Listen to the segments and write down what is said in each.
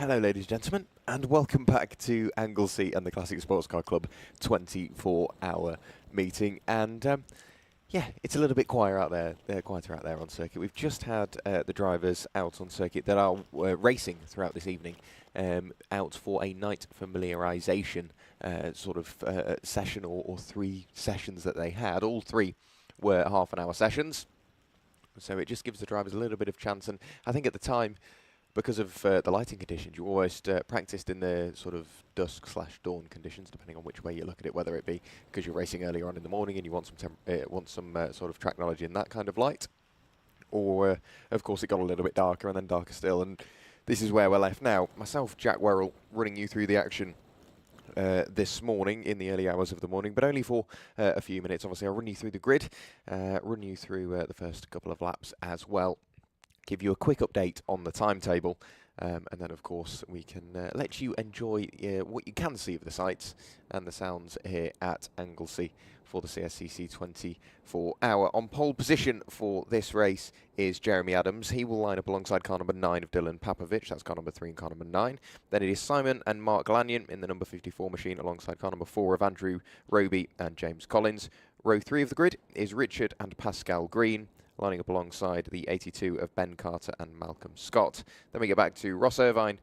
Hello ladies and gentlemen, and welcome back to Anglesey and the Classic Sports Car Club 24-hour meeting. And yeah, it's a little bit quieter out there on circuit. We've just had the drivers out on circuit that are racing throughout this evening, out for a night familiarisation session or 3 sessions that they had. All 3 were half-an-hour sessions, so it just gives the drivers a little bit of chance. And I think at the time, because of the lighting conditions, you almost practiced in the sort of dusk/dawn conditions, depending on which way you look at it, whether it be because you're racing earlier on in the morning and you want some sort of track knowledge in that kind of light, or of course it got a little bit darker and then darker still. And this is where we're left now. Myself, Jack Werrell, running you through the action this morning in the early hours of the morning, but only for a few minutes. Obviously, I'll run you through the grid, run you through the first couple of laps as well, give you a quick update on the timetable, and then of course we can let you enjoy what you can see of the sights and the sounds here at Anglesey for the CSCC 24-hour. On pole position for this race is Jeremy Adams. He will line up alongside car number 9 of Dylan Papovich. That's car number 3 and car number 9. Then it is Simon and Mark Lanyon in the number 54 machine alongside car number 4 of Andrew Roby and James Collins. Row 3 of the grid is Richard and Pascal Green, lining up alongside the 82 of Ben Carter and Malcolm Scott. Then we get back to Ross Irvine,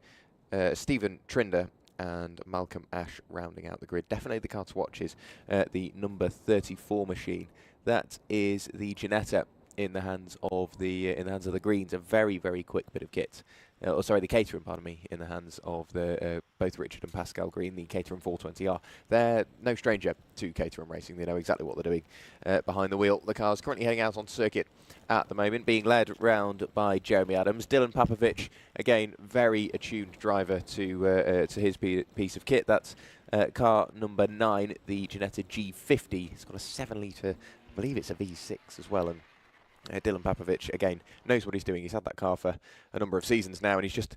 Stephen Trinder and Malcolm Ash rounding out the grid. Definitely the car to watch is the number 34 machine. That is the Ginetta in the hands of the Greens. A very, very quick bit of kit. The Caterham, pardon me, in the hands of both Richard and Pascal Green, the Caterham 420R. They're no stranger to Caterham racing. They know exactly what they're doing behind the wheel. The car's currently heading out on circuit at the moment, being led round by Jeremy Adams. Dylan Papovich, again, very attuned driver to his piece of kit. That's car number 9, the Ginetta G50. It's got a 7-litre, I believe it's a V6 as well, and Dylan Papovich, again, knows what he's doing. He's had that car for a number of seasons now, and he's just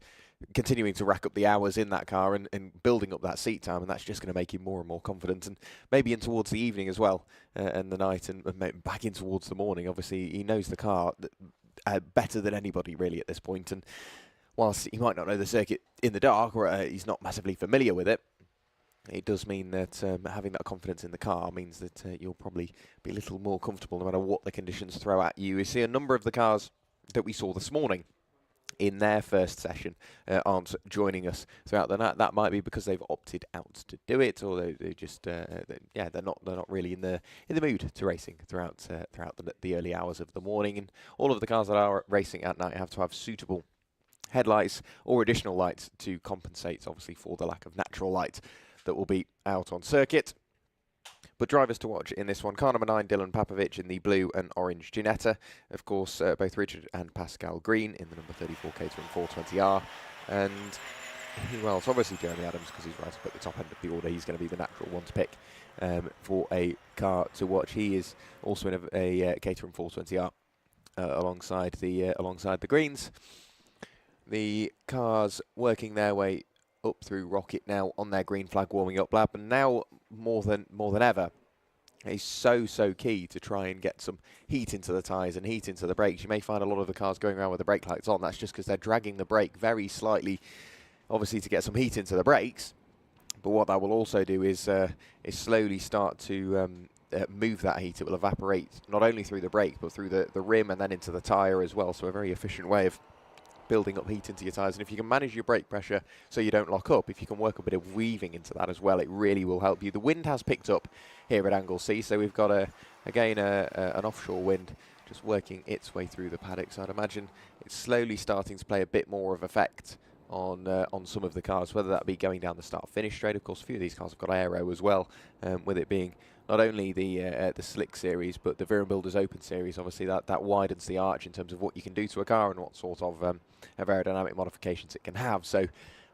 continuing to rack up the hours in that car and building up that seat time, and that's just going to make him more and more confident. And maybe in towards the evening as well, and the night, and back in towards the morning. Obviously, he knows the car better than anybody, really, at this point. And whilst he might not know the circuit in the dark, or he's not massively familiar with it, it does mean that having that confidence in the car means that you'll probably be a little more comfortable no matter what the conditions throw at you. You see a number of the cars that we saw this morning in their first session aren't joining us throughout the night. That might be because they've opted out to do it, or they just they're not really in the mood to racing throughout the early hours of the morning. And all of the cars that are racing at night have to have suitable headlights or additional lights to compensate, obviously, for the lack of natural light that will be out on circuit. But drivers to watch in this one: car number 9, Dylan Papovich in the blue and orange Ginetta. Of course, both Richard and Pascal Green in the number 34 Caterham 420R. And who else? Obviously Jeremy Adams, because he's right up at the top end of the order. He's going to be the natural one to pick for a car to watch. He is also in a Caterham 420R alongside the Greens. The cars working their way up through Rocket now on their green flag warming up lap, and now more than ever, it's so key to try and get some heat into the tyres and heat into the brakes. You may find a lot of the cars going around with the brake lights on. That's just because they're dragging the brake very slightly, obviously, to get some heat into the brakes. But what that will also do is slowly start to move that heat. It will evaporate not only through the brake but through the rim and then into the tyre as well. So a very efficient way of building up heat into your tyres. And if you can manage your brake pressure so you don't lock up, if you can work a bit of weaving into that as well, it really will help you. The wind has picked up here at Anglesey, so we've got an offshore wind just working its way through the paddock. So I'd imagine it's slowly starting to play a bit more of effect on some of the cars, whether that be going down the start-finish straight. Of course, a few of these cars have got aero as well, with it being not only the Slick Series, but the Viren Builders Open Series. Obviously, that widens the arch in terms of what you can do to a car and what sort of aerodynamic modifications it can have. So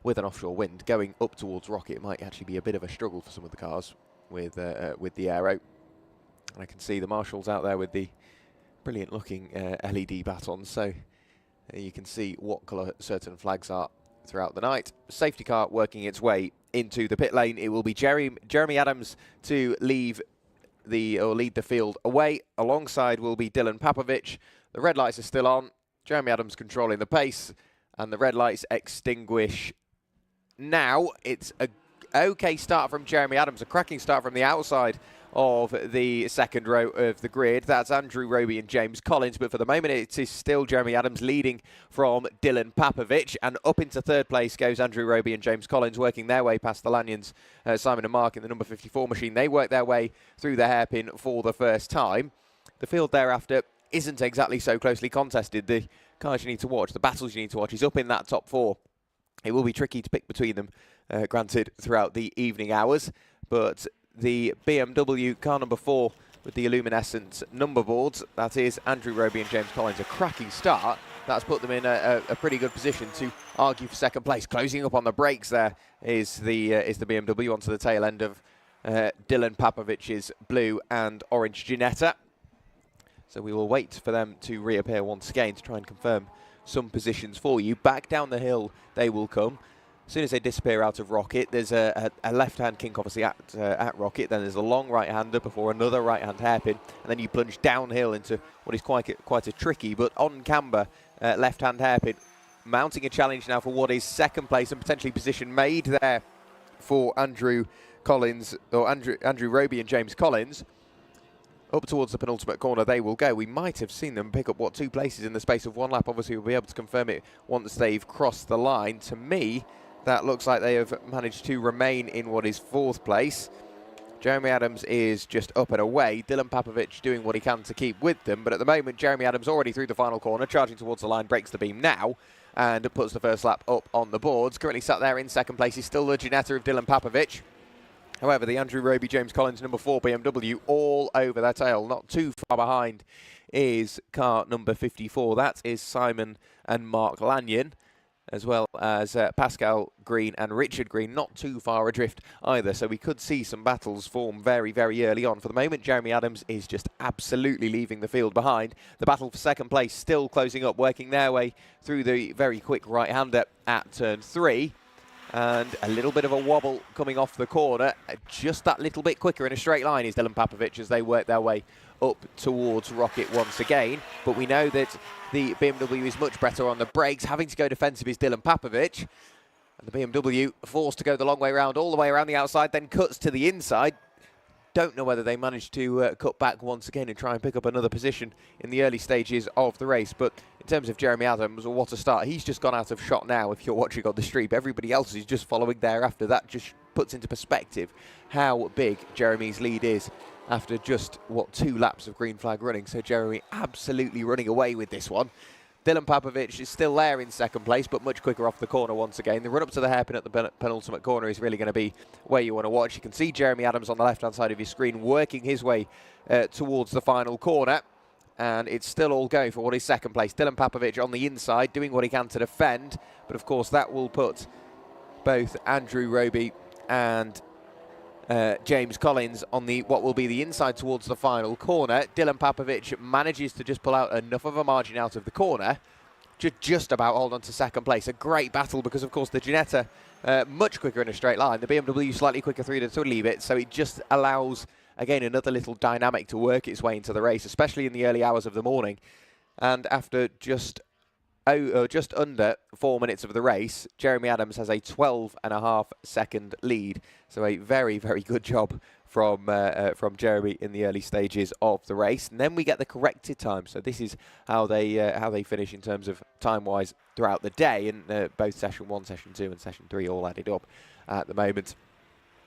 with an offshore wind going up towards Rocket, it might actually be a bit of a struggle for some of the cars with the aero. And I can see the marshals out there with the brilliant looking LED batons, so you can see what colour certain flags are throughout the night. Safety car working its way into the pit lane. It will be Jeremy Adams to lead the field away. Alongside will be Dylan Papovich. The red lights are still on. Jeremy Adams controlling the pace, and the red lights extinguish now. It's a okay start from Jeremy Adams, a cracking start from the outside of the second row of the grid. That's Andrew Roby and James Collins, but for the moment it is still Jeremy Adams leading from Dylan Papovich, and up into third place goes Andrew Roby and James Collins, working their way past the Lanyons, Simon and Mark in the number 54 machine. They work their way through the hairpin for the first time. The field thereafter isn't exactly so closely contested. The cars you need to watch, the battles you need to watch, is up in that top four. It will be tricky to pick between them, granted, throughout the evening hours, but the BMW car number 4 with the luminescent number boards, that is Andrew Roby and James Collins, a cracking start. That's put them in a pretty good position to argue for second place. Closing up on the brakes there is the BMW onto the tail end of Dylan Papovich's blue and orange Ginetta. So we will wait for them to reappear once again to try and confirm some positions for you. Back down the hill they will come. As soon as they disappear out of Rocket, there's a left-hand kink, obviously, at Rocket. Then there's a long right-hander before another right-hand hairpin. And then you plunge downhill into what is quite a tricky, but on-camber left-hand hairpin. Mounting a challenge now for what is second place and potentially position made there for Andrew Roby and James Collins. Up towards the penultimate corner they will go. We might have seen them pick up, 2 places in the space of one lap. Obviously, we'll be able to confirm it once they've crossed the line. To me, that looks like they have managed to remain in what is 4th place. Jeremy Adams is just up and away. Dylan Papovich doing what he can to keep with them. But at the moment, Jeremy Adams already through the final corner, charging towards the line, breaks the beam now, and puts the first lap up on the boards. Currently sat there in second place. He's still the Ginetta of Dylan Papovich. However, the Andrew Roby, James Collins, number 4 BMW, all over their tail. Not too far behind is car number 54. That is Simon and Mark Lanyon, as well as Pascal Green and Richard Green, not too far adrift either. So we could see some battles form very, very early on. For the moment, Jeremy Adams is just absolutely leaving the field behind. The battle for second place still closing up, working their way through the very quick right-hander at turn 3. And a little bit of a wobble coming off the corner. Just that little bit quicker in a straight line is Dylan Papovich as they work their way up towards Rocket once again. But we know that the BMW is much better on the brakes. Having to go defensive is Dylan Papovich. And the BMW forced to go the long way around, all the way around the outside, then cuts to the inside. Don't know whether they managed to cut back once again and try and pick up another position in the early stages of the race. But in terms of Jeremy Adams, well, what a start. He's just gone out of shot now if you're watching on the stream. Everybody else is just following thereafter. That just puts into perspective how big Jeremy's lead is after just, 2 laps of green flag running. So Jeremy absolutely running away with this one. Dylan Papovich is still there in second place, but much quicker off the corner once again. The run up to the hairpin at the penultimate corner is really going to be where you want to watch. You can see Jeremy Adams on the left-hand side of your screen working his way towards the final corner. And it's still all going for what is second place. Dylan Papovich on the inside, doing what he can to defend. But of course, that will put both Andrew Roby and James Collins on what will be the inside towards the final corner. Dylan Papovich manages to just pull out enough of a margin out of the corner to just about hold on to second place. A great battle because, of course, the Ginetta much quicker in a straight line. The BMW slightly quicker through the leave it, so it just allows, again, another little dynamic to work its way into the race, especially in the early hours of the morning. And after just under 4 minutes of the race, Jeremy Adams has a 12.5-second lead. So a very, very good job from Jeremy in the early stages of the race. And then we get the corrected time. So this is how they finish in terms of time-wise throughout the day. And both session 1, session 2 and session 3 all added up at the moment.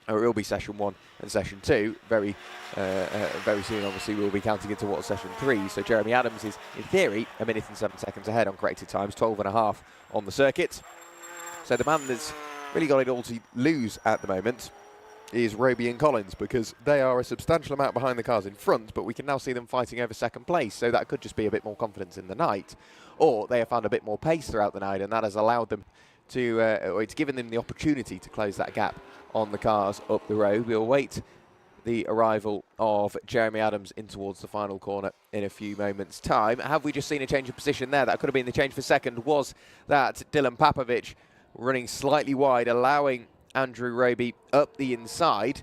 Or it will be session 1 and session 2 very soon. Obviously, we'll be counting into what session 3. So Jeremy Adams is, in theory, 1 minute and 7 seconds ahead on corrected times, 12.5 on the circuit. So the man that's really got it all to lose at the moment is Roby and Collins, because they are a substantial amount behind the cars in front, but we can now see them fighting over second place. So that could just be a bit more confidence in the night, or they have found a bit more pace throughout the night, and that has allowed them to, or it's given them the opportunity to close that gap on the cars up the road. We'll wait the arrival of Jeremy Adams in towards the final corner in a few moments' time. Have we just seen a change of position there? That could have been the change for second. Was that Dylan Papovich running slightly wide, allowing Andrew Roby up the inside?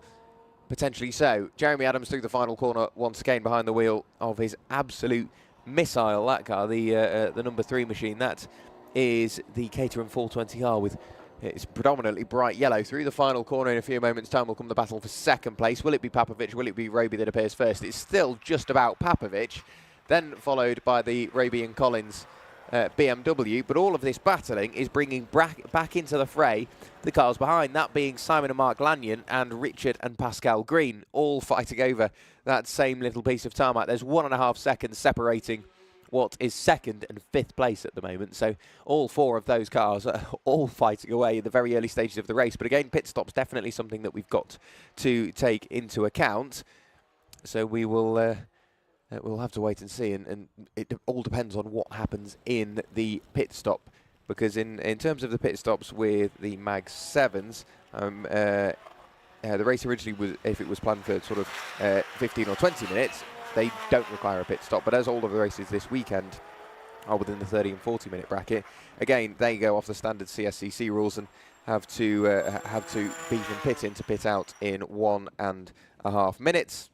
Potentially so. Jeremy Adams through the final corner once again behind the wheel of his absolute missile, that car, the number 3 machine. That is the Caterham 420R with It's predominantly bright yellow. Through the final corner in a few moments' time will come the battle for second place. Will it be Papovic? Will it be Roby that appears first? It's still just about Papovic, then followed by the Roby and Collins BMW, but all of this battling is bringing back into the fray the cars behind, that being Simon and Mark Lanyon and Richard and Pascal Green, all fighting over that same little piece of tarmac. There's 1.5 seconds separating what is second and fifth place at the moment, so all four of those cars are all fighting away in the very early stages of the race. But again, pit stop's definitely something that we've got to take into account, so we will we'll have to wait and see, and it all depends on what happens in the pit stop, because in terms of the pit stops with the Mag 7s, the race originally was, if it was planned for sort of 15 or 20 minutes, they don't require a pit stop, but as all of the races this weekend are within the 30 and 40 minute bracket, again, they go off the standard CSCC rules and have to beat and pit in to pit out in 1.5 minutes.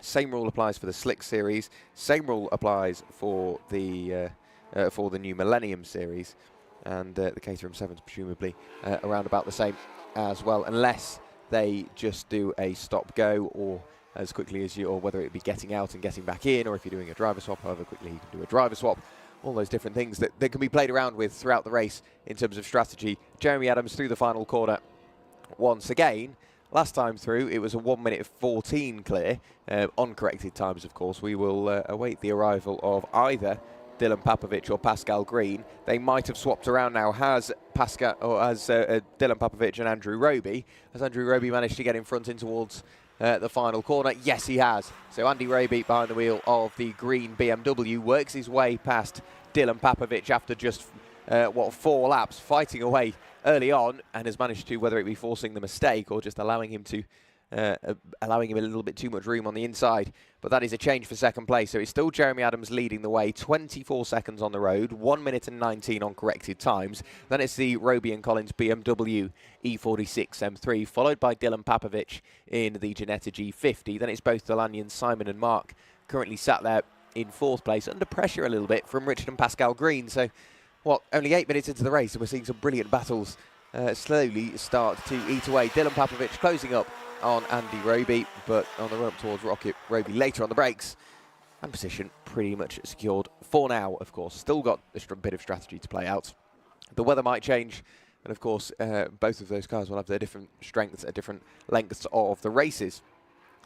Same rule applies for the Slick series. Same rule applies for the new Millennium series, and the Caterham 7s presumably around about the same as well, unless they just do a stop-go, or as quickly as you, or whether it be getting out and getting back in, or if you're doing a driver swap, however quickly you can do a driver swap. All those different things that can be played around with throughout the race in terms of strategy. Jeremy Adams through the final corner once again. Last time through, it was a 1:14 clear, on corrected times, of course. We will await the arrival of either Dylan Papovic or Pascal Green. They might have swapped around now. Has Dylan Papovic and Andrew Roby? Has Andrew Roby managed to get in front in towards the final corner? Yes, he has. So Andy Roby behind the wheel of the green BMW works his way past Dylan Papovic after just 4 laps, fighting away early on, and has managed to, whether it be forcing the mistake or just allowing him a little bit too much room on the inside. But that is a change for second place. So it's still Jeremy Adams leading the way, 24 seconds on the road, 1 minute and 19 on corrected times. Then it's the Roby and Collins BMW E46 M3, followed by Dylan Papovic in the Ginetta G50. Then it's both the Lanyons, Simon and Mark, currently sat there in fourth place, under pressure a little bit from Richard and Pascal Green. So, only 8 minutes into the race, and we're seeing some brilliant battles slowly start to eat away. Dylan Papovic closing up on Andy Roby, but on the run up towards Roby later on the brakes, and position pretty much secured for now, of course. Still got a bit of strategy to play out. The weather might change, and of course, both of those cars will have their different strengths at different lengths of the races.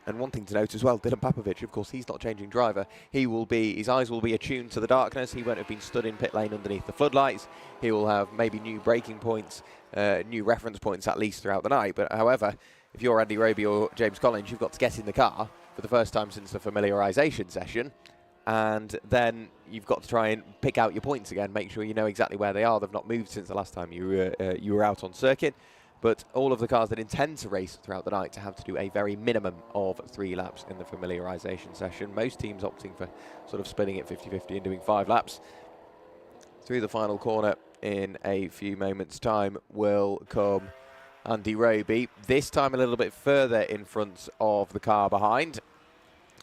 And one thing to note as well, Dylan Papovic, of course, he's not changing driver. His eyes will be attuned to the darkness. He won't have been stood in pit lane underneath the floodlights. He will have maybe new braking points, new reference points at least throughout the night. But however, if you're Andy Roby or James Collins, you've got to get in the car for the first time since the familiarisation session. And then you've got to try and pick out your points again, make sure you know exactly where they are. They've not moved since the last time you were out on circuit. But all of the cars that intend to race throughout the night to have to do a very minimum of 3 laps in the familiarisation session. Most teams opting for sort of splitting it 50-50 and doing 5 laps. Through the final corner in a few moments' time will come Andy Roby. This time a little bit further in front of the car behind.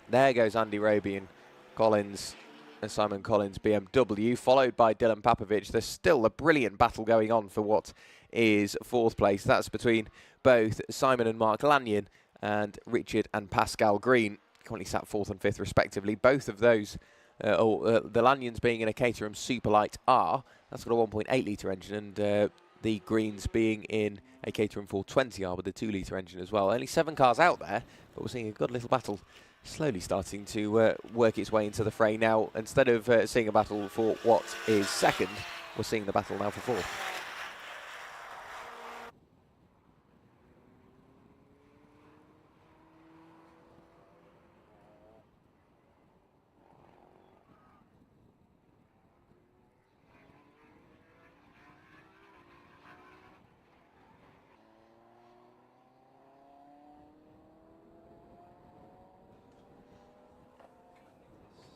There goes Andy Roby and Collins, and Simon Collins BMW, followed by Dylan Papovic. There's still a brilliant battle going on for what is fourth place. That's between both Simon and Mark Lanyon and Richard and Pascal Green, currently sat 4th and 5th respectively. Both of those, the Lanyons being in a Caterham Superlight R, that's got a 1.8 litre engine, and the Greens being in a Caterham 420R with a 2 litre engine as well. Only 7 cars out there, but we're seeing a good little battle slowly starting to work its way into the fray now. Instead of seeing a battle for what is second, we're seeing the battle now for fourth.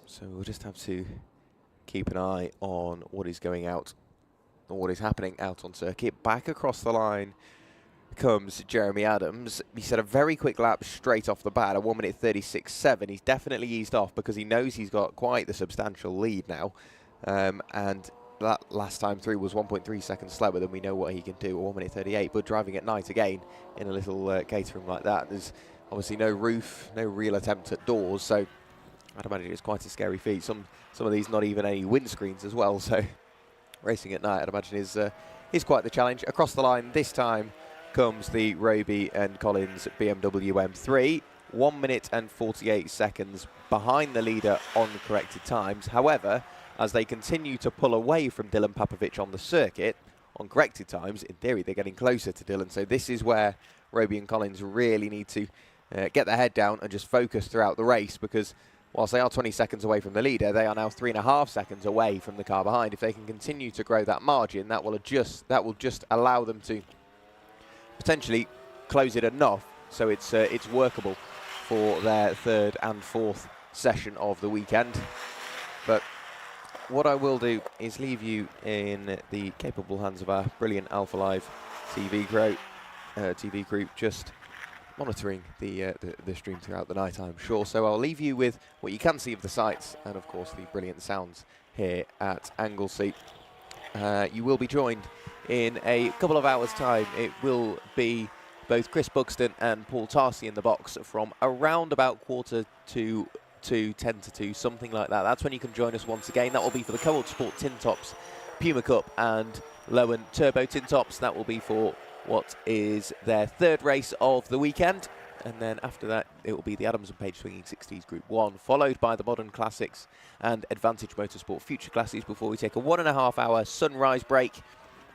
So we'll just have to keep an eye on what is going out, or what is happening out on circuit. Back across the line comes Jeremy Adams. He set a very quick lap straight off the bat, a 1:36.7. He's definitely eased off because he knows he's got quite the substantial lead now. And that last time through was 1.3 seconds slower, then we know what he can do at 1 minute 38. But driving at night again in a little cateroom like that, there's obviously no roof, no real attempt at doors, so I'd imagine it's quite a scary feat. Some of these not even any windscreens as well, so racing at night I'd imagine is quite the challenge. Across the line this time comes the Roby and Collins BMW M3, 1 minute and 48 seconds behind the leader on the corrected times. However, as they continue to pull away from Dylan Papovich on the circuit on corrected times, in theory they're getting closer to Dylan, so this is where Roby and Collins really need to get their head down and just focus throughout the race, because whilst they are 20 seconds away from the leader, they are now 3.5 seconds away from the car behind. If they can continue to grow that margin, that will just allow them to potentially close it enough so it's workable for their third and fourth session of the weekend. But what I will do is leave you in the capable hands of our brilliant Alpha Live TV crew, just monitoring the stream throughout the night, I'm sure. So I'll leave you with what you can see of the sights and, of course, the brilliant sounds here at Anglesey. You will be joined in a couple of hours' time. It will be both Chris Buxton and Paul Tarsi in the box from around about 1:45 to 1:50, something like that. That's when you can join us once again. That will be for the Co-op Sport Tin Tops, Puma Cup and Lowen Turbo Tin Tops. That will be for what is their third race of the weekend. And then after that, it will be the Adams and Page Swinging 60s Group 1, followed by the Modern Classics and Advantage Motorsport Future Classes before we take a 1.5 hour sunrise break.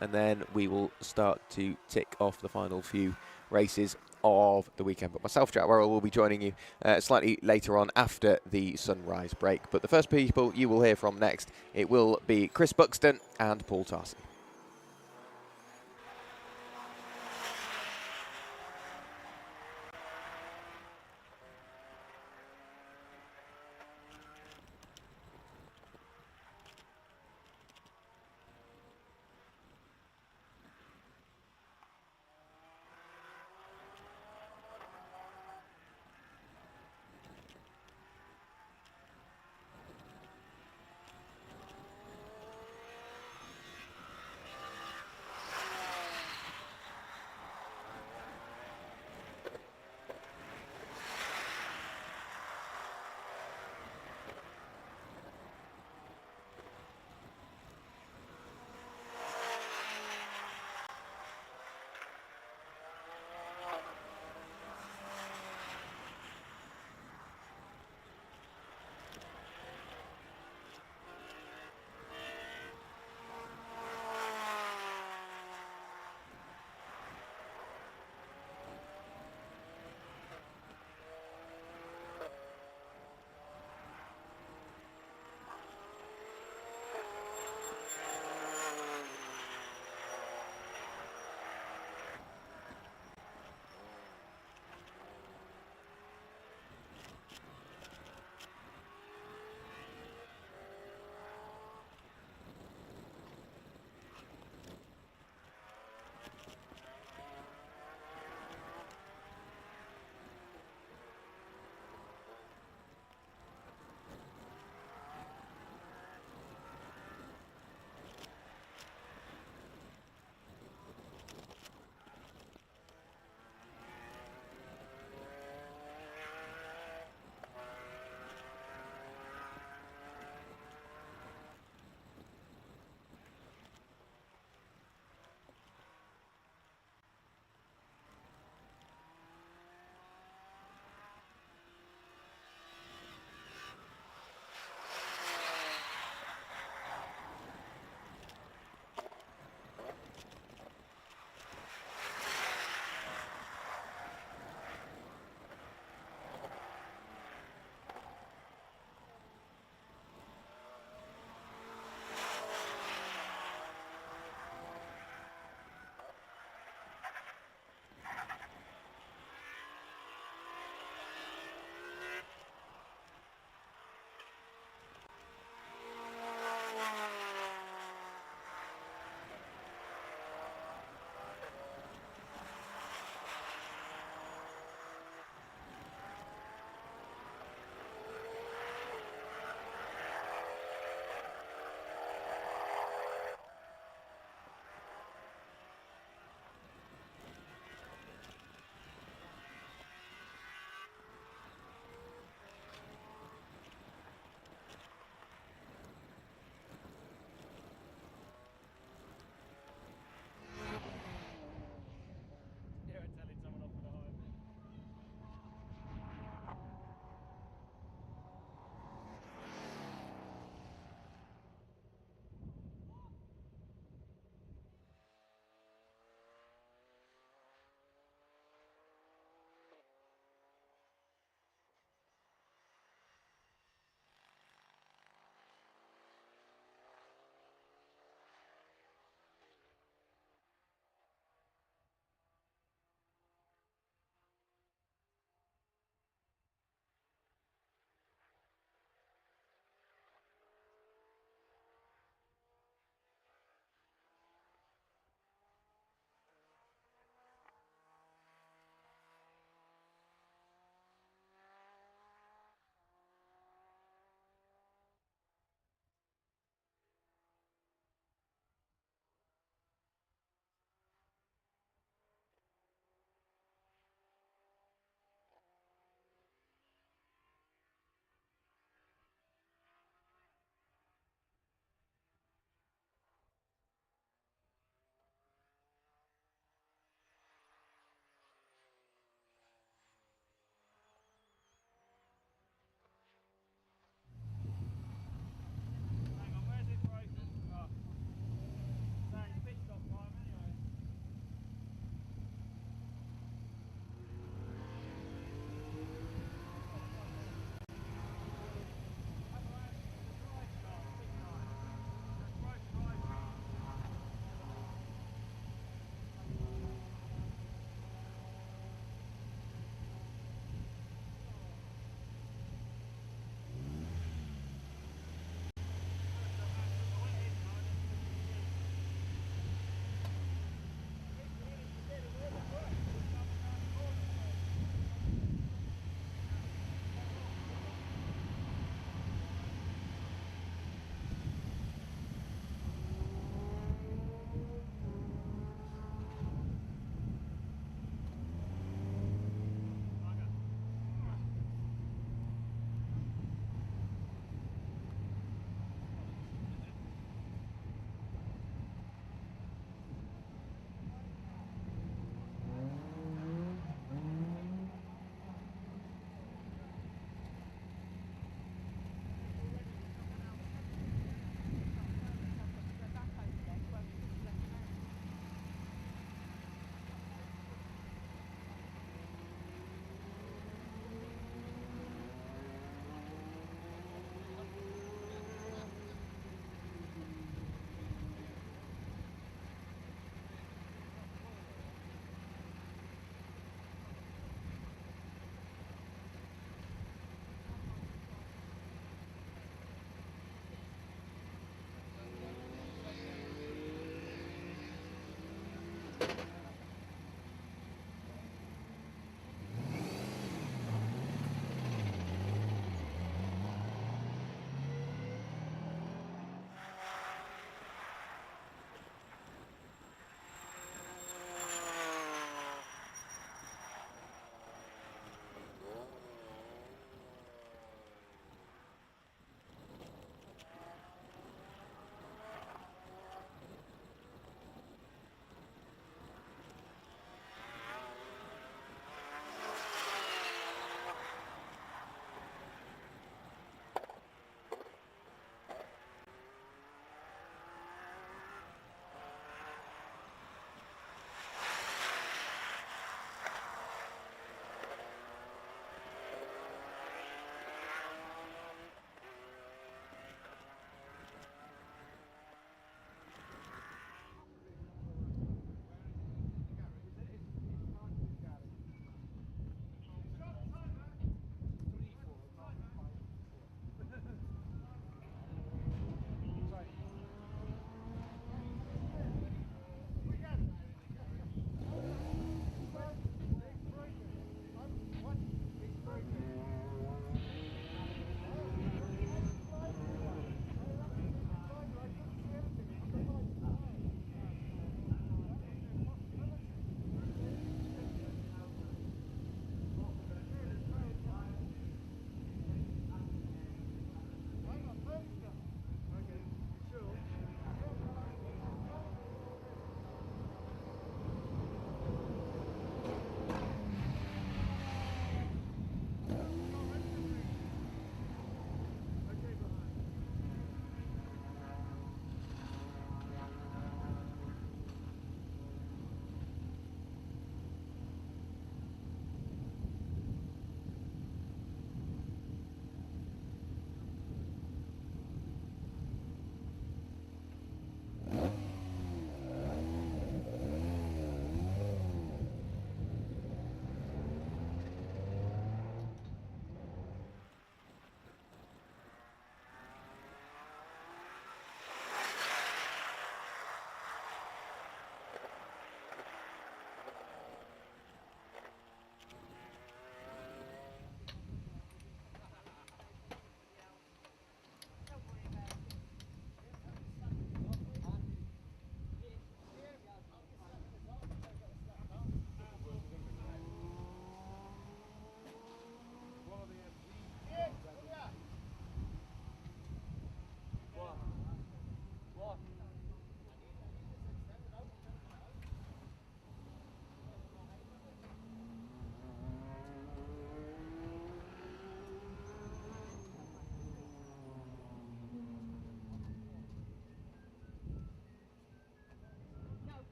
And then we will start to tick off the final few races of the weekend. But myself, Jack Worrell, will be joining you slightly later on after the sunrise break. But the first people you will hear from next, it will be Chris Buxton and Paul Tarsi.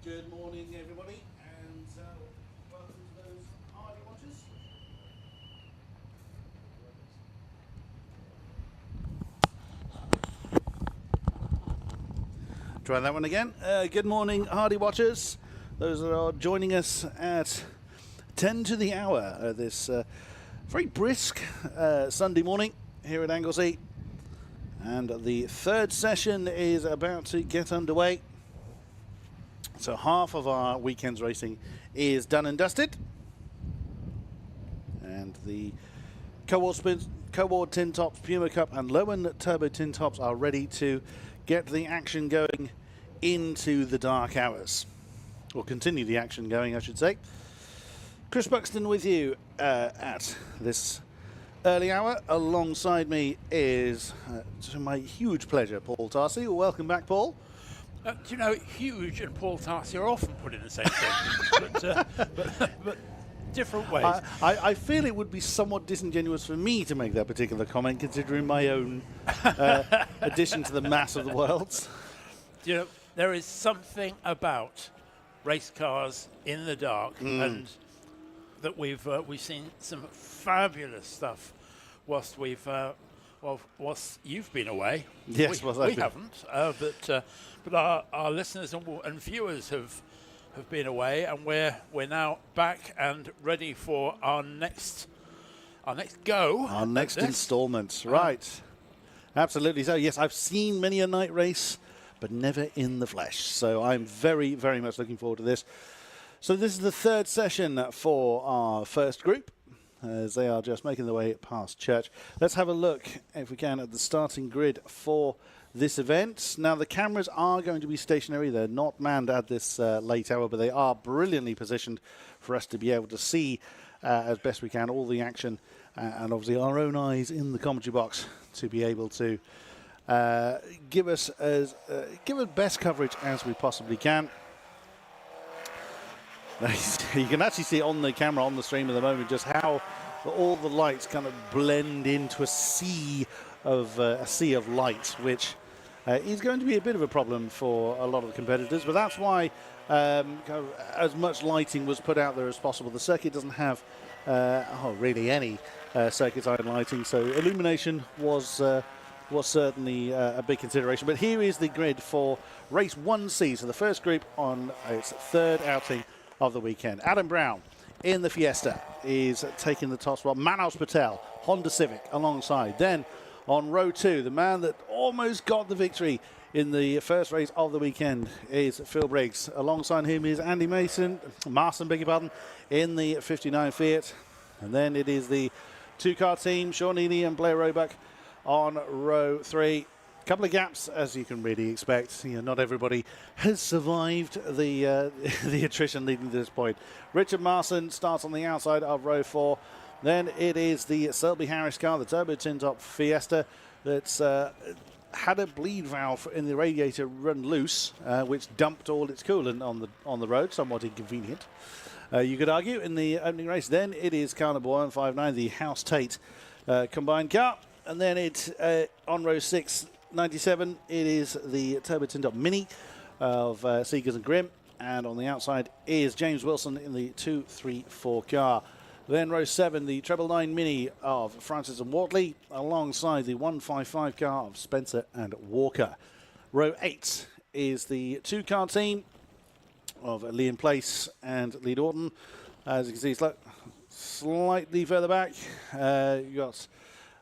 Good morning, everybody, and welcome to those hardy watchers. Try that one again. Good morning, hardy watchers. Those that are joining us at 10 to the hour this very brisk Sunday morning here at Anglesey. And the third session is about to get underway. So half of our weekend's racing is done and dusted. And the Coward Tin Tops, Puma Cup and Lowen Turbo Tin Tops are ready to get the action going into the dark hours. Or continue the action going, I should say. Chris Buxton with you at this early hour. Alongside me is, to my huge pleasure, Paul Tarsi. Welcome back, Paul. Do you know, Huge and Paul Tarsi are often put in the same sentence, but different ways. I feel it would be somewhat disingenuous for me to make that particular comment, considering my own addition to the mass of the world. You know, there is something about race cars in the dark, and that we've seen some fabulous stuff whilst whilst you've been away. Yes, we haven't, but our listeners and viewers have been away, and we're now back and ready for our next go. Our next instalment, right? Absolutely. So yes, I've seen many a night race, but never in the flesh. So I'm very, very much looking forward to this. So this is the third session for our first group, as they are just making their way past church. Let's have a look, if we can, at the starting grid for this event. Now, the cameras are going to be stationary. They're not manned at this late hour, but they are brilliantly positioned for us to be able to see, as best we can, all the action, and obviously our own eyes in the commentary box to be able to give us best coverage as we possibly can. You can actually see on the camera, on the stream at the moment, just how all the lights kind of blend into a sea of light, which is going to be a bit of a problem for a lot of the competitors. But that's why kind of as much lighting was put out there as possible. The circuit doesn't have really any circuit side lighting, so illumination was certainly a big consideration. But here is the grid for race 1C, so the first group on its third outing of the weekend. Adam Brown in the Fiesta is taking the top spot. Manos Patel, Honda Civic alongside. Then on row 2, the man that almost got the victory in the first race of the weekend is Phil Briggs. Alongside him is Andy Marson, beg your pardon, in the 59 Fiat. And then it is the two-car team, Sean Ely and Blair Roebuck on row 3. Couple of gaps, as you can really expect. You know, not everybody has survived the the attrition leading to this point. Richard Marson starts on the outside of row 4. Then it is the Selby Harris car, the Turbo Tin Top Fiesta, that's had a bleed valve in the radiator run loose, which dumped all its coolant on the road, somewhat inconvenient. You could argue in the opening race. Then it is Carter Boy on 5.9, the House Tate combined car, and then it's on row 6. 97, it is the Turbo Tin Top Mini of Seegers and Grimm, and on the outside is James Wilson in the 234 car. Then row 7, the Treble 9 Mini of Francis and Wortley, alongside the 155 car of Spencer and Walker. Row 8 is the two-car team of Liam Place and Lee Dorton. As you can see, slightly further back, you got.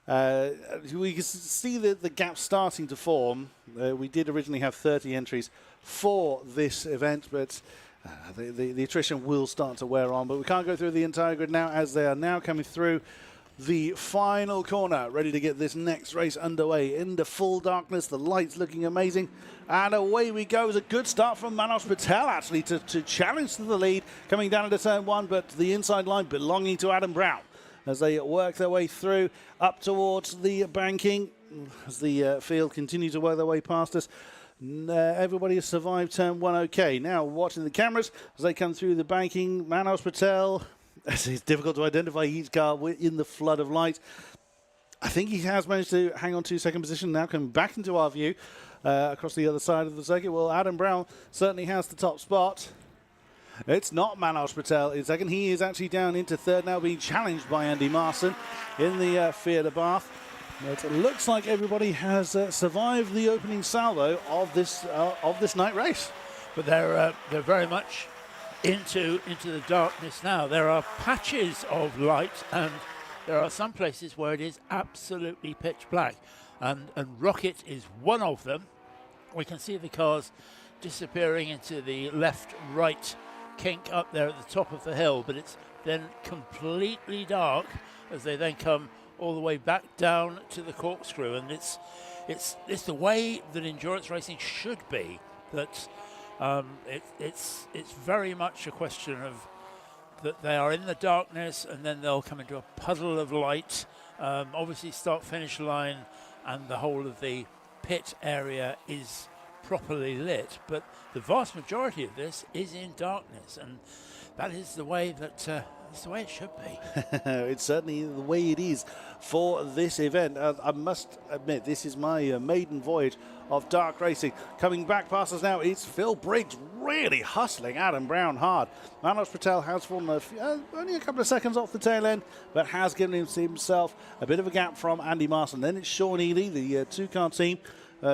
We can see the gap starting to form. We did originally have 30 entries for this event, but the attrition will start to wear on. But we can't go through the entire grid now, as they are now coming through the final corner, ready to get this next race underway. Into full darkness, the lights looking amazing, and away we go. It was a good start from Manos Patel, actually, to challenge to the lead, coming down into turn 1, but the inside line belonging to Adam Brown, as they work their way through up towards the banking, as the field continue to work their way past us. Everybody has survived turn 1 okay. Now watching the cameras as they come through the banking, Manos Patel, it's difficult to identify each car in the flood of light. I think he has managed to hang on to second position now, coming back into our view. across the other side of the circuit. Well, Adam Brown certainly has the top spot. It's not Manoj Patel in second. He is actually down into third now, being challenged by Andy Marson in the Fiat Bath. But it looks like everybody has survived the opening salvo of this night race. But they're very much into the darkness now. There are patches of light, and there are some places where it is absolutely pitch black, and Rocket is one of them. We can see the cars disappearing into the left-right kink up there at the top of the hill, but it's then completely dark as they then come all the way back down to the corkscrew, and it's the way that endurance racing should be. That it's very much a question of that they are in the darkness and then they'll come into a puddle of light. Obviously, start-finish line and the whole of the pit area is properly lit, but the vast majority of this is in darkness, and that is the way that it's the way it should be. It's certainly the way it is for this event. I must admit, this is my maiden voyage of dark racing. Coming back past us now, it's Phil Briggs really hustling Adam Brown hard. Manoj Patel has fallen only a couple of seconds off the tail end, but has given himself a bit of a gap from Andy Marson. Then it's Sean Ely, the two-car team,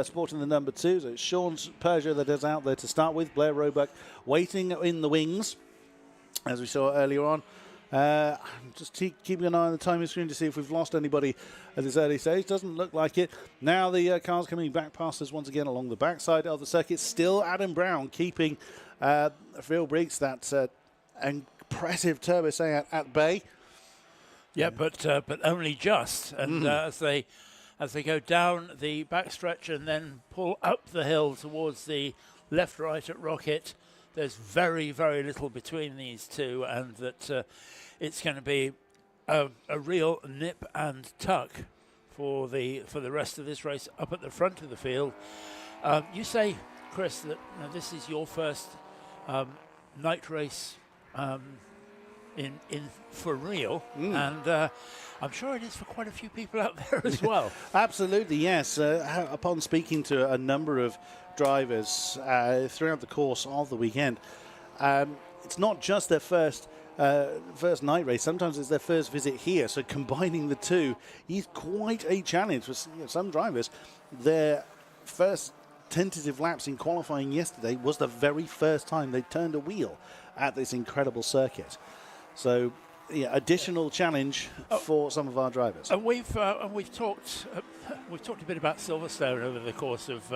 sporting the number 2. So it's Sean's Peugeot that is out there to start with. Blair Roebuck waiting in the wings, as we saw earlier on. Just keeping an eye on the timing screen to see if we've lost anybody at this early stage. Doesn't look like it. Now the car's coming back past us once again along the backside of the circuit. Still Adam Brown keeping Phil Briggs, that impressive turbo say at bay. Yeah, but only just. And as they go down the backstretch and then pull up the hill towards the left-right at Rocket, there's very, very little between these two, and that it's going to be a real nip and tuck for the rest of this race up at the front of the field. You say, Chris, that this is your first night race in for real, and I'm sure it is for quite a few people out there as well. Absolutely, yes. Upon speaking to a number of drivers throughout the course of the weekend, it's not just their first night race. Sometimes it's their first visit here. So combining the two is quite a challenge for some drivers. Their first tentative laps in qualifying yesterday was the very first time they turned a wheel at this incredible circuit. So, yeah, additional challenge for some of our drivers. And we've talked a bit about Silverstone over the course of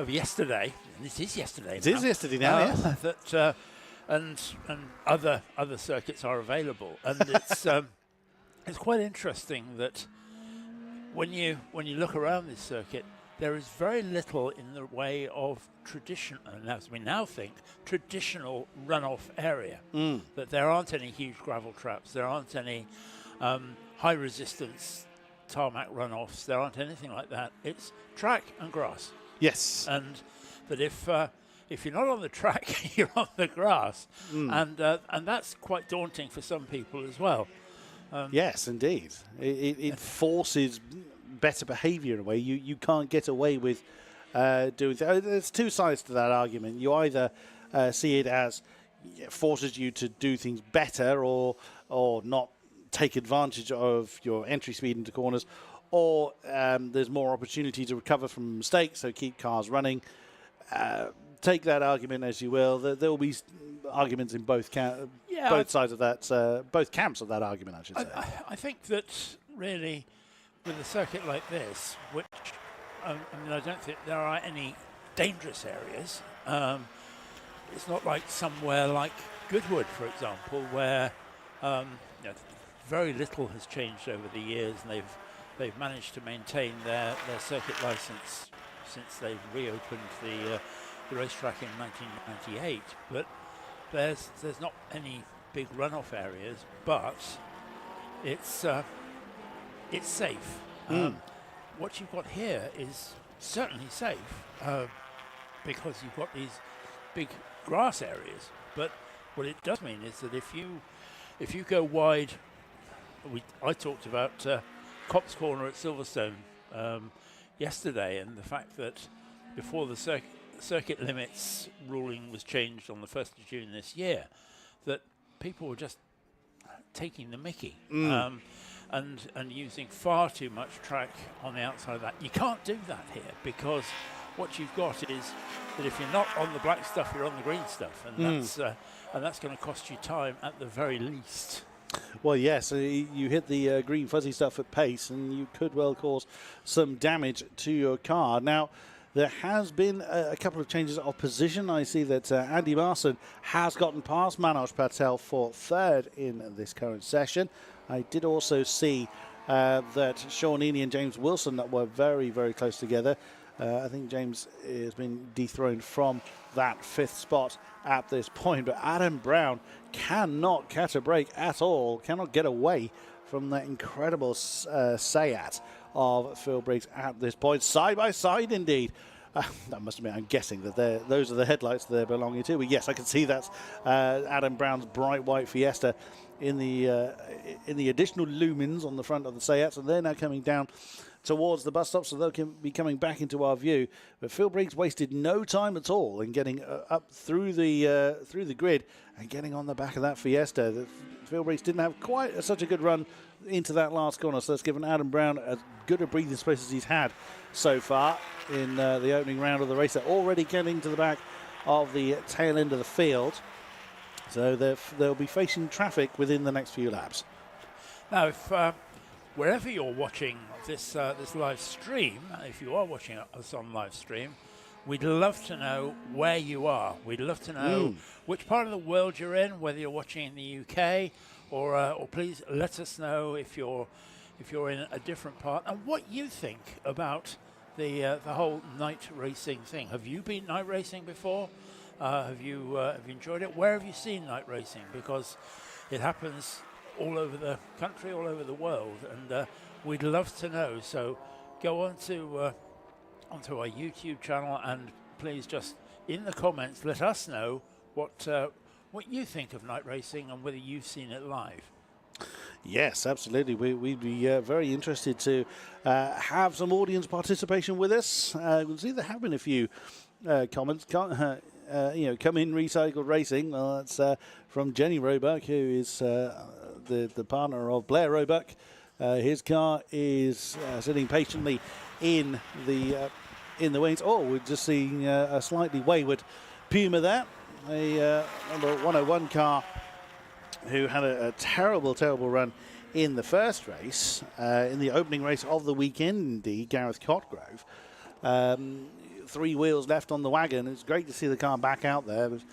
yesterday. This is yesterday. It is yesterday now. Yes. That and other circuits are available, and it's quite interesting that when you look around this circuit, there is very little in the way of traditional, and as we now think, traditional runoff area. That there aren't any huge gravel traps, there aren't any high resistance tarmac runoffs, there aren't anything like that. It's track and grass. Yes. And that if you're not on the track, you're on the grass, and that's quite daunting for some people as well. Yes, indeed. It forces better behaviour in a way. You can't get away with doing things. There's two sides to that argument. You either see it as it forces you to do things better or not take advantage of your entry speed into corners, or there's more opportunity to recover from mistakes, so keep cars running. Take that argument as you will. There will be arguments in both sides of that, both camps of that argument, I should say. I think that really, with a circuit like this, which I don't think there are any dangerous areas. It's not like somewhere like Goodwood, for example, where very little has changed over the years, and they've managed to maintain their circuit license since they've reopened the racetrack in 1998. But there's not any big runoff areas, but it's safe. What you've got here is certainly safe because you've got these big grass areas. But what it does mean is that if you go wide, I talked about Cops Corner at Silverstone yesterday, and the fact that before the circuit limits ruling was changed on the 1st of June this year, that people were just taking the mickey and using far too much track on the outside of that. You can't do that here, because what you've got is that if you're not on the black stuff, you're on the green stuff, and that's going to cost you time at the very least. Well, yes, you hit the green fuzzy stuff at pace, and you could well cause some damage to your car. Now, there has been a couple of changes of position. I see that Andy Marson has gotten past Manoj Patel for third in this current session. I did also see that Sean Ely and James Wilson that were very, very close together. I think James has been dethroned from that 5th spot at this point. But Adam Brown cannot catch a break at all, cannot get away from that incredible Seat of Phil Briggs at this point. Side by side, indeed. That must admit, I'm guessing that those are the headlights they're belonging to. But yes, I can see that's Adam Brown's bright white Fiesta in the additional lumens on the front of the Seats, and they're now coming down towards the bus stop, so they'll be coming back into our view. But Phil Briggs wasted no time at all in getting up through the grid and getting on the back of that Fiesta. Phil Briggs didn't have quite such a good run into that last corner, so that's given Adam Brown as good a breathing space as he's had so far in the opening round of the race. They're already getting to the back of the tail end of the field, so they'll be facing traffic within the next few laps. Now, if wherever you're watching this live stream, if you are watching us on live stream, we'd love to know where you are. We'd love to know which part of the world you're in, whether you're watching in the UK, or please let us know if you're in a different part, and what you think about the whole night racing thing. Have you been night racing before? Have you enjoyed it? Where have you seen night racing? Because it happens all over the country, all over the world, and we'd love to know. So go onto our YouTube channel, and please just in the comments let us know what you think of night racing and whether you've seen it live. Yes, absolutely. We'd be very interested to have some audience participation with us. We'll see there have been a few comments. Come in Recycled Racing. Well, that's from Jenny Roebuck, who is the partner of Blair Roebuck. His car is sitting patiently in the wings. Oh, we're just seeing a slightly wayward Puma there. A number 101 car who had a terrible, terrible run in the first race, in the opening race of the weekend, indeed, Gareth Cotgrove. 3 wheels left on the wagon. It's great to see the car back out there. It was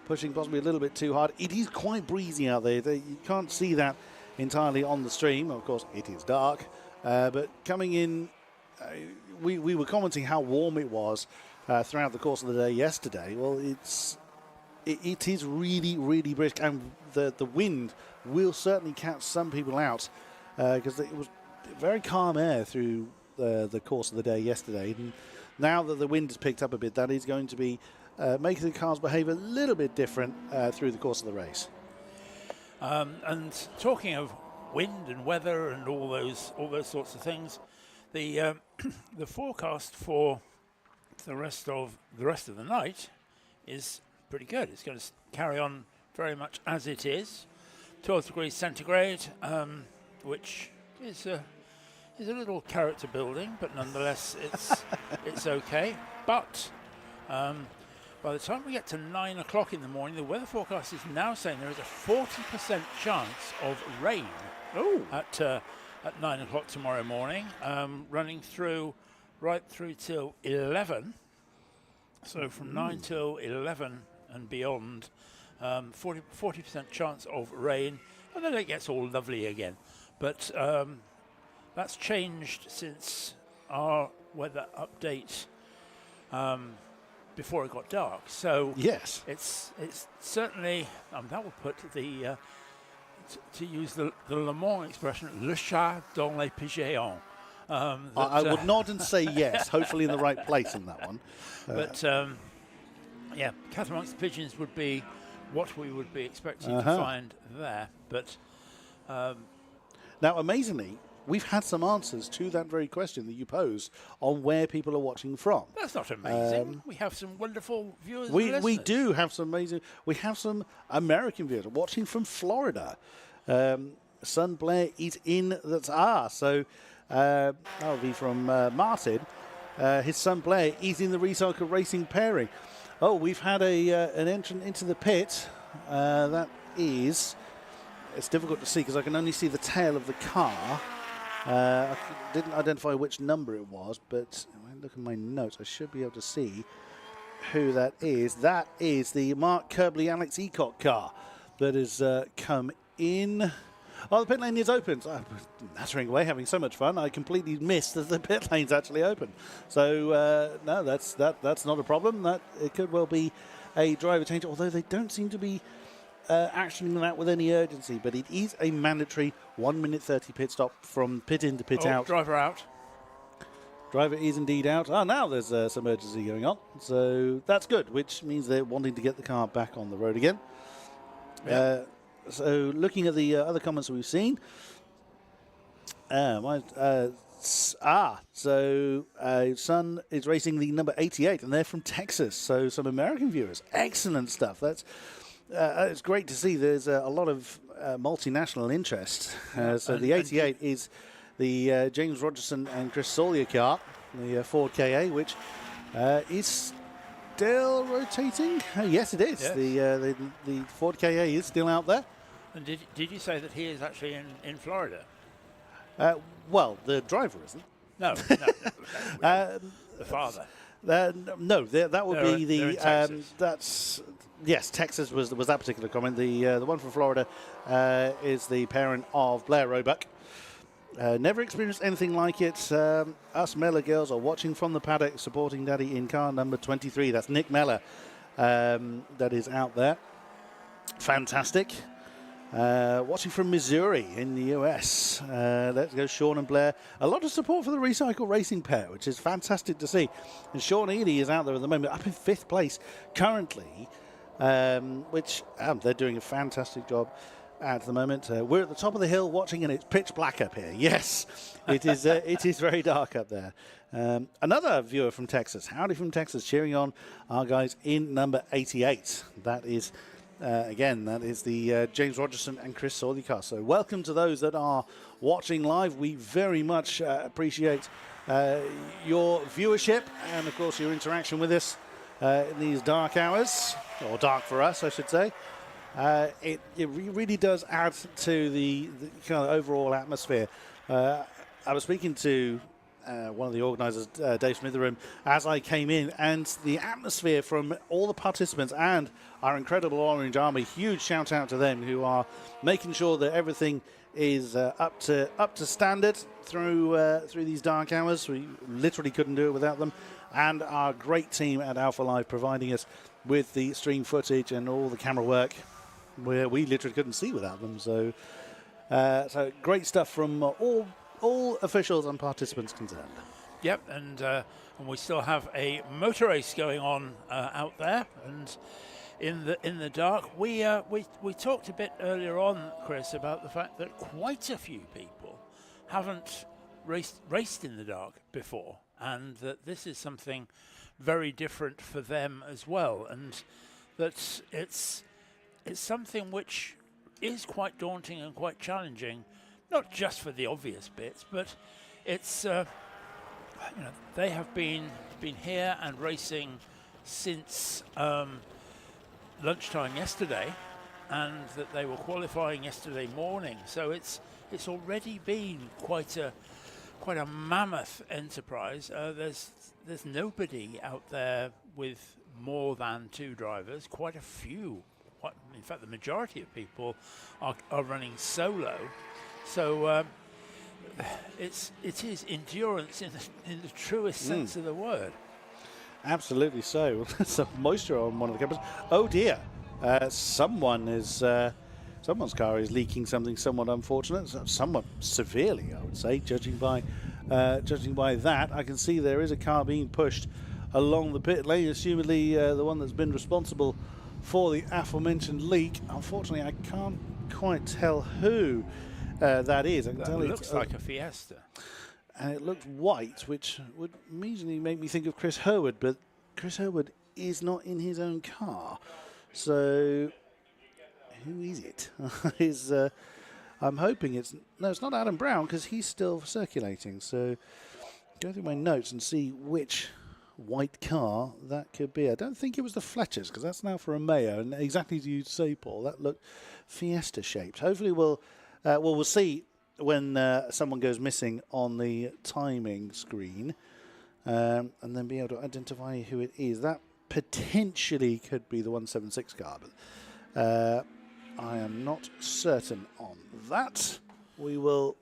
pushing possibly a little bit too hard. It is quite breezy out there. You can't see that entirely on the stream. Of course, it is dark. But coming in, we were commenting how warm it was throughout the course of the day yesterday. Well, it is really, really brisk, and the wind will certainly catch some people out because it was very calm air through the course of the day yesterday. And now that the wind has picked up a bit, that is going to be making the cars behave a little bit different through the course of the race. And talking of wind and weather and all those sorts of things, the forecast for the rest of the night is pretty good. It's going to carry on very much as it is. 12 degrees centigrade, which is a little character building, but nonetheless it's okay. But by the time we get to 9 o'clock in the morning, the weather forecast is now saying there is a 40% chance of rain at 9 o'clock tomorrow morning, running right through till 11. So from 9 till 11 and beyond, 40% chance of rain, and then it gets all lovely again. But that's changed since our weather update before it got dark. So yes, it's certainly that will put the to use the Le Mans expression, le chat dans les pigeons. I would nod and say yes, hopefully in the right place in that one. But yeah, cat amongst the pigeons would be what we would be expecting to find there. But now, amazingly, we've had some answers to that very question that you posed on where people are watching from. That's not amazing. We have some wonderful viewers. and We listeners. do have some amazing. We have some American viewers watching from Florida. Son Blair is in. So that'll be from Martin. His son Blair is in the Recycle Racing pairing. Oh, we've had an entrant into the pit. That is. It's difficult to see because I can only see the tail of the car. I didn't identify which number it was, but when I look at my notes, I should be able to see who that is. That is the Mark Kirby Alex Ecock car that has come in. Oh, the pit lane is open. So I'm nattering away, having so much fun. I completely missed that the pit lane's actually open. So no, that's not a problem. That it could well be a driver change, although they don't seem to be actioning that with any urgency. But it is a mandatory 1 minute 30 pit stop from pit in to pit out. Driver out. Driver is indeed out. Oh, now there's some urgency going on. So that's good, which means they're wanting to get the car back on the road again. Yep. So looking at the other comments we've seen. Son is racing the number 88, and they're from Texas. So some American viewers. Excellent stuff. That's it's great to see. There's a lot of multinational interest. So the 88 is the James Rogerson and Chris Sawyer car, the Ford KA, which is still rotating. Yes, it is. Yes. The Ford KA is still out there. And did you say that he is actually in Florida? Well, the driver isn't. No. The father. No, that would They're be the. in Texas. That's yes. Texas was that particular comment. The one from Florida is the parent of Blair Roebuck. Never experienced anything like it. Us Mellor girls are watching from the paddock, supporting Daddy in car number 23. That's Nick Mellor. That is out there. Fantastic. Watching from Missouri in the US. Let's go Sean and Blair. A lot of support for the Recycle Racing pair, which is fantastic to see. And Sean Ely is out there at the moment, up in 5th place currently, which they're doing a fantastic job at the moment. We're at the top of the hill watching, and it's pitch black up here. Yes, it is. It is very dark up there. Another viewer from Texas. Howdy from Texas, cheering on our guys in number 88. That is. Again, that is the James Rogerson and Chris Sawyer car. So welcome to those that are watching live. We very much appreciate your viewership and, of course, your interaction with us in these dark hours, or dark for us, I should say. It really does add to the kind of overall atmosphere. I was speaking to one of the organisers, Dave Smitheram, as I came in, and the atmosphere from all the participants and our incredible Orange Army, huge shout out to them who are making sure that everything is up to standard through these dark hours. We literally couldn't do it without them, and our great team at Alpha Live providing us with the stream footage and all the camera work where we literally couldn't see without them. So great stuff from all officials and participants concerned. Yep, and we still have a motor race going on out there, and in the dark. We talked a bit earlier on, Chris, about the fact that quite a few people haven't raced in the dark before, and that this is something very different for them as well, and that it's something which is quite daunting and quite challenging. Not just for the obvious bits, but it's they have been here and racing since lunchtime yesterday, and that they were qualifying yesterday morning. So it's already been quite a mammoth enterprise. There's nobody out there with more than 2 drivers. Quite a few. In fact, the majority of people are running solo. So it is endurance in the truest sense of the word. Absolutely so. Some moisture on one of the cameras. Oh dear, someone's car is leaking something somewhat unfortunate, somewhat severely, I would say, judging by that. I can see there is a car being pushed along the pit lane, assumedly the one that's been responsible for the aforementioned leak. Unfortunately, I can't quite tell who. that is. I can That tell looks like a Fiesta. and it looked white, which would immediately make me think of Chris Herwood, but Chris Herwood is not in his own car. So who is it? I'm hoping it's not Adam Brown, because he's still circulating. So go through my notes and see which white car that could be. I don't think it was the Fletchers, because that's now for a Mayo, and exactly as you say, Paul, that looked Fiesta shaped. Hopefully we'll see when someone goes missing on the timing screen, and then be able to identify who it is. That potentially could be the 176 car, but I am not certain on that. We will.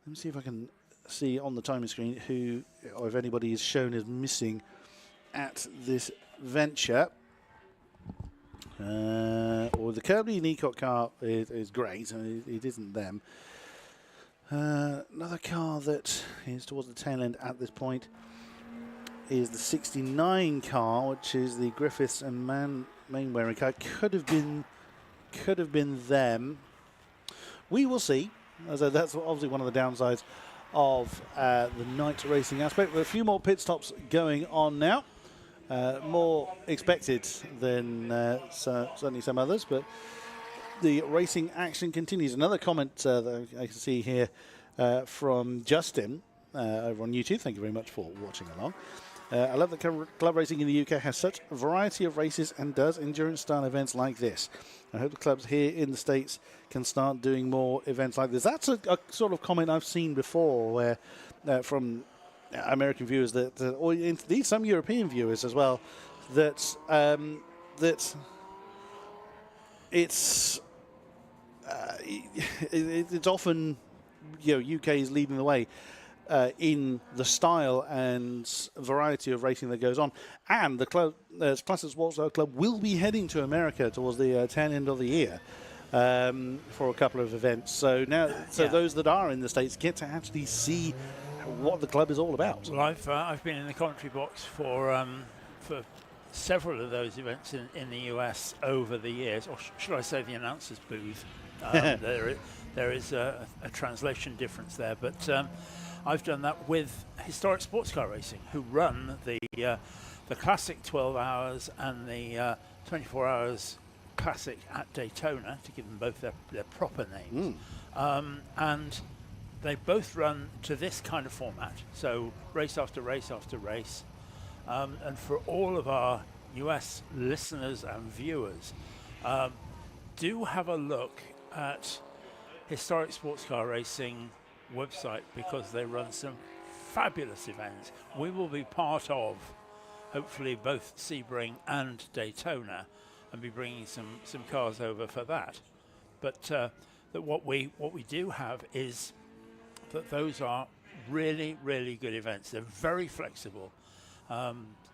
Let me see if I can see on the timing screen who, or if anybody is shown as missing at this venture. Or the Kirby Neacott car is great, and it isn't them. Another car that is towards the tail end at this point is the 69 car, which is the Griffiths and Mainwaring car. Could have been them. We will see. As that's obviously one of the downsides of the night racing aspect. There are a few more pit stops going on now. More expected than certainly some others, but the racing action continues. Another comment that I can see here from Justin over on YouTube. Thank you very much for watching along. I love that club racing in the UK has such a variety of races and does endurance-style events like this. I hope the clubs here in the States can start doing more events like this. That's a sort of comment I've seen before, where from American viewers or indeed some European viewers as well, that it's often, UK is leading the way in the style and variety of racing that goes on, and the club, Classic Sports Car Club, will be heading to America towards the tail end of the year for a couple of events. So now, those that are in the States get to actually see what the club is all about. Well, I've been in the commentary box for several of those events in the US over the years, or should I say the announcers booth. There is a translation difference there, but I've done that with Historic Sports Car Racing, who run the Classic 12 Hours and the 24 Hours Classic at Daytona, to give them both their proper names. And they both run to this kind of format, so race after race after race. And for all of our US listeners and viewers, do have a look at Historic Sports Car Racing website, because they run some fabulous events. We will be part of, hopefully, both Sebring and Daytona, and be bringing some cars over for that. But that what we do have is that those are really, really good events. They're very flexible.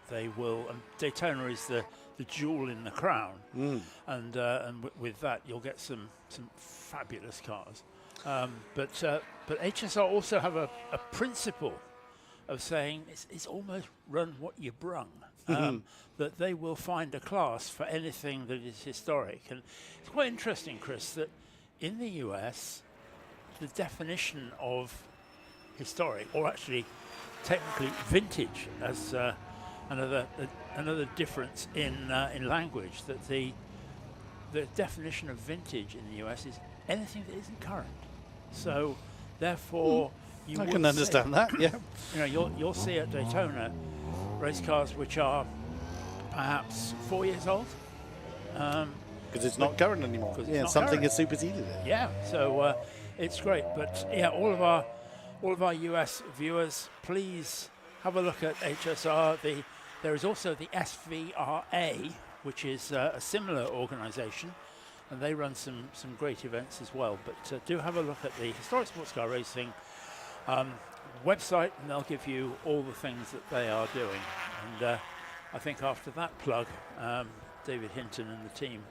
They will. Daytona is the jewel in the crown, and with that you'll get some fabulous cars. But HSR also have a principle of saying it's almost run what you brung. That they will find a class for anything that is historic. And it's quite interesting, Chris, that in the US, the definition of historic, or actually technically vintage, as another difference in language, that the definition of vintage in the US is anything that isn't current. So therefore, I can understand that. Yeah, you'll see at Daytona race cars which are perhaps 4 years old, because it's not current anymore. Yeah, something has superseded it. Yeah, so it's great. But yeah, all of our US viewers, please have a look at HSR. There is also the SVRA, which is a similar organisation, and they run some great events as well. But do have a look at the Historic Sports Car Racing website, and they'll give you all the things that they are doing. And I think after that plug, David Hinton and the team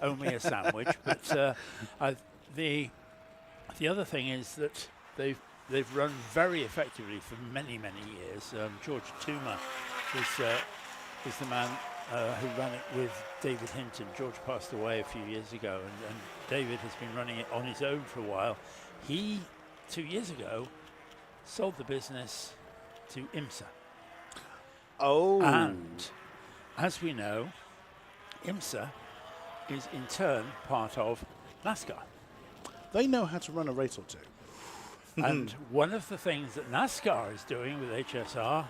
owe me a sandwich. But the other thing is that they've run very effectively for many years. George Tuma was the man who ran it with David Hinton. George passed away a few years ago, and David has been running it on his own for a while. He, 2 years ago, sold the business to IMSA. Oh. And as we know, IMSA is in turn part of NASCAR. They know how to run a race or two. And one of the things that NASCAR is doing with HSR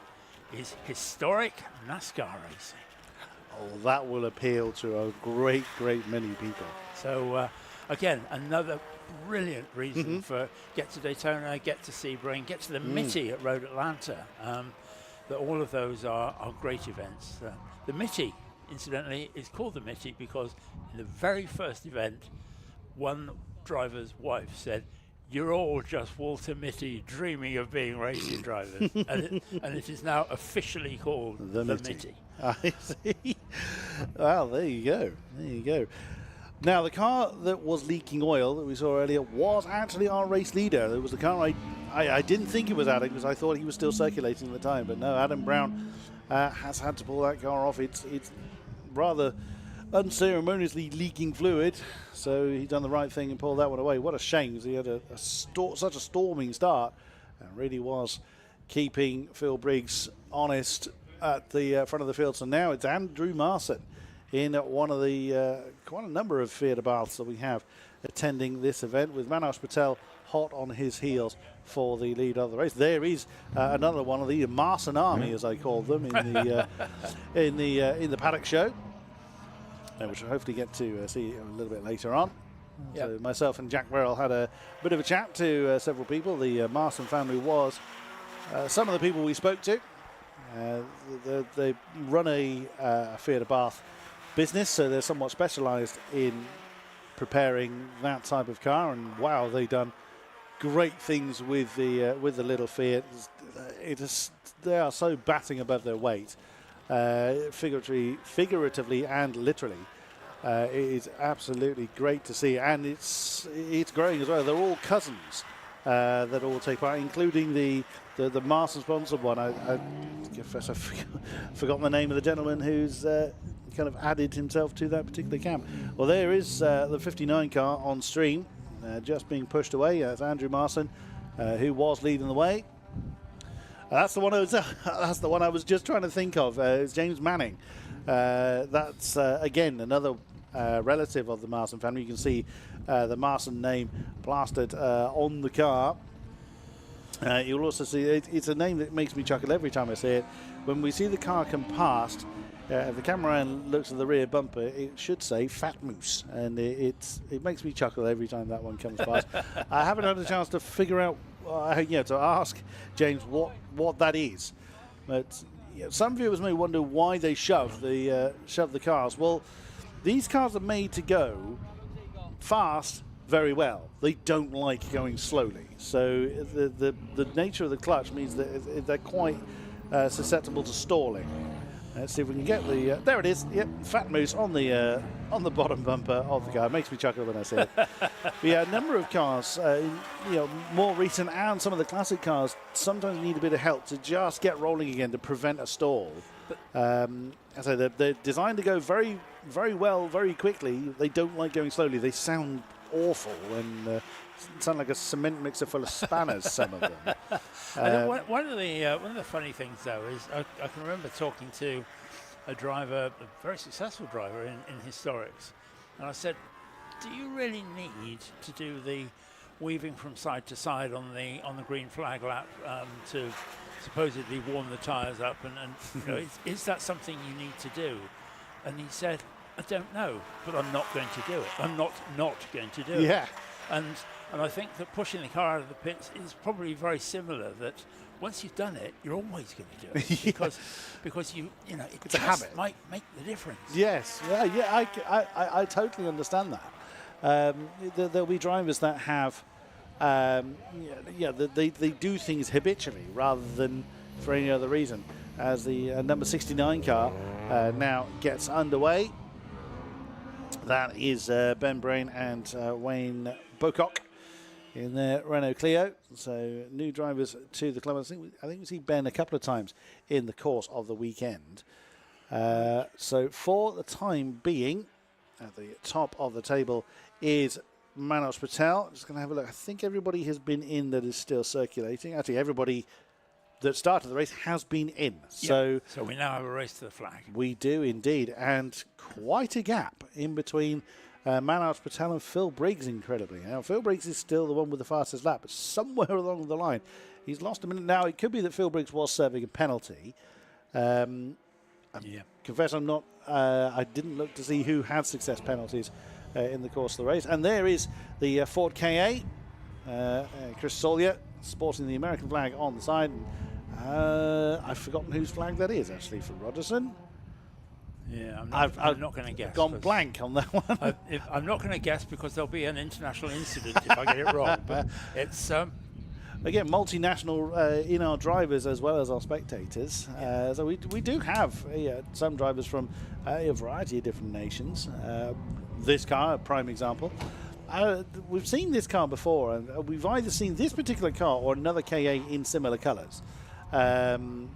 is historic NASCAR racing. Oh, that will appeal to a great, great many people. So, again, another brilliant reason for get to Daytona, get to Sebring, get to the Mitty at Road Atlanta. That all of those are great events. The Mitty, incidentally, is called the Mitty because in the very first event, one driver's wife said, "You're all just Walter Mitty dreaming of being racing drivers." and it is now officially called the Mitty. I see. Well, there you go. There you go. Now, the car that was leaking oil that we saw earlier was actually our race leader. It was the car I didn't think it was Adam because I thought he was still circulating at the time. But no, Adam Brown has had to pull that car off. It's rather unceremoniously leaking fluid. So he's done the right thing and pulled that one away. What a shame, because he had such a storming start and really was keeping Phil Briggs honest at the front of the field. So now it's Andrew Marson in one of the quite a number of theatre baths that we have attending this event, with Manosh Patel hot on his heels for the lead of the race. There is another one of the Marson Army, as I call them, in the in the paddock show, which we'll hopefully get to see a little bit later on. Yep. So myself and Jack Burrell had a bit of a chat to several people. The Marson family was some of the people we spoke to. They run a theatre bath business, so they're somewhat specialised in preparing that type of car, and wow, they've done great things with the little Fiat. They are so batting above their weight, figuratively and literally. It is absolutely great to see, and it's growing as well. They're all cousins that all take part, including the Marson sponsored one. I confess I've forgotten the name of the gentleman who's kind of added himself to that particular camp. Well, there is the 59 car on stream, just being pushed away. That's Andrew Marson, who was leading the way. That's the one I was just trying to think of. It's James Manning. That's again another relative of the Marson family. You can see the Marson name plastered on the car. You'll also see it's a name that makes me chuckle every time I see it. When we see the car come past, if the cameraman looks at the rear bumper, it should say Fat Moose, and it makes me chuckle every time that one comes past. I haven't had a chance to figure out, to ask James what that is. But some viewers may wonder why they shove the cars. Well, these cars are made to go fast very well. They don't like going slowly. So the nature of the clutch means that they're quite susceptible to stalling. Let's see if we can get the. There it is. Yep, Fat Moose on the bottom bumper of the car. It makes me chuckle when I see it. But yeah, a number of cars, more recent, and some of the classic cars sometimes need a bit of help to just get rolling again to prevent a stall. As I say, they're designed to go very, very well, very quickly. They don't like going slowly. They sound awful and sound like a cement mixer full of spanners. Some of them. One of the funny things, though, is I can remember talking to a driver, a very successful driver in historics, and I said, "Do you really need to do the weaving from side to side on the green flag lap to supposedly warm the tyres up? And is that something you need to do?" And he said, "I don't know, but I'm not going to do it. I'm not going to do it." Yeah. And I think that pushing the car out of the pits is probably very similar. That once you've done it, you're always going to do it because it's a habit. Might make the difference. Yes. Yeah. I totally understand that. There'll be drivers that have, they do things habitually rather than for any other reason. As the number 69 car now gets underway. That is Ben Brain and Wayne Bocock in their Renault Clio. So new drivers to the club. I think we see Ben a couple of times in the course of the weekend. So for the time being, at the top of the table is Manoj Patel. Just going to have a look. I think everybody has been in that is still circulating. Actually, everybody that started the race has been in. So we now have a race to the flag. We do indeed. And quite a gap in between Manoj Patel and Phil Briggs, incredibly. Now, Phil Briggs is still the one with the fastest lap, but somewhere along the line, he's lost a minute. Now, it could be that Phil Briggs was serving a penalty. I confess I'm not, I didn't look to see who had success penalties in the course of the race. And there is the Ford KA, Chris Sawyer, sporting the American flag on the side. I've forgotten whose flag that is, actually, for Rogerson. Yeah, I'm not going to guess. Gone blank on that one. I'm not going to guess because there'll be an international incident if I get it wrong. But it's again, multinational in our drivers as well as our spectators. So we do have some drivers from a variety of different nations. This car, a prime example. We've seen this car before, and we've either seen this particular car or another KA in similar colours. I'm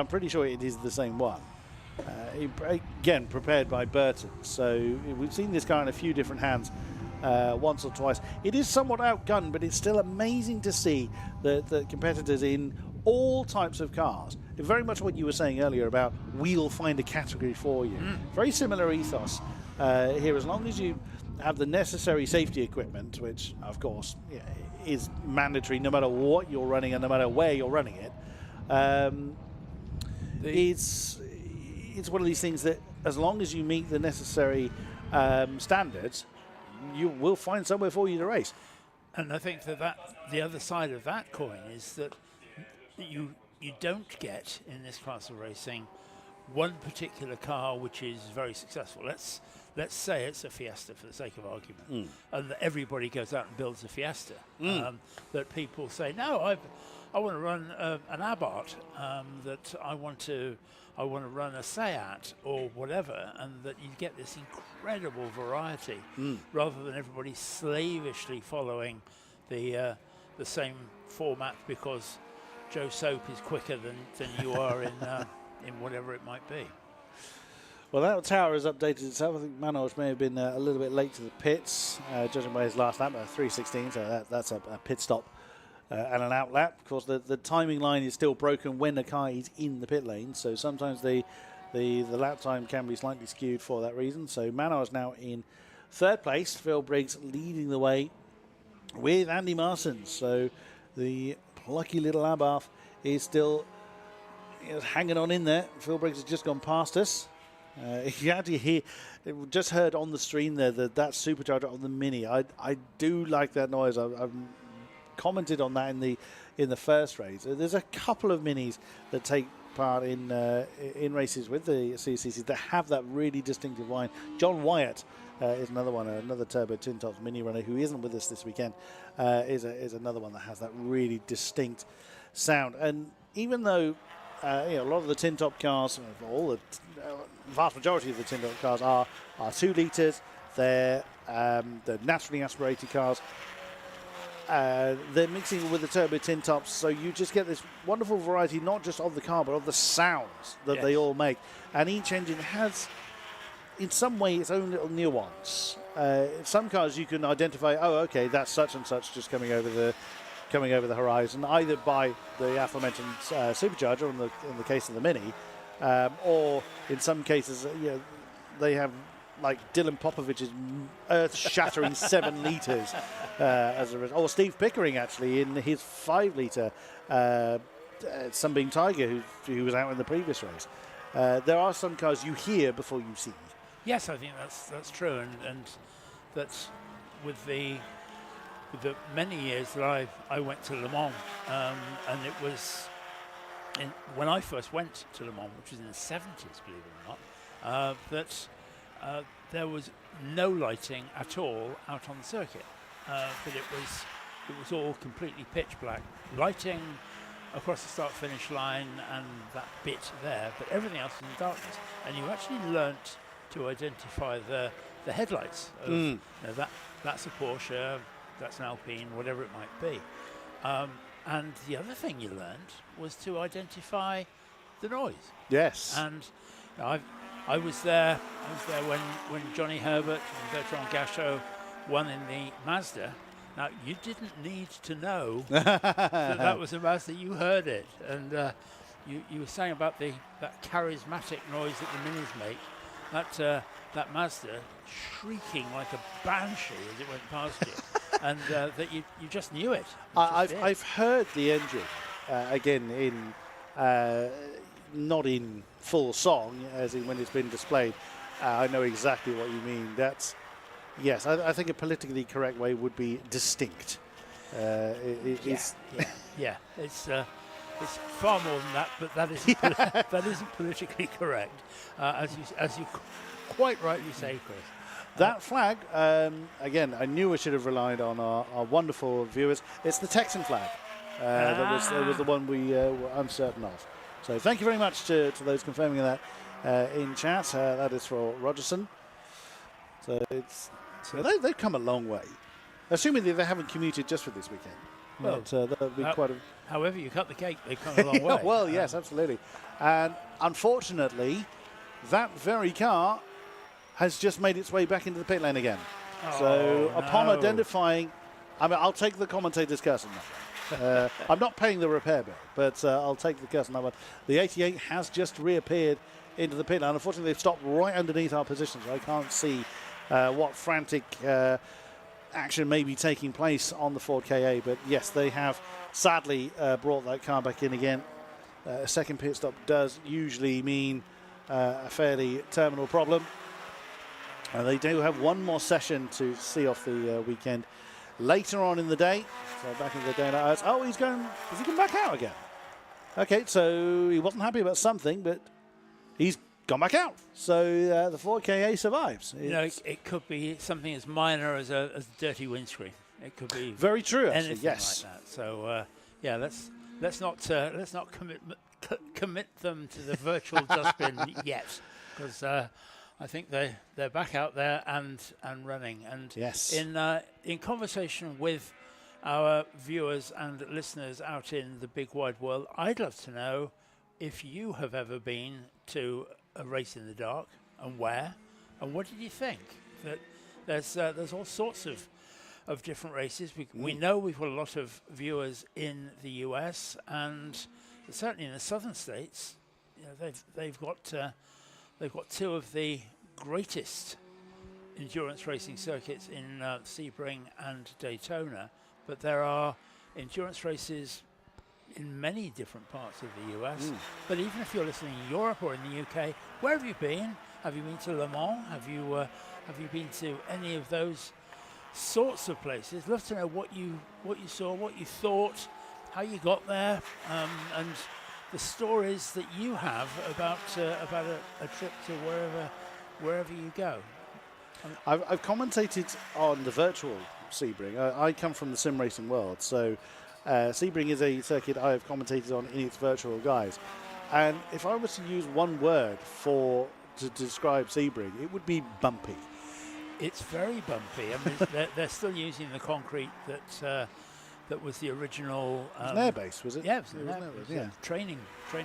pretty sure it is the same one. Again, prepared by Burton. So we've seen this car in a few different hands once or twice. It is somewhat outgunned, but it's still amazing to see the competitors in all types of cars. Very much what you were saying earlier about we'll find a category for you. Very similar ethos here. As long as you have the necessary safety equipment, which of course is mandatory no matter what you're running and no matter where you're running it. It's one of these things that as long as you meet the necessary standards, you will find somewhere for you to race. And I think that the other side of that coin is that you don't get in this class of racing one particular car which is very successful. Let's say it's a Fiesta for the sake of argument, and that everybody goes out and builds a Fiesta. That people say, no, I want to run an Abarth, that I want to run a Seat or whatever, and that you get this incredible variety rather than everybody slavishly following the same format because Joe Soap is quicker than you are in whatever it might be. Well, that tower has updated itself. I think Manoj may have been a little bit late to the pits, judging by his last lap, 3:16, so that's a pit stop and an out lap. Of course, the timing line is still broken when the car is in the pit lane, so sometimes the lap time can be slightly skewed for that reason. So Manoj now in third place, Phil Briggs leading the way with Andy Marsons. So the plucky little Abarth is still hanging on in there. Phil Briggs has just gone past us. You actually hear, just heard on the stream there that supercharger on the Mini. I do like that noise. I've commented on that in the first race. There's a couple of Minis that take part in races with the CSCC that have that really distinctive whine. John Wyatt is another one, another Turbo Tin Tops Mini runner who isn't with us this weekend. Is another one that has that really distinct sound. And even though a lot of the tin top cars, the vast majority of the tin top cars are 2 litres. They're naturally aspirated cars. They're mixing with the turbo tin tops, so you just get this wonderful variety, not just of the car, but of the sounds that they all make. And each engine has, in some way, its own little nuance. Some cars you can identify, oh, okay, that's such and such just coming over the horizon, either by the aforementioned supercharger in the case of the Mini, or in some cases, they have like Dylan Popovich's earth-shattering 7 litres as a result. Or Steve Pickering, actually, in his 5-litre Sunbeam Tiger, who was out in the previous race. There are some cars you hear before you see. Yes, I think that's true, and that's with the many years that I went to Le Mans, and it was when I first went to Le Mans, which was in the 70s, believe it or not, that there was no lighting at all out on the circuit. But it was all completely pitch black. Lighting across the start-finish line and that bit there, but everything else was in darkness. And you actually learnt to identify the headlights. That's a Porsche, that's an Alpine, whatever it might be. And the other thing you learned was to identify the noise. Yes. And I was there when Johnny Herbert and Bertrand Gachot won in the Mazda. Now, you didn't need to know that was a Mazda. You heard it. And you were saying about that charismatic noise that the Minis make. That Mazda shrieking like a banshee as it went past you. And that you just knew it. I've heard the engine, again, in not in full song, as in when it's been displayed. I know exactly what you mean. That's... Yes, I think a politically correct way would be distinct. It's far more than that, but that isn't that isn't politically correct, as you quite rightly say, Chris. That flag, again, I knew I should have relied on our wonderful viewers. It's the Texan flag. That was the one we were uncertain of. So thank you very much to those confirming that in chat. That is for Rogerson. So they've come a long way, assuming that they haven't commuted just for this weekend. Well, that would be quite a... However you cut the cake, they've come a long way. Well, yes, absolutely. And unfortunately, that very car has just made its way back into the pit lane again. Upon identifying... I mean, I'll take the commentator's curse on that one. I'm not paying the repair bill, but I'll take the curse on that one. The 88 has just reappeared into the pit lane. Unfortunately, they've stopped right underneath our position, so I can't see what frantic action may be taking place on the Ford KA. But yes, they have sadly brought that car back in again. A second pit stop does usually mean a fairly terminal problem. They do have one more session to see off the weekend later on in the day. So back in the day. Oh, he's going. Has he come back out again? Okay, so he wasn't happy about something, but he's gone back out. So the Ford KA survives. You know, it could be something as minor as a dirty windscreen. It could be very true. Actually, anything yes. like that. So yeah, let's not commit them to the virtual dustbin yet, because I think they're back out there and running. And yes, in conversation with our viewers and listeners out in the big wide world, I'd love to know if you have ever been to a race in the dark, and where, and what did you think? That there's all sorts of different races. We know we've got a lot of viewers in the US, and certainly in the southern states. You know, they've got two of the greatest endurance racing circuits in Sebring and Daytona, but there are endurance races in many different parts of the US. But even if you're listening in Europe or in the UK, where have you been? Have you been to Le Mans? Have you been to any of those sorts of places? Love to know what you saw, what you thought, how you got there, and the stories that you have about a trip to wherever you go. I've commentated on the virtual Sebring. I come from the sim racing world, so Sebring is a circuit I have commentated on in its virtual guise. And if I was to use one word to describe Sebring, it would be bumpy. It's very bumpy. I mean, they're still using the concrete that was the original. It was an airbase, was it? Yeah, it was an airbase. Yeah, training base.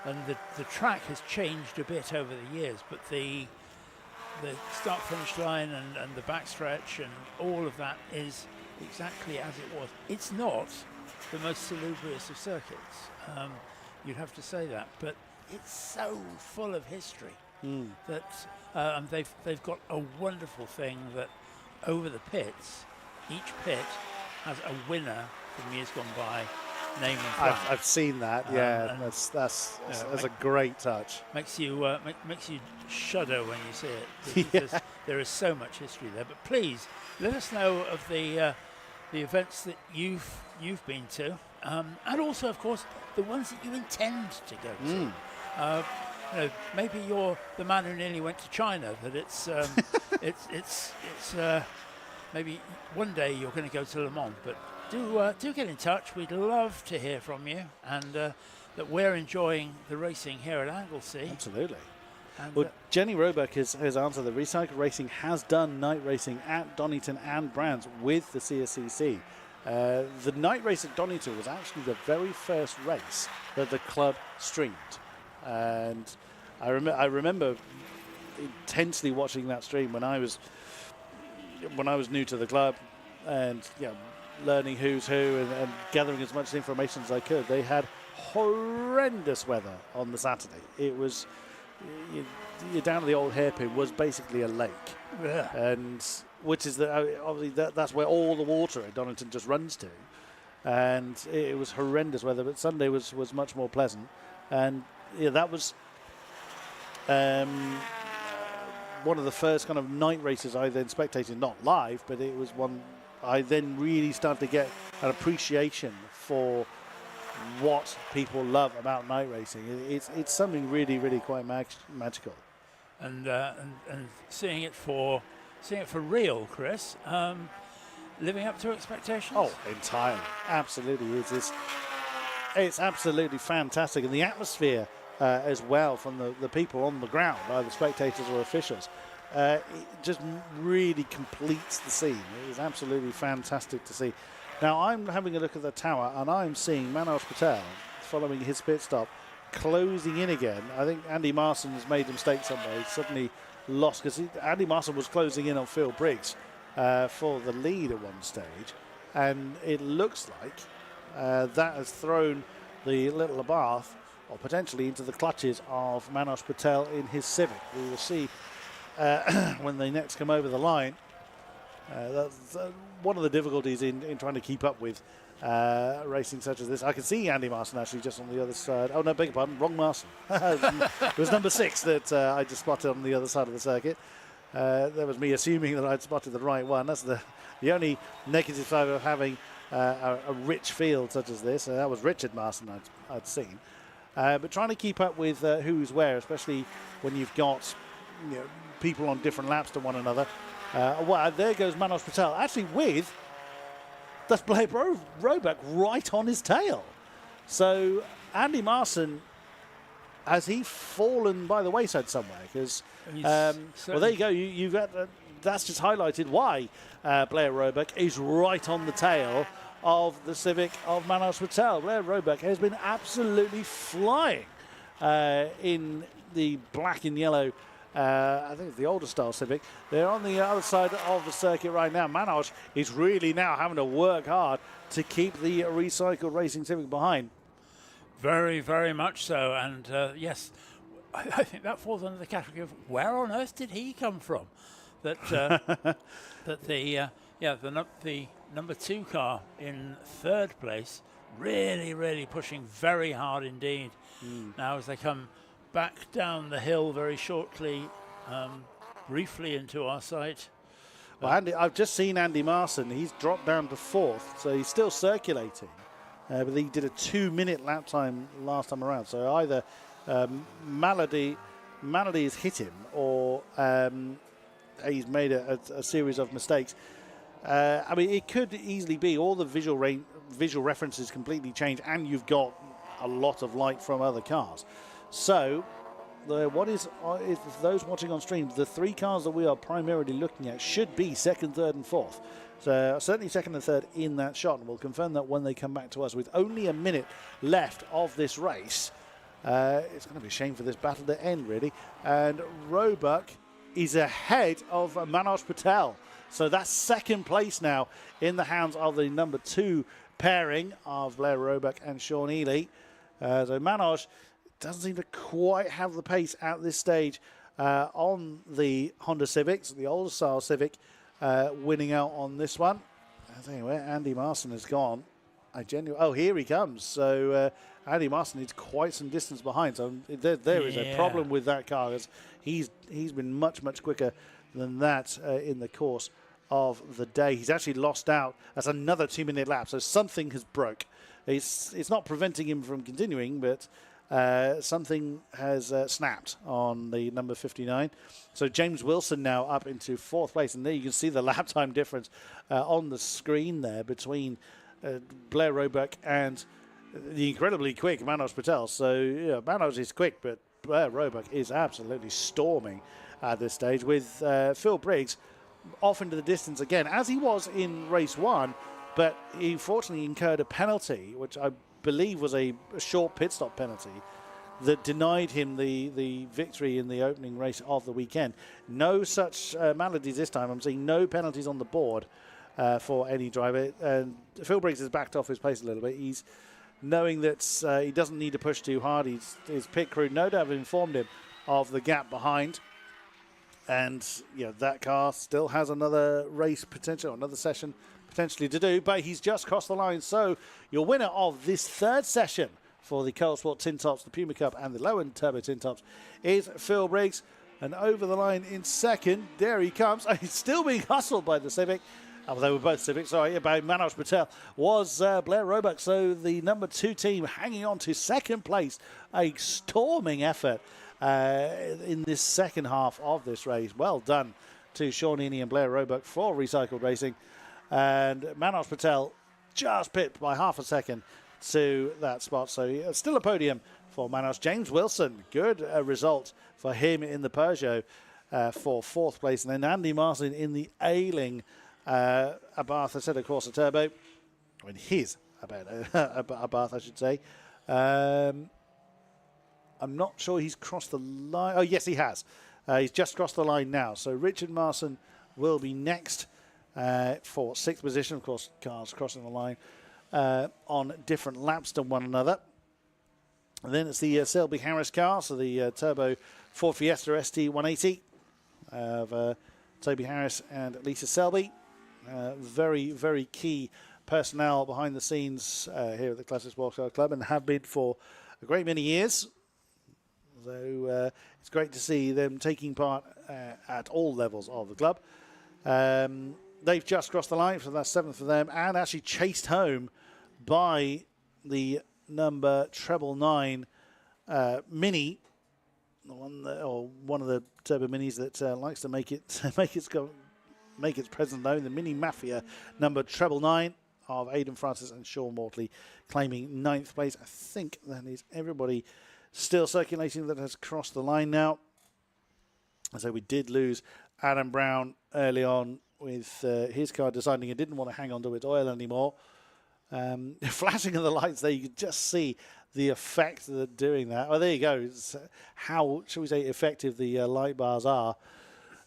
And the track has changed a bit over the years, but the start-finish line and the backstretch and all of that is exactly as it was. It's not the most salubrious of circuits. You'd have to say that, but it's so full of history that they've got a wonderful thing that over the pits, each pit has a winner from years gone by, name and flag. I've seen that. Yeah, that's a great touch. Makes you shudder when you see it, because there is so much history there. But please let us know of the events that you've been to, and also, of course, the ones that you intend to go to. You know, maybe you're the man who nearly went to China. That it's maybe one day you're going to go to Le Mans, but do get in touch. We'd love to hear from you, and that we're enjoying the racing here at Anglesey. Absolutely. And well, Jenny Roebuck has answered that Recycle Racing has done night racing at Donington and Brands with the CSCC. The night race at Donington was actually the very first race that the club streamed. And I remember intensely watching that stream when I was when I was new to the club and learning who's who and gathering as much information as I could, they had horrendous weather on the Saturday. It was you're down to the old hairpin was basically a lake, and which is obviously that's where all the water at Donington just runs to, and it was horrendous weather. But Sunday was much more pleasant, and that was one of the first kind of night races I then spectated, not live, but it was one I then really started to get an appreciation for what people love about night racing. It's something really, really quite magical. And seeing it for real, Chris, living up to expectations. Oh, entirely, absolutely. It's absolutely fantastic, and the atmosphere as well from the people on the ground, either spectators or officials. It just really completes the scene. It is absolutely fantastic to see. Now I'm having a look at the tower and I'm seeing Manoj Patel following his pit stop closing in again. I think Andy Marson has made a mistake somewhere. He suddenly lost because Andy Marson was closing in on Phil Briggs for the lead at one stage, and it looks like that has thrown the Little Abath or potentially into the clutches of Manoj Patel in his Civic. We will see when they next come over the line. That's one of the difficulties in trying to keep up with racing such as this. I can see Andy Marson actually just on the other side. Oh no, beg your pardon, wrong Marson. It was number 6 that I just spotted on the other side of the circuit. That was me assuming that I'd spotted the right one. That's the only negative side of having a rich field such as this. That was Richard Marson I'd seen. But trying to keep up with who's where, especially when you've got people on different laps to one another. Well, there goes Manoj Patel, actually with that's Blair Roebuck right on his tail. So Andy Marson, has he fallen by the wayside somewhere? Because well, there you go. You've got that's just highlighted why Blair Roebuck is right on the tail of the Civic of Manoj Patel. Blair Roebuck has been absolutely flying in the black and yellow. I think it's the older style Civic. They're on the other side of the circuit right now. Manoj is really now having to work hard to keep the recycled racing Civic behind. Very, very much so. And yes, I think that falls under the category of where on earth did he come from? That that the number 2 car in 3rd place really pushing very hard indeed. Now as they come back down the hill very shortly, briefly into our sight. Well, I've just seen Andy Marson. He's dropped down to 4th, so he's still circulating. But he did a 2-minute lap time last time around. So either Malady has hit him, or he's made a series of mistakes. I mean, it could easily be all the visual references completely change, and you've got a lot of light from other cars. So, what is those watching on stream, the 3 cars that we are primarily looking at should be 2nd, 3rd, and 4th. So certainly 2nd and 3rd in that shot, and we'll confirm that when they come back to us. With only a minute left of this race, it's going to be a shame for this battle to end, really. And Roebuck is ahead of Manoj Patel. So that's 2nd place now in the hands of the number 2 pairing of Blair Roebuck and Sean Ely. So Manoj doesn't seem to quite have the pace at this stage on the Honda Civics, the older style Civic, winning out on this one. I tell you where Andy Marson has gone. Oh, here he comes. So Andy Marson needs quite some distance behind. So there is a problem with that car. He's been much quicker than that in the course of the day. He's actually lost out. That's another 2-minute lap. So something has broke. It's not preventing him from continuing, but something has snapped on the number 59. So James Wilson now up into 4th place, and there you can see the lap time difference on the screen there between Blair Roebuck and the incredibly quick Manoj Patel. So Manoj is quick, but Blair Roebuck is absolutely storming at this stage, with Phil Briggs off into the distance again, as he was in race 1, but he fortunately incurred a penalty, which I believe was a short pit stop penalty, that denied him the victory in the opening race of the weekend. No such maladies this time. I'm seeing no penalties on the board for any driver. And Phil Briggs has backed off his pace a little bit. He's knowing that he doesn't need to push too hard. His pit crew no doubt have informed him of the gap behind. And that car still has another race potential, another session potentially to do. But he's just crossed the line. So your winner of this third session for the Colt Sport Tin Tops, the Puma Cup and the Low-End Turbo Tin Tops is Phil Briggs. And over the line in second, there he comes. He's still being hustled by the Civic. They were both Civics, sorry, by Manoj Patel, was Blair Roebuck. So the number 2 team hanging on to second place. A storming effort in this second half of this race. Well done to Sean Heaney and Blair Roebuck for Recycled Racing. And Manoj Patel just pipped by half a second to that spot. So still a podium for Manoj. James Wilson, good result for him in the Peugeot for 4th place. And then Andy Martin in the Ailing Abarth Assetto Corsa Turbo. I mean, his Abarth, I should say. I'm not sure he's crossed the line. Oh, yes, he has. He's just crossed the line now. So Richard Marson will be next for 6th position. Of course, cars crossing the line on different laps to one another. And then it's the Selby Harris car, so the Turbo Ford Fiesta ST 180 of Toby Harris and Lisa Selby. Very, very key personnel behind the scenes here at the Classic Sports Car Club and have been for a great many years. So it's great to see them taking part at all levels of the club. They've just crossed the line, so that's 7th for them, and actually chased home by the number 999 Mini, one of the Turbo Minis that likes to make its presence known. The Mini Mafia number 999 of Aidan Francis and Sean Mortley claiming 9th place. I think that is everybody still circulating that has crossed the line now. So we did lose Adam Brown early on with his car deciding it didn't want to hang on to its oil anymore. Flashing of the lights there, you can just see the effect that doing that. Oh, there you go. It's how, shall we say, effective the light bars are.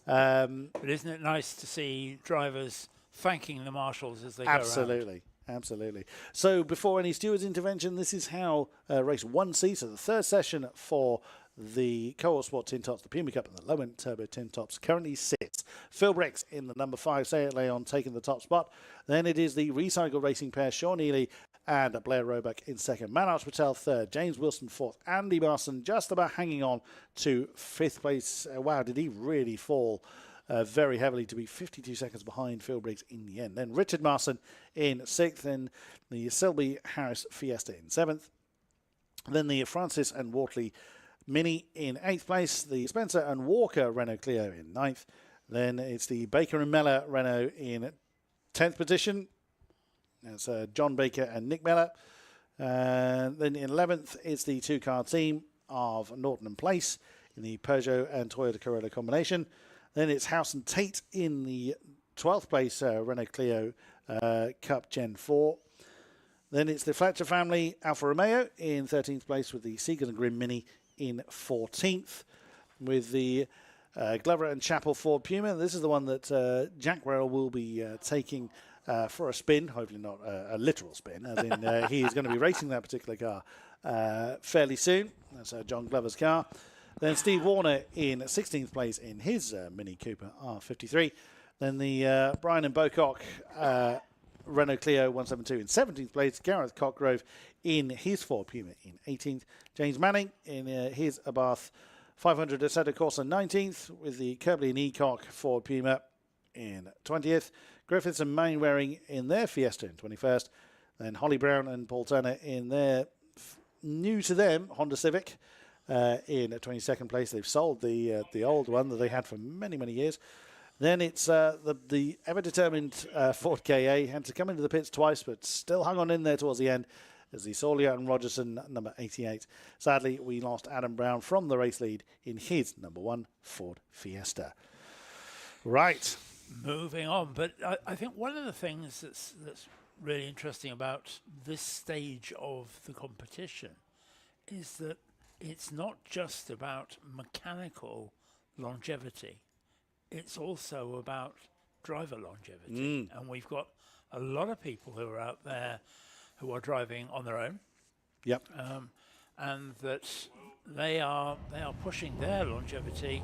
But isn't it nice to see drivers thanking the marshals as they go around? Absolutely. So before any steward's intervention, this is how race 1C, so the third session for the Colt Sport Tin Tops, the Puma Cup and the Low-End Turbo Tin Tops currently sits. Phil Briggs in the number 5, Sayat Leon taking the top spot. Then it is the Recycled Racing pair, Sean Healy and Blair Roebuck in second. Manoj Patel 3rd, James Wilson 4th, Andy Marson just about hanging on to 5th place. Wow, did he really fall very heavily to be 52 seconds behind Phil Briggs in the end. Then Richard Marson in 6th, and the Selby Harris Fiesta in 7th. Then the Francis and Wortley Mini in 8th place, the Spencer and Walker Renault Clio in 9th. Then it's the Baker and Mellor Renault in 10th position. That's John Baker and Nick Mellor. Then in 11th, it's the 2-car team of Norton and Place in the Peugeot and Toyota Corolla combination. Then it's House and Tate in the 12th place Renault Clio Cup Gen 4. Then it's the Fletcher family Alfa Romeo in 13th place with the Seagull and Grimm Mini in 14th. With the Glover and Chapel Ford Puma. This is the one that Jack Rowell will be taking for a spin, hopefully not a literal spin, as in he is going to be racing that particular car fairly soon. That's John Glover's car. Then Steve Warner in 16th place in his Mini Cooper R53. Then the Brian and Bocock Renault Clio 172 in 17th place. Gareth Cockgrove in his Ford Puma in 18th. James Manning in his Abarth 500 Assetto Corsa 19th with the Kirby and Ecock Ford Puma in 20th. Griffiths and Mainwaring in their Fiesta in 21st. Then Holly Brown and Paul Turner in their new to them Honda Civic in 22nd place. They've sold the old one that they had for many, many years. Then it's the ever-determined Ford KA. Had to come into the pits twice, but still hung on in there towards the end as the Sawyer and Rogerson number 88. Sadly, we lost Adam Brown from the race lead in his number 1 Ford Fiesta. Right. Moving on, but I think one of the things that's really interesting about this stage of the competition is that it's not just about mechanical longevity. It's also about driver longevity. And we've got a lot of people who are out there who are driving on their own. Yep. And that they are pushing their longevity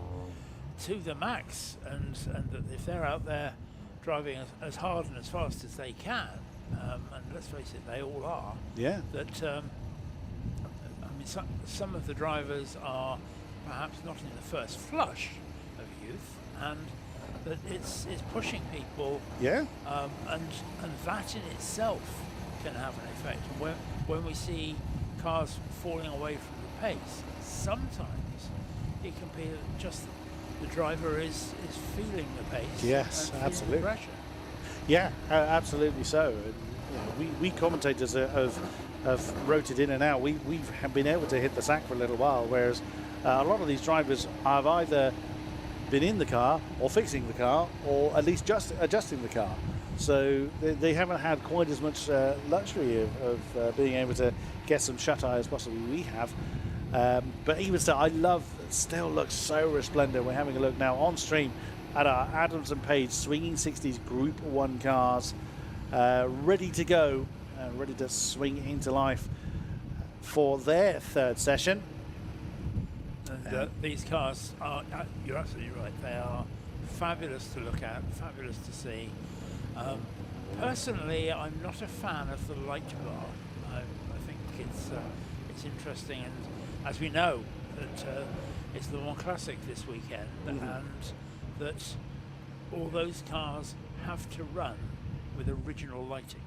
to the max, and that if they're out there driving as hard and as fast as they can, and let's face it, they all are. Yeah. That I mean, some of the drivers are perhaps not in the first flush of youth, and that it's pushing people. Yeah. And that in itself can have an effect. And when we see cars falling away from the pace, sometimes it can be just the driver is feeling the pace. Yes, and absolutely. feeling the pressure. Yeah, absolutely so. And, you know, we commentators have rotated in and out. We have been able to hit the sack for a little while, whereas a lot of these drivers have either been in the car or fixing the car or at least just adjusting the car. So they haven't had quite as much luxury of being able to get some shut-eye as possibly we have. But even still, I love it. Still looks so resplendent. We're having a look now on stream at our Adams and Page Swinging 60s Group 1 cars, ready to go, ready to swing into life for their third session. And these cars are, you're absolutely right, they are fabulous to look at, fabulous to see. Personally, I'm not a fan of the light bar. I think it's interesting, and as we know, that it's the Le Mans Classic this weekend, and that all those cars have to run with original lighting.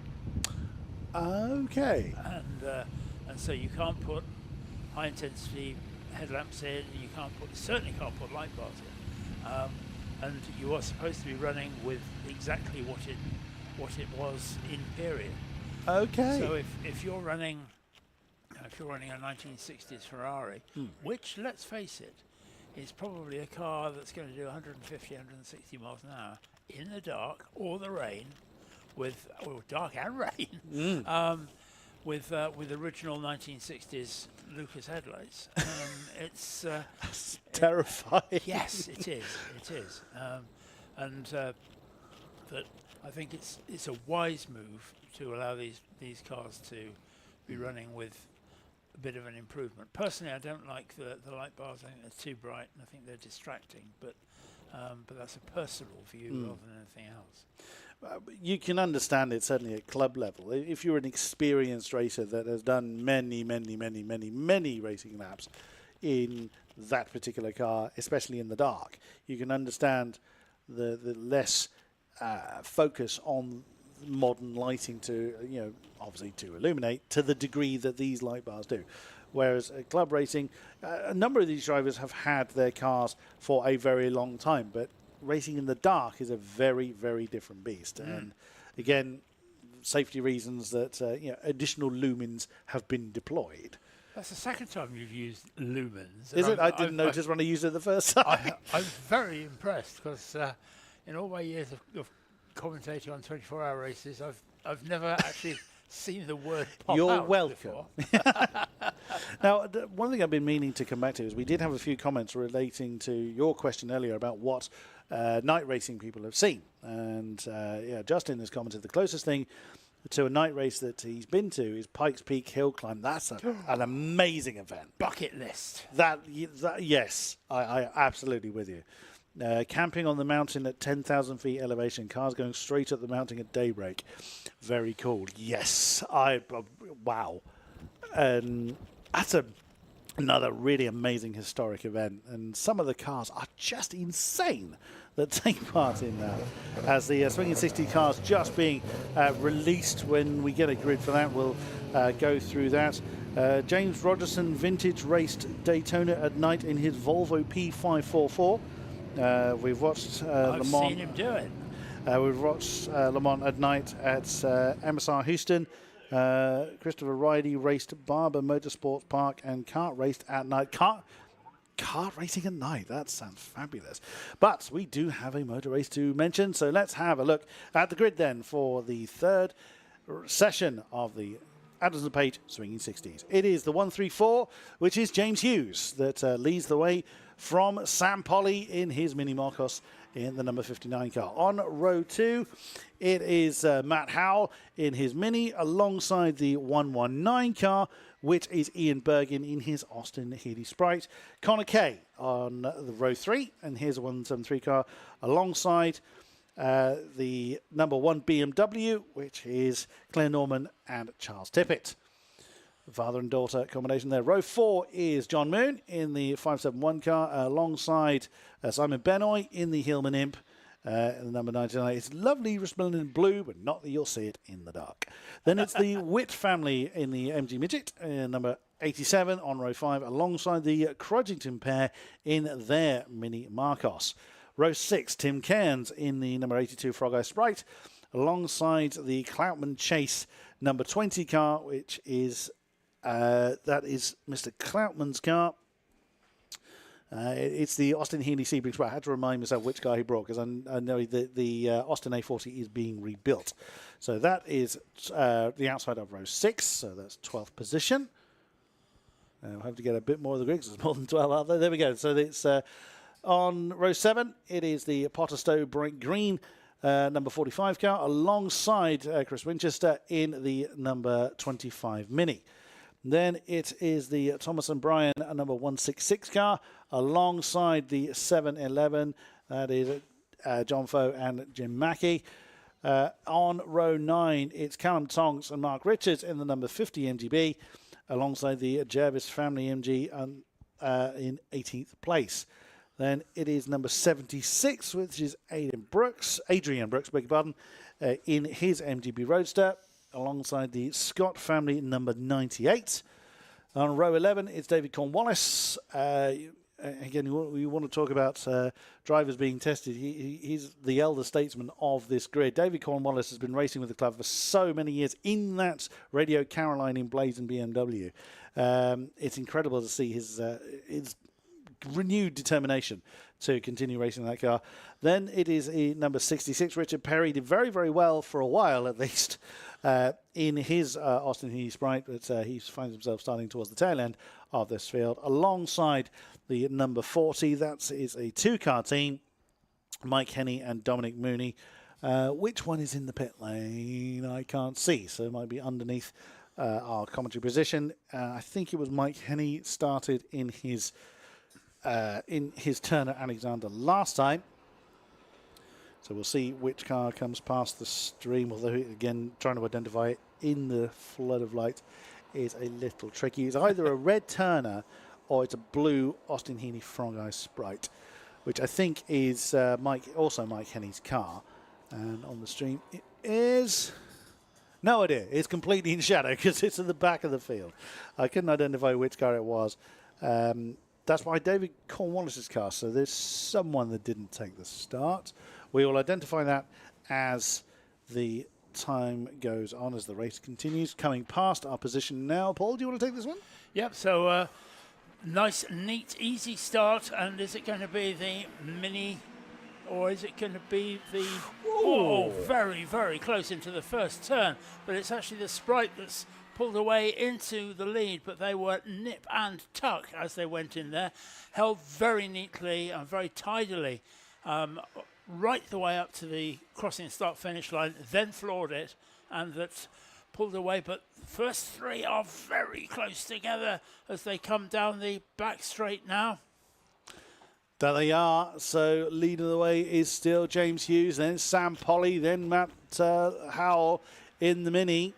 Okay. And so you can't put high intensity headlamps in, you certainly can't put light bars in, and you are supposed to be running with exactly what it was in period. Okay. So if you're running a 1960s Ferrari, which, let's face it, is probably a car that's going to do 150, 160 miles an hour in the dark or the rain, with dark and rain, with original 1960s Lucas headlights. It's That's terrifying. yes, it is. It is, and that I think it's a wise move to allow these cars to be running with a bit of an improvement. Personally, I don't like the light bars. I think they're too bright, and I think they're distracting. But that's a personal view rather than anything else. You can understand it certainly at club level. If you're an experienced racer that has done many racing laps in that particular car, especially in the dark, you can understand the less focus on modern lighting to, obviously to illuminate to the degree that these light bars do. Whereas at club racing, a number of these drivers have had their cars for a very long time, but racing in the dark is a very, very different beast. And again, safety reasons that additional lumens have been deployed. That's the second time you've used lumens. Is it? I didn't notice when I used it the first time. I'm very impressed because in all my years of commentating on 24-hour races, I've never actually seen the word pop You're out welcome. before. Now, one thing I've been meaning to come back to is we did have a few comments relating to your question earlier about what night racing people have seen. And Justin has commented the closest thing to a night race that he's been to is Pikes Peak Hill Climb. That's an amazing event. Bucket list. Yes, I absolutely with you. Camping on the mountain at 10,000 feet elevation, cars going straight up the mountain at daybreak. Very cool. Yes, wow. That's another really amazing historic event, and some of the cars are just insane that take part in that. As the Swinging 60 cars just being released, when we get a grid for that, we'll go through that. James Rogerson vintage raced Daytona at night in his Volvo P544. We've watched Le Mans. I've seen him do it. We've watched Le Mans at night at MSR Houston. Christopher Ridey raced Barber Motorsports Park and kart raced at night. Kart racing at night, that sounds fabulous. But we do have a motor race to mention, so let's have a look at the grid then for the third session of the Addison Page swinging 60s. It is the 134, which is James Hughes, that leads the way from Sam Polly in his Mini Marcos in the number 59 car. On row 2, it is Matt Howell in his Mini alongside the 119 car, which is Ian Bergen in his Austin Healey Sprite. Connor Kay on the row 3, and here's a 173 car alongside the number 1 BMW, which is Claire Norman and Charles Tippett. Father and daughter combination there. Row 4 is John Moon in the 571 car alongside Simon Benoit in the Hillman Imp. The number 99. It's lovely resplendent blue, but not that you'll see it in the dark. Then it's the Witt family in the MG Midget, number 87 on row 5, alongside the Crudgington pair in their Mini Marcos. Row 6, Tim Cairns in the number 82 Frog Eye Sprite, alongside the Cloutman Chase number 20 car, which is that is Mr. Cloutman's car. It's the Austin Healey Sebring Sprite. I had to remind myself which car he brought, because I know the Austin A40 is being rebuilt. So that is the outside of row 6, so that's 12th position. We'll have to get a bit more of the grid, because there's more than 12 out there. There we go. So it's on row 7, it is the Potterstowe Bright Green number 45 car, alongside Chris Winchester in the number 25 Mini. Then it is the Thomas and Bryan number 166 car, alongside the 711. That is John Foe and Jim Mackey. On row 9, it's Callum Tonks and Mark Richards in the number 50 MGB, alongside the Jervis family MG in 18th place. Then it is number 76, which is Adrian Brooks, beg your pardon, in his MGB Roadster, alongside the Scott family number 98. On row 11, it's David Cornwallis. Again, we want to talk about drivers being tested. He's the elder statesman of this grid. David Cornwallis has been racing with the club for so many years in that Radio Caroline in Blazon BMW. It's incredible to see his renewed determination to continue racing that car. Then it is number 66, Richard Perry. Did very, very well for a while, at least, in his Austin Healey Sprite, but he finds himself starting towards the tail end of this field, alongside the number 40. That is a two-car team, Mike Henney and Dominic Mooney. Which one is in the pit lane? I can't see, so it might be underneath our commentary position. I think it was Mike Henney started in his Turner Alexander last time. So we'll see which car comes past the stream, although, again, trying to identify it in the flood of light is a little tricky. It's either a red Turner or it's a blue Austin Healey Frog Eye Sprite, which I think is Mike Henney's car. And on the stream it is... No idea. It's completely in shadow because it's at the back of the field. I couldn't identify which car it was. That's by David Cornwallis' car, so there's someone that didn't take the start. We will identify that as the time goes on, as the race continues. Coming past our position now. Paul, do you want to take this one? Yep, so nice, neat, easy start. And is it going to be the Mini, or is it going to be the... Oh, very, very close into the first turn. But it's actually the Sprite that's pulled away into the lead, but they were nip and tuck as they went in there, held very neatly and very tidily right the way up to the crossing start finish line, then floored it, and that pulled away. But the first three are very close together as they come down the back straight now. There they are. So leading the way is still James Hughes, then Sam Polly, then Matt Howell in the Mini.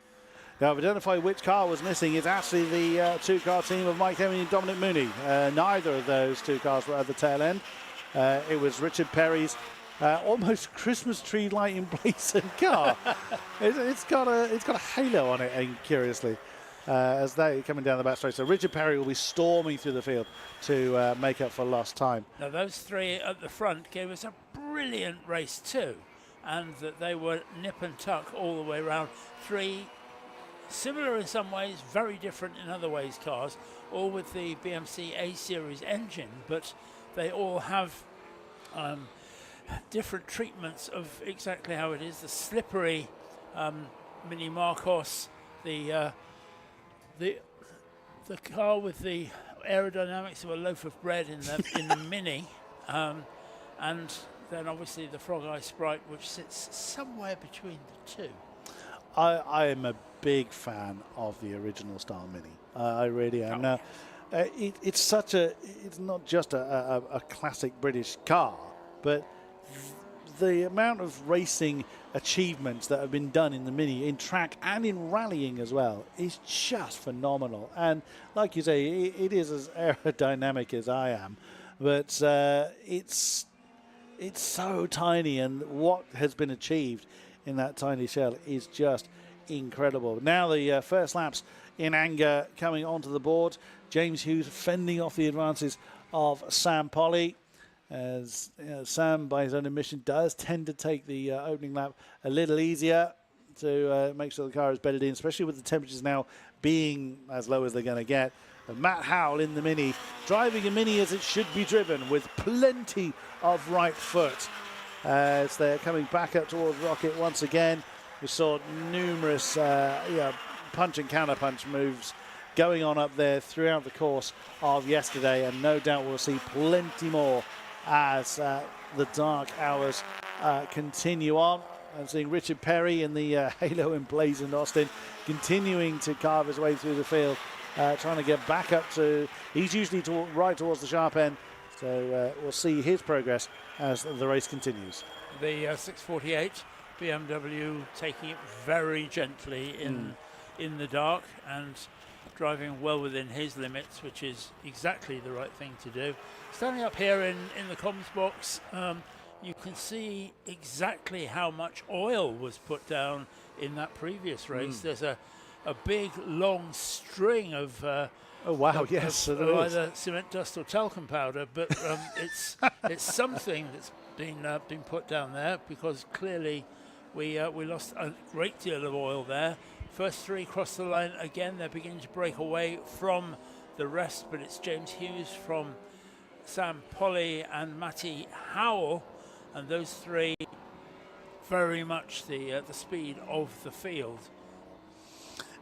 Now, I've identified which car was missing. It's actually the two-car team of Mike Hemming and Dominic Mooney. Neither of those two cars were at the tail end. It was Richard Perry's almost Christmas tree lighting blazing car. It's got a halo on it, curiously, as they coming down the back straight. So Richard Perry will be storming through the field to make up for lost time. Now, those three at the front gave us a brilliant race too, and that they were nip and tuck all the way around. Three similar in some ways, very different in other ways cars, all with the BMC A-Series engine, but they all have different treatments of exactly how it is. The slippery Mini Marcos, the the car with the aerodynamics of a loaf of bread in the Mini, and then obviously the Frog Eye Sprite, which sits somewhere between the two. I am a big fan of the original style Mini. I really am. Now, it's not just a classic British car, but the amount of racing achievements that have been done in the Mini, in track and in rallying as well, is just phenomenal. And like you say, it is as aerodynamic as I am, but it's so tiny, and what has been achieved in that tiny shell is just incredible. Now the first laps in anger coming onto the board. James Hughes fending off the advances of Sam Polly, as Sam, by his own admission, does tend to take the opening lap a little easier to make sure the car is bedded in, especially with the temperatures now being as low as they're going to get. And Matt Howell in the Mini, driving a Mini as it should be driven, with plenty of right foot. As they're coming back up towards Rocket once again. We saw numerous punch and counter punch moves going on up there throughout the course of yesterday, and no doubt we'll see plenty more as the dark hours continue on. I'm seeing Richard Perry in the halo emblazoned Austin continuing to carve his way through the field, trying to get back up to, he's usually right towards the sharp end, so we'll see his progress as the race continues. The 648 BMW taking it very gently in the dark and driving well within his limits, which is exactly the right thing to do. Standing up here in the comms box, you can see exactly how much oil was put down in that previous race. There's a big long string of oh wow, yes, either cement dust or talcum powder, but it's something that's been put down there, because clearly we lost a great deal of oil there. First three cross the line again. They're beginning to break away from the rest, but it's James Hughes from Sam Polly and Matty Howell, and those three very much the speed of the field.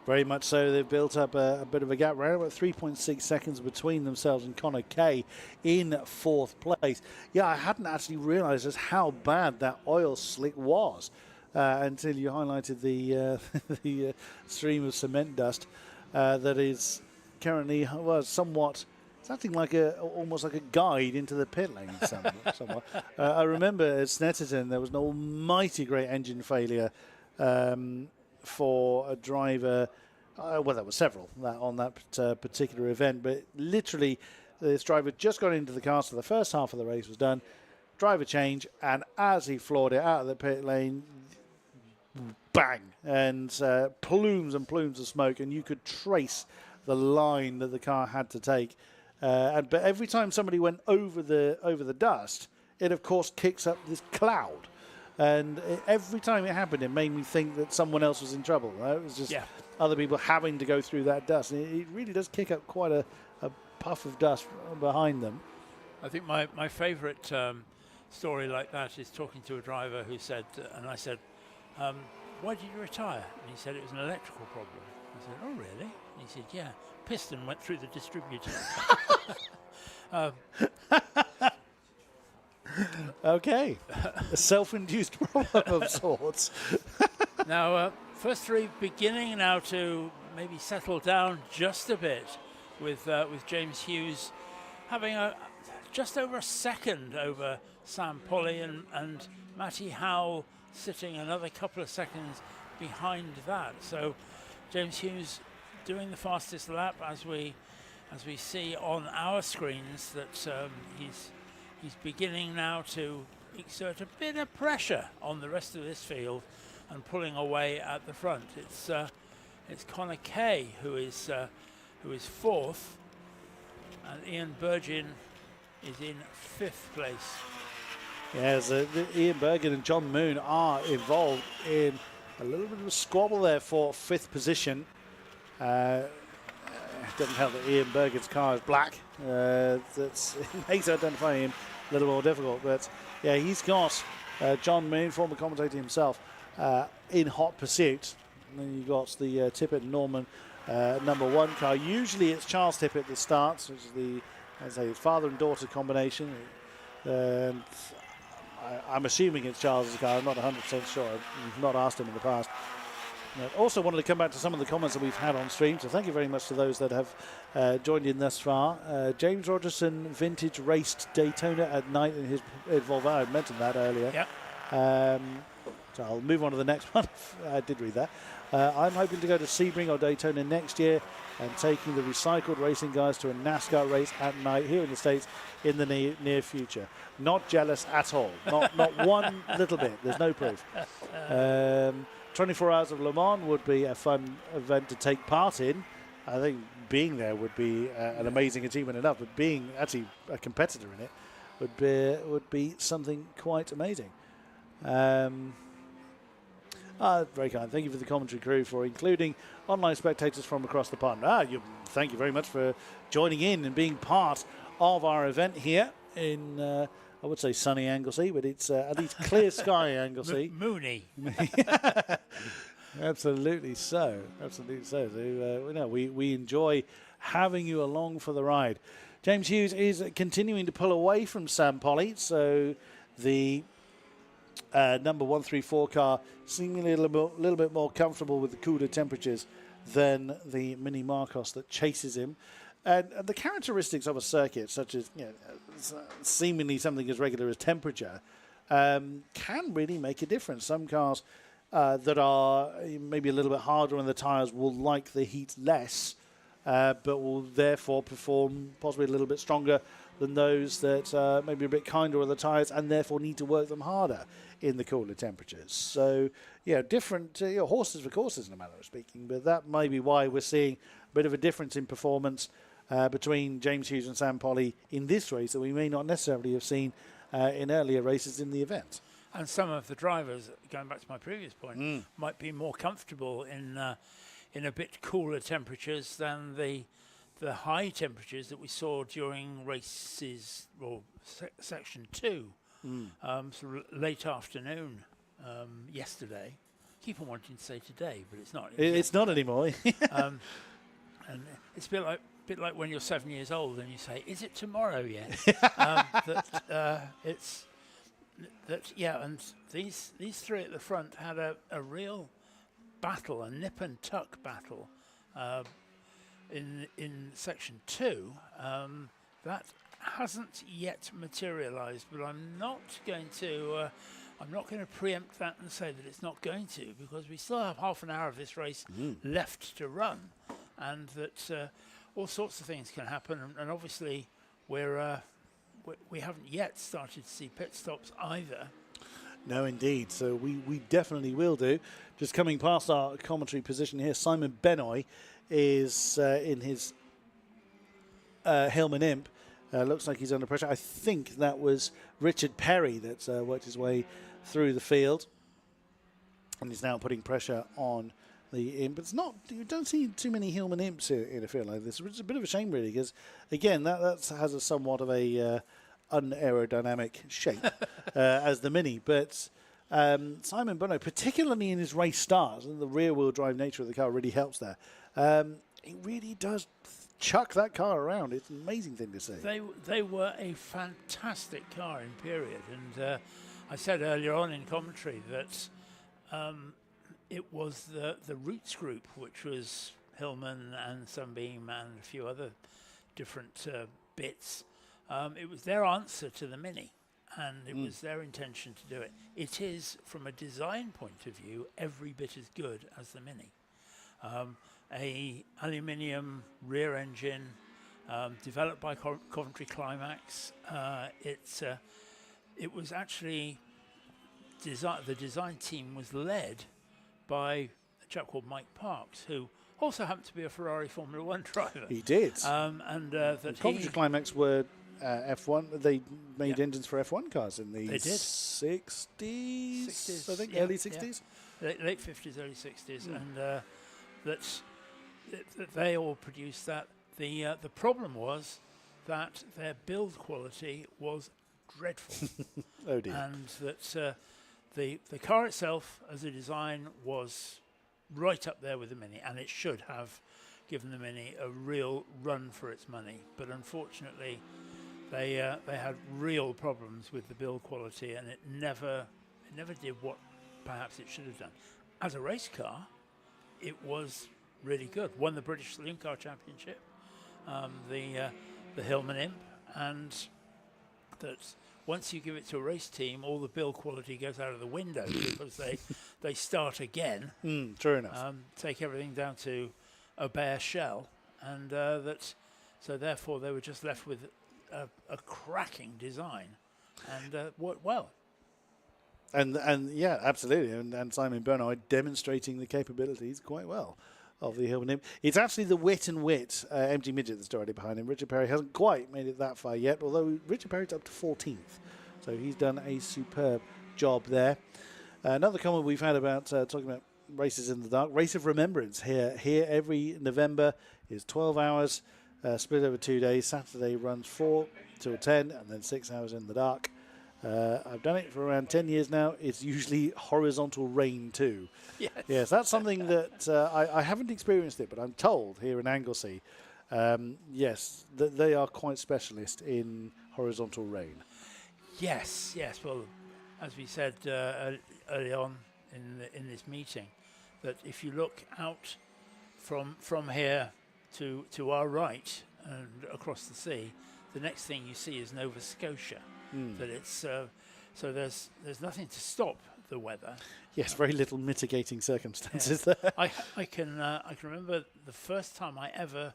Very much so. They've built up a bit of a gap, around about 3.6 seconds between themselves and Connor Kay in fourth place. Yeah, I hadn't actually realised just how bad that oil slick was until you highlighted the stream of cement dust that is currently somewhat. It's acting like almost like a guide into the pit lane somewhat. I remember at Snetterton there was an almighty great engine failure for a driver. Well, there were several on that particular event, but literally this driver just got into the car, so the first half of the race was done. Driver change, and as he floored it out of the pit lane, bang, and plumes and plumes of smoke, and you could trace the line that the car had to take. But every time somebody went over the dust, it of course kicks up this cloud, and every time it happened, it made me think that someone else was in trouble. Right? It was just other people having to go through that dust. And it really does kick up quite a puff of dust behind them. I think my favourite story like that is talking to a driver who said, and I said, why did you retire? And he said it was an electrical problem. I said, oh really? And he said, yeah, piston went through the distributor. Okay, a self-induced problem of sorts. Now, first three beginning now to maybe settle down just a bit, with James Hughes having just over a second over Sam Polly, and Matty Howell sitting another couple of seconds behind that. So James Hughes doing the fastest lap, as we see on our screens, that he's beginning now to exert a bit of pressure on the rest of this field and pulling away at the front. It's Connor Kay who is fourth, and Ian Burgin is in fifth place. Yes, Ian Bergen and John Moon are involved in a little bit of a squabble there for fifth position. It doesn't help that Ian Bergen's car is black. It makes identifying him a little more difficult. But yeah, he's got John Moon, former commentator himself, in hot pursuit. And then you've got the Tippett and Norman number 1 car. Usually it's Charles Tippett that starts, which is the, as I say, father and daughter combination. And I'm assuming it's Charles' car. I'm not 100% sure. I've not asked him in the past. Also wanted to come back to some of the comments that we've had on stream, so thank you very much to those that have joined in thus far. James Rogerson vintage raced Daytona at night in his Volvo. I mentioned that earlier. Yep. So I'll move on to the next one. I did read that. I'm hoping to go to Sebring or Daytona next year and taking the recycled racing guys to a NASCAR race at night here in the States in the near future. Not jealous at all. Not one little bit. There's no proof. 24 Hours of Le Mans would be a fun event to take part in. I think being there would be an amazing achievement enough, but being actually a competitor in it would be something quite amazing. Very kind. Thank you for the commentary crew for including online spectators from across the pond. Thank you very much for joining in and being part of our event here in, I would say sunny Anglesey, but it's at least clear sky Anglesey. Moony. Absolutely so. Absolutely so. So we enjoy having you along for the ride. James Hughes is continuing to pull away from Sam Polly, so the number 134 car seemingly a little bit more comfortable with the cooler temperatures than the Mini Marcos that chases him. And the characteristics of a circuit, such as seemingly something as regular as temperature, can really make a difference. Some cars that are maybe a little bit harder on the tyres will like the heat less, but will therefore perform possibly a little bit stronger than those that maybe a bit kinder on the tyres and therefore need to work them harder in the cooler temperatures. So, different horses for courses in a manner of speaking, but that may be why we're seeing a bit of a difference in performance between James Hughes and Sam Polly in this race that we may not necessarily have seen in earlier races in the event. And some of the drivers, going back to my previous point, might be more comfortable in a bit cooler temperatures than the high temperatures that we saw during races, or section 2, sort of late afternoon yesterday. Keep on wanting to say today, but it's not. It's not anymore. And it's a bit like when you're 7 years old and you say, "Is it tomorrow yet?" And these three at the front had a real battle, a nip and tuck battle. In section 2, that hasn't yet materialised, but I'm not going to preempt that and say that it's not going to, because we still have half an hour of this race left to run, and that all sorts of things can happen. And obviously, we haven't yet started to see pit stops either. No, indeed. So we definitely will do. Just coming past our commentary position here, Simon Benoy is in his Hillman Imp. Looks like he's under pressure. I think that was Richard Perry that's worked his way through the field, and he's now putting pressure on the Imp. It's not, you don't see too many Hillman Imps in a field like this, which is a bit of a shame, really, because again, that has a somewhat of a unaerodynamic shape as the Mini, but. Simon Benoy, particularly in his race starts, and the rear-wheel drive nature of the car really helps there. He really does chuck that car around. It's an amazing thing to see. They were a fantastic car in period, and I said earlier on in commentary that it was the Roots group, which was Hillman and Sunbeam and a few other different bits. It was their answer to the Mini. And it was their intention to do it. It is, from a design point of view, every bit as good as the Mini. A aluminium rear engine, developed by Coventry Climax. It was actually the design team was led by a chap called Mike Parks, who also happened to be a Ferrari Formula One driver. He did. That Coventry Climax were. F1, they made engines for F1 cars in the 60s, I think, early 60s? Yeah. Late 50s, early 60s, and that they all produced that. The problem was that their build quality was dreadful. Oh dear. And that the car itself, as a design, was right up there with the Mini, and it should have given the Mini a real run for its money. But unfortunately, they had real problems with the build quality, and it never did what perhaps it should have done. As a race car, it was really good. Won the British Saloon Car Championship, the Hillman Imp, and that once you give it to a race team, all the build quality goes out of the window because they start again. True enough. Take everything down to a bare shell, and so therefore they were just left with a cracking design, and worked well. And yeah, absolutely. And Simon Bernard demonstrating the capabilities quite well of the Hillman Imp. It's actually the Wit and Wit empty midget that's directly behind him. Richard Perry hasn't quite made it that far yet, although Richard Perry's up to 14th. So he's done a superb job there. Another comment we've had about talking about races in the dark, Race of Remembrance here every November is 12 hours, split over 2 days. Saturday runs 4 till 10 and then 6 hours in the dark. I've done it for around 10 years now. It's usually horizontal rain too. Yes, that's something that I haven't experienced it, but I'm told here in Anglesey, yes, that they are quite specialist in horizontal rain. Yes. Well, as we said early on in this meeting, that if you look out from here to our right and across the sea, the next thing you see is Nova Scotia. That it's so there's nothing to stop the weather. Yes, very little mitigating circumstances there. I can remember the first time I ever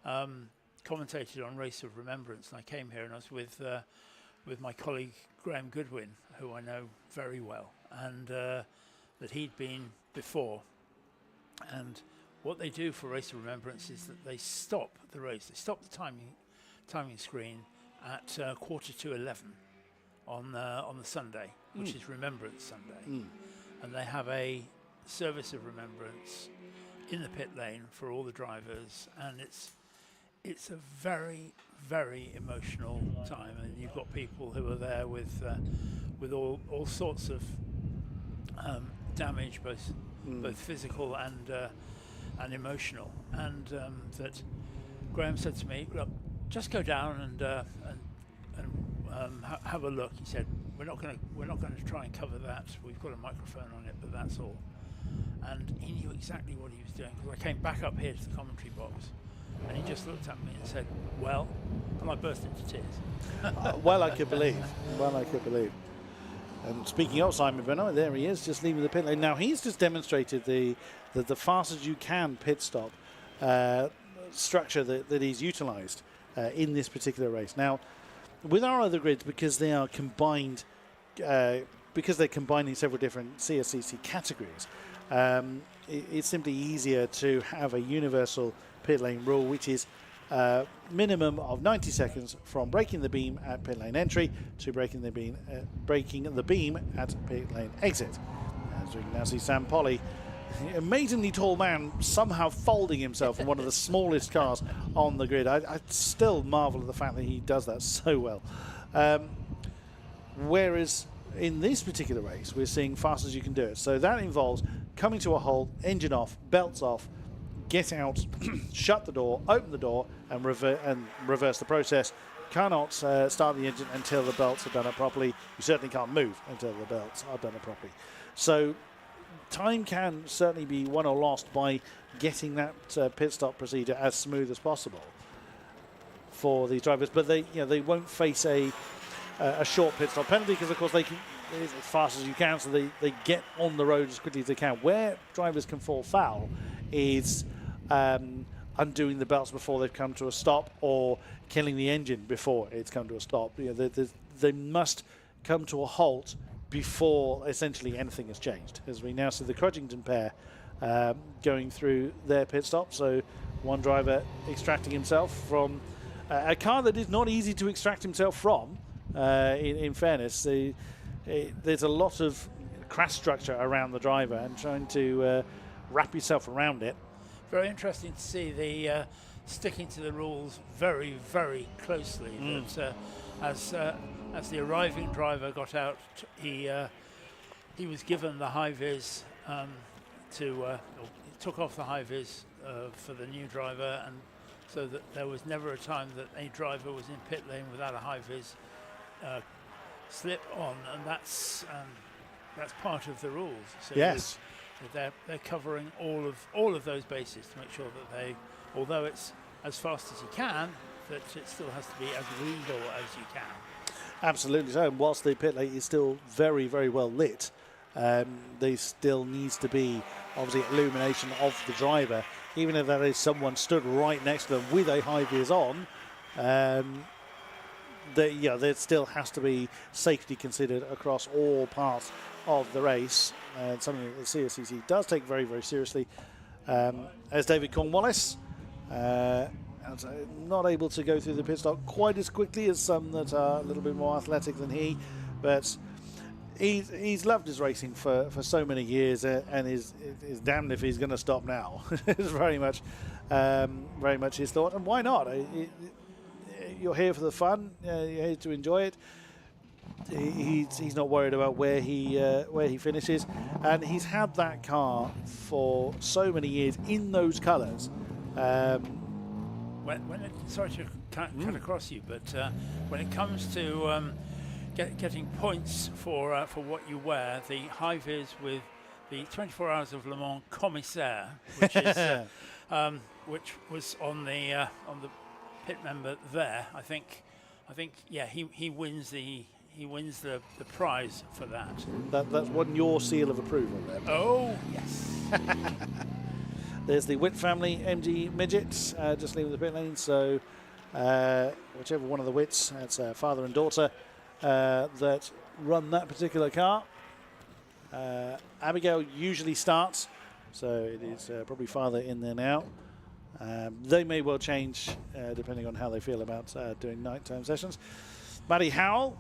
commentated on Race of Remembrance, and I came here and I was with my colleague Graham Goodwin, who I know very well, and that he'd been before. And what they do for Race of Remembrance is that they stop the race. They stop the timing screen at 11:45 on the Sunday, which is Remembrance Sunday, and they have a service of remembrance in the pit lane for all the drivers, and it's a very, very emotional time, and you've got people who are there with all sorts of damage, both physical and emotional, and that Graham said to me, look, just go down and have a look. He said, we're not going to try and cover that. We've got a microphone on it, but that's all. And he knew exactly what he was doing, because I came back up here to the commentary box, and he just looked at me and said, well, and I burst into tears. Well, I could believe. And speaking of Simon Bernard, there he is, just leaving the pit lane. Now, he's just demonstrated the fast as you can pit stop structure that he's utilised in this particular race. Now, with our other grids, because they are combined, because they're combining several different CSCC categories, it's simply easier to have a universal pit lane rule, which is minimum of 90 seconds from breaking the beam at pit lane entry to breaking the beam at pit lane exit. As we can now see Sam Polly, an amazingly tall man, somehow folding himself in one of the smallest cars on the grid. I still marvel at the fact that he does that so well. Whereas in this particular race, we're seeing fast as you can do it. So that involves coming to a halt, engine off, belts off, get out, shut the door, open the door, and reverse the process. Cannot start the engine until the belts are done up properly. You certainly can't move until the belts are done up properly. So time can certainly be won or lost by getting that pit stop procedure as smooth as possible for these drivers, but they won't face a short pit stop penalty, because of course they can, it is as fast as you can, so they get on the road as quickly as they can. Where drivers can fall foul is undoing the belts before they've come to a stop, or killing the engine before it's come to a stop. They must come to a halt before essentially anything has changed. As we now see the Crudgington pair going through their pit stop. So one driver extracting himself from a car that is not easy to extract himself from, in fairness. There's a lot of crash structure around the driver, and trying to wrap yourself around it. Very interesting to see the sticking to the rules very, very closely. That as the arriving driver got out, he was given the high vis took off the high vis for the new driver, and so that there was never a time that a driver was in pit lane without a high vis slip on, and that's part of the rules. So Yes. they're covering all of those bases to make sure that they, although it's as fast as you can, that it still has to be as legal as you can. Absolutely so. And whilst the pit lane is still very, very well lit, there still needs to be obviously illumination of the driver, even if there is someone stood right next to them with a high vis on. There still has to be safety considered across all parts of the race, and something that the CSCC does take very, very seriously. As David Cornwallis, not able to go through the pit stop quite as quickly as some that are a little bit more athletic than he, but he's loved his racing for so many years, and is damned if he's going to stop now. It's very much his thought, and why not? You're here for the fun. You're here to enjoy it. He's not worried about where he finishes, and he's had that car for so many years in those colours. Sorry to cut across you, but when it comes to getting points for what you wear, the high vis with the 24 Hours of Le Mans Commissaire, which is which was on the pit member there, I think he wins the prize for that. That's won your seal of approval there. Oh yes. There's the Witt family MG midgets just leaving the pit lane. So whichever one of the Witts, that's father and daughter that run that particular car. Abigail usually starts, so it is probably father in there now. They may well change depending on how they feel about doing nighttime sessions. Matty Howell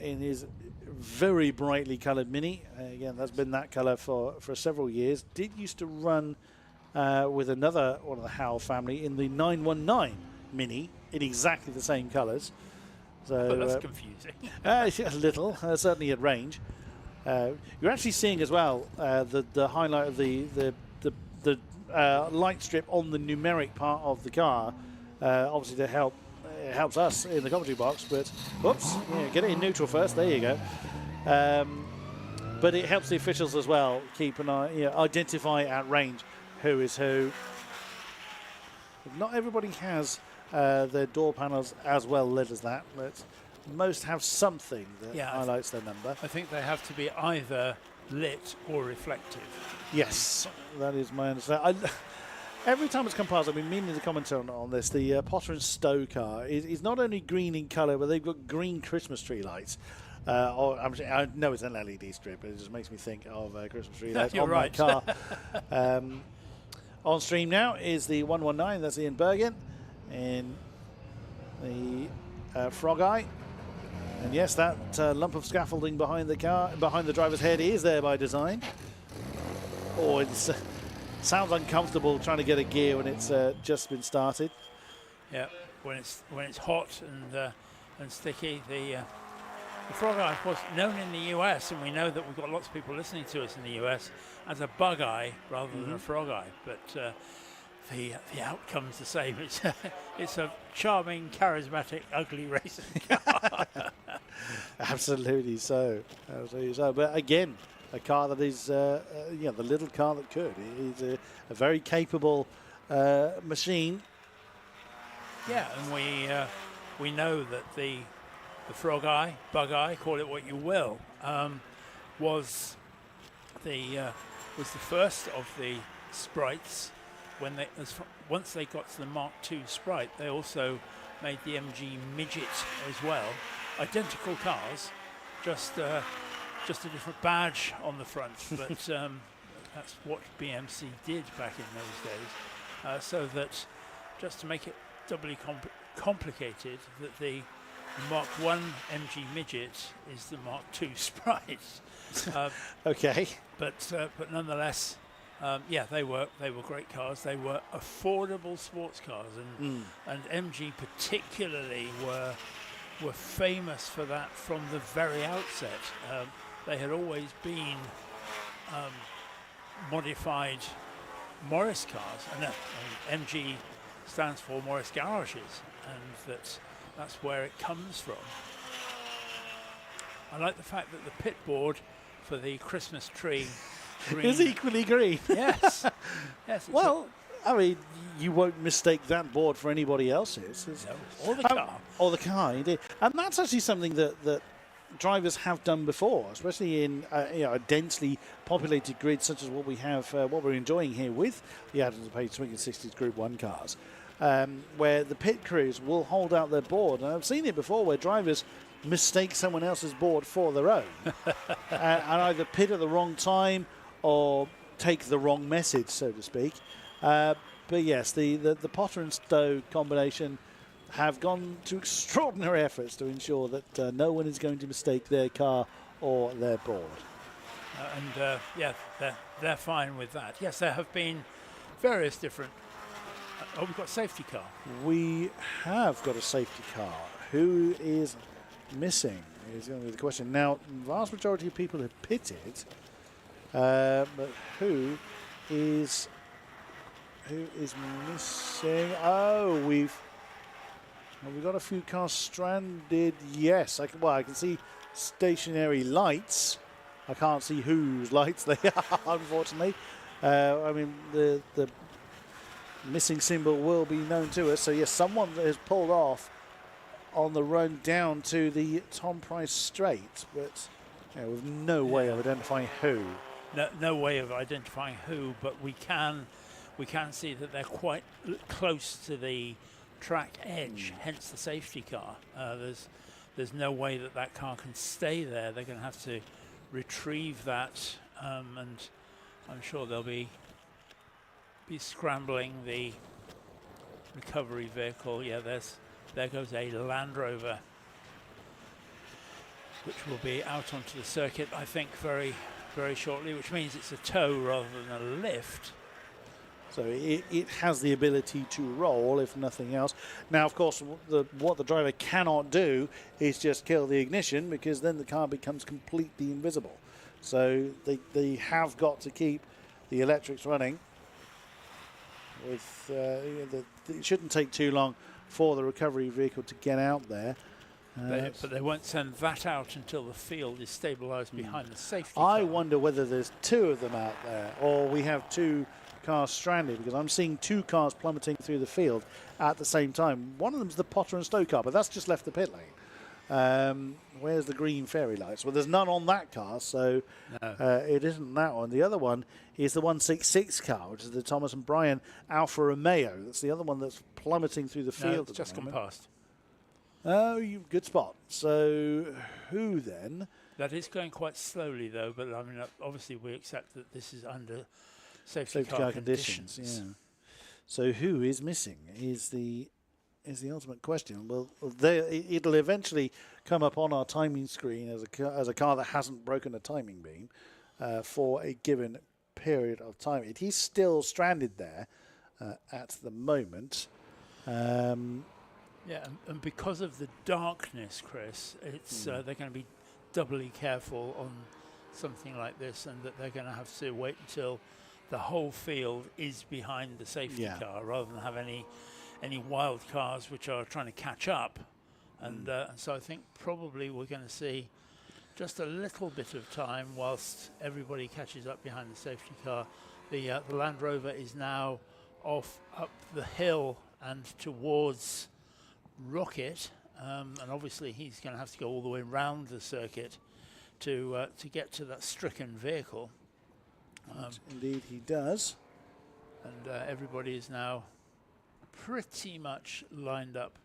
in his very brightly coloured Mini. Again, that's been that colour for several years. Did used to run with another one of the Howell family in the 919 Mini in exactly the same colours. So that's confusing. A little, certainly at range. You're actually seeing as well the highlight of the light strip on the numeric part of the car, obviously to help. It helps us in the commentary box, but whoops, get it in neutral first. There you go. But it helps the officials as well keep an eye, identify at range who is who. Not everybody has their door panels as well lit as that, but most have something that highlights their number. I think they have to be either lit or reflective. Yes, that is my understanding. Every time it's come past, I've been meaning to comment on this. The Potter and Stowe car is not only green in colour, but they've got green Christmas tree lights. I know it's an LED strip, but it just makes me think of Christmas tree lights on right. that car. On stream now is the 119. That's Ian Bergen in the Frog Eye. And yes, that lump of scaffolding behind the car, behind the driver's head, is there by design. Oh, it's sounds uncomfortable trying to get a gear when it's just been started. Yeah, when it's hot and sticky. The Frog Eye was known in the US, and we know that we've got lots of people listening to us in the US, as a bug eye rather than a frog eye. But the outcome's the same. It's a charming, charismatic, ugly racing car. Absolutely so. Absolutely so. But again, a car that is, the little car that could. It's a very capable machine. Yeah, and we know that the Frog Eye, Bug Eye, call it what you will, was the first of the sprites. Once they got to the Mark II Sprite, they also made the MG Midget as well. Identical cars, just a different badge on the front. But that's what BMC did back in those days. So that, just to make it doubly complicated, that the Mark I MG Midget is the Mark II Sprite. Okay. But nonetheless, they were great cars. They were affordable sports cars, and MG particularly were famous for that from the very outset. They had always been modified Morris cars, and MG stands for Morris Garages, and that's where it comes from. I like the fact that the pit board for the Christmas tree green is equally green. Yes. Yes. Well, I mean, you won't mistake that board for anybody else's. Or the car. Or the car, indeed. And that's actually something that drivers have done before, especially in a densely populated grid such as what we have, what we're enjoying here with the Adams Page Swing and 60s Group 1 cars, where the pit crews will hold out their board. And I've seen it before where drivers mistake someone else's board for their own and either pit at the wrong time or take the wrong message, so to speak. But yes, the Potter and Stowe combination have gone to extraordinary efforts to ensure that no one is going to mistake their car or their board. Yeah, they're fine with that. Yes, there have been various different... oh, we've got a safety car. We have got a safety car. Who is missing is going to be the question. Now, the vast majority of people have pitted, but who is missing? Oh, we've got a few cars stranded. Yes, I can see stationary lights. I can't see whose lights they are, unfortunately. I mean, the missing symbol will be known to us. So yes, someone has pulled off on the run down to the Tom Price Straight, but with no way of identifying who. No way of identifying who, but we can see that they're quite close to the track edge, hence the safety car. There's no way that car can stay there. They're going to have to retrieve that, and I'm sure they'll be scrambling the recovery vehicle. Yeah, there goes a Land Rover, which will be out onto the circuit, I think, very, very shortly, which means it's a tow rather than a lift. So it has the ability to roll, if nothing else. Now, of course, what the driver cannot do is just kill the ignition, because then the car becomes completely invisible. So they have got to keep the electrics running. It shouldn't take too long for the recovery vehicle to get out there. But they won't send that out until the field is stabilised behind the safety car. I wonder whether there's two of them out there, or we have two cars stranded, because I'm seeing two cars plummeting through the field at the same time. One of them's the Potter and Stowe car, but that's just left the pit lane. Where's the green fairy lights? Well, there's none on that car, so no. It isn't that one. The other one is the 166 car, which is the Thomas and Brian Alfa Romeo. That's the other one that's plummeting through the field. It's just gone past. Oh, good spot. So who then? That is going quite slowly, though, but I mean, obviously we accept that this is under safety car conditions. Yeah. So who is missing is the ultimate question. Well, it'll eventually come up on our timing screen as a car that hasn't broken a timing beam for a given period of time. It is still stranded there at the moment. Yeah, and because of the darkness, Chris, it's they're going to be doubly careful on something like this, and that they're going to have to wait until the whole field is behind the safety car, rather than have any wild cars which are trying to catch up. And so I think probably we're going to see just a little bit of time whilst everybody catches up behind the safety car. The Land Rover is now off up the hill and towards Rocket, and obviously he's going to have to go all the way around the circuit to get to that stricken vehicle. Indeed he does. And everybody is now pretty much lined up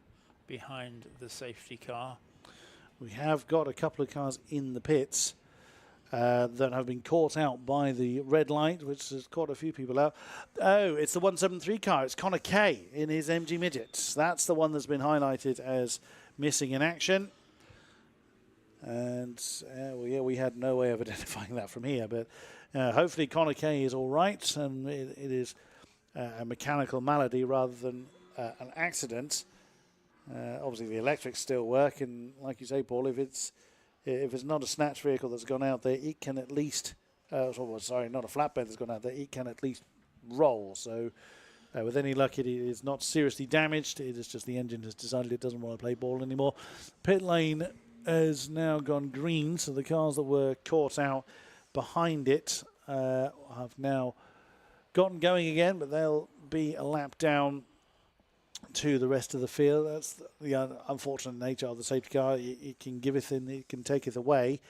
behind the safety car. We have got a couple of cars in the pits that have been caught out by the red light, which has caught a few people out. Oh, it's the 173 car. It's Connor Kay in his MG Midgets. That's the one that's been highlighted as missing in action. And we had no way of identifying that from here, but hopefully Connor Kay is all right, and it is a mechanical malady rather than an accident. Obviously the electrics still work, and like you say, Paul, if it's not a snatch vehicle that's gone out there, it can at least, not a flatbed that's gone out there, it can at least roll. So with any luck, it is not seriously damaged. It is just the engine has decided it doesn't want to play ball anymore. Pit lane has now gone green, so the cars that were caught out behind it have now gotten going again, but they'll be a lap down to the rest of the field. That's the unfortunate nature of the safety car. It can giveth and it can taketh away.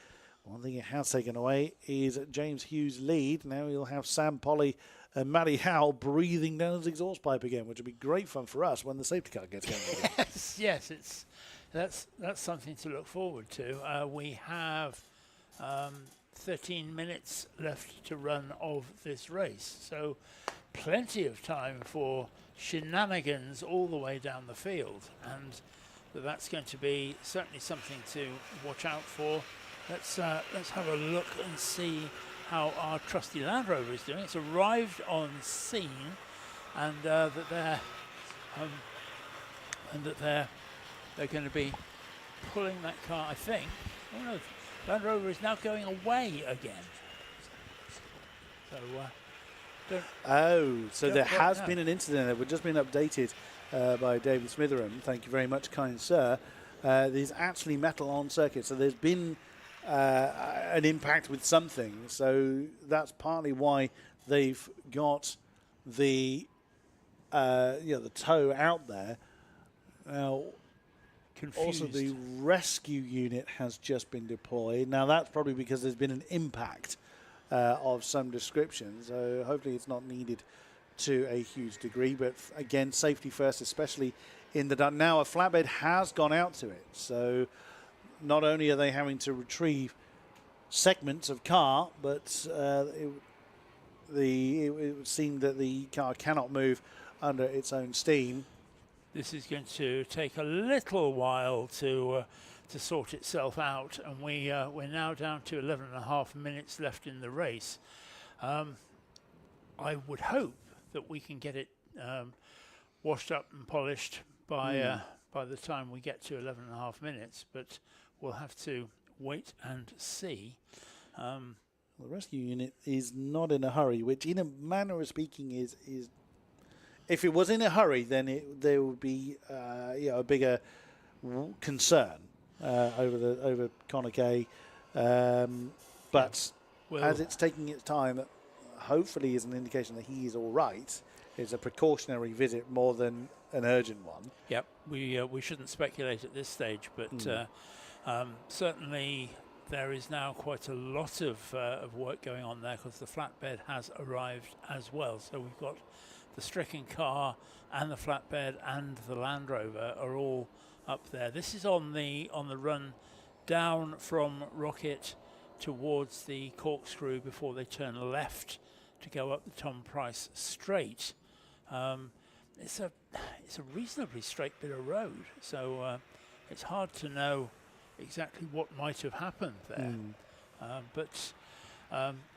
One thing it has taken away is James Hughes' lead. Now he'll have Sam Polly and Matty Howell breathing down his exhaust pipe again, which would be great fun for us when the safety car gets going again. Yes, that's something to look forward to. We have 13 minutes left to run of this race, so plenty of time for shenanigans all the way down the field, and that's going to be certainly something to watch out for. Let's have a look and see how our trusty Land Rover is doing. It's arrived on scene, and that they're going to be pulling that car, I think. Oh no, Land Rover is now going away again. So so there has been an incident that we've just been updated by David Smitheram. Thank you very much, kind sir. There's actually metal on circuit, so there's been an impact with something. So that's partly why they've got the the tow out there. Now, confused. also the rescue unit has just been deployed. Now that's probably because there's been an impact of some description, so hopefully it's not needed to a huge degree, but again, safety first, especially in the dark. Now a flatbed has gone out to it, so not only are they having to retrieve segments of car, but it would seem that the car cannot move under its own steam. This is going to take a little while to sort itself out, and we're now down to 11.5 minutes left in the race. I would hope that we can get it washed up and polished by the time we get to 11.5 minutes, but we'll have to wait and see. The rescue unit is not in a hurry, which in a manner of speaking is if it was in a hurry, then there would be a bigger concern over Connor Kay, but as it's taking its time, hopefully is an indication that he is all right. It's a precautionary visit more than an urgent one. Yep, we shouldn't speculate at this stage, but certainly there is now quite a lot of work going on there, because the flatbed has arrived as well. So we've got the stricken car and the flatbed and the Land Rover are all up there. This is on the run down from Rocket towards the corkscrew before they turn left to go up the Tom Price straight. It's a reasonably straight bit of road, so it's hard to know exactly what might have happened there. But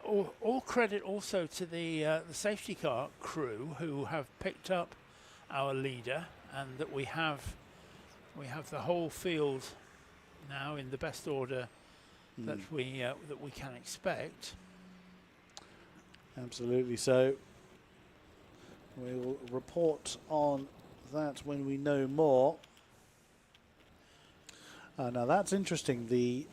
all credit also to the safety car crew who have picked up our leader, and that we have the whole field now in the best order that we can expect. Absolutely. So we will report on that when we know more. Now that's interesting. The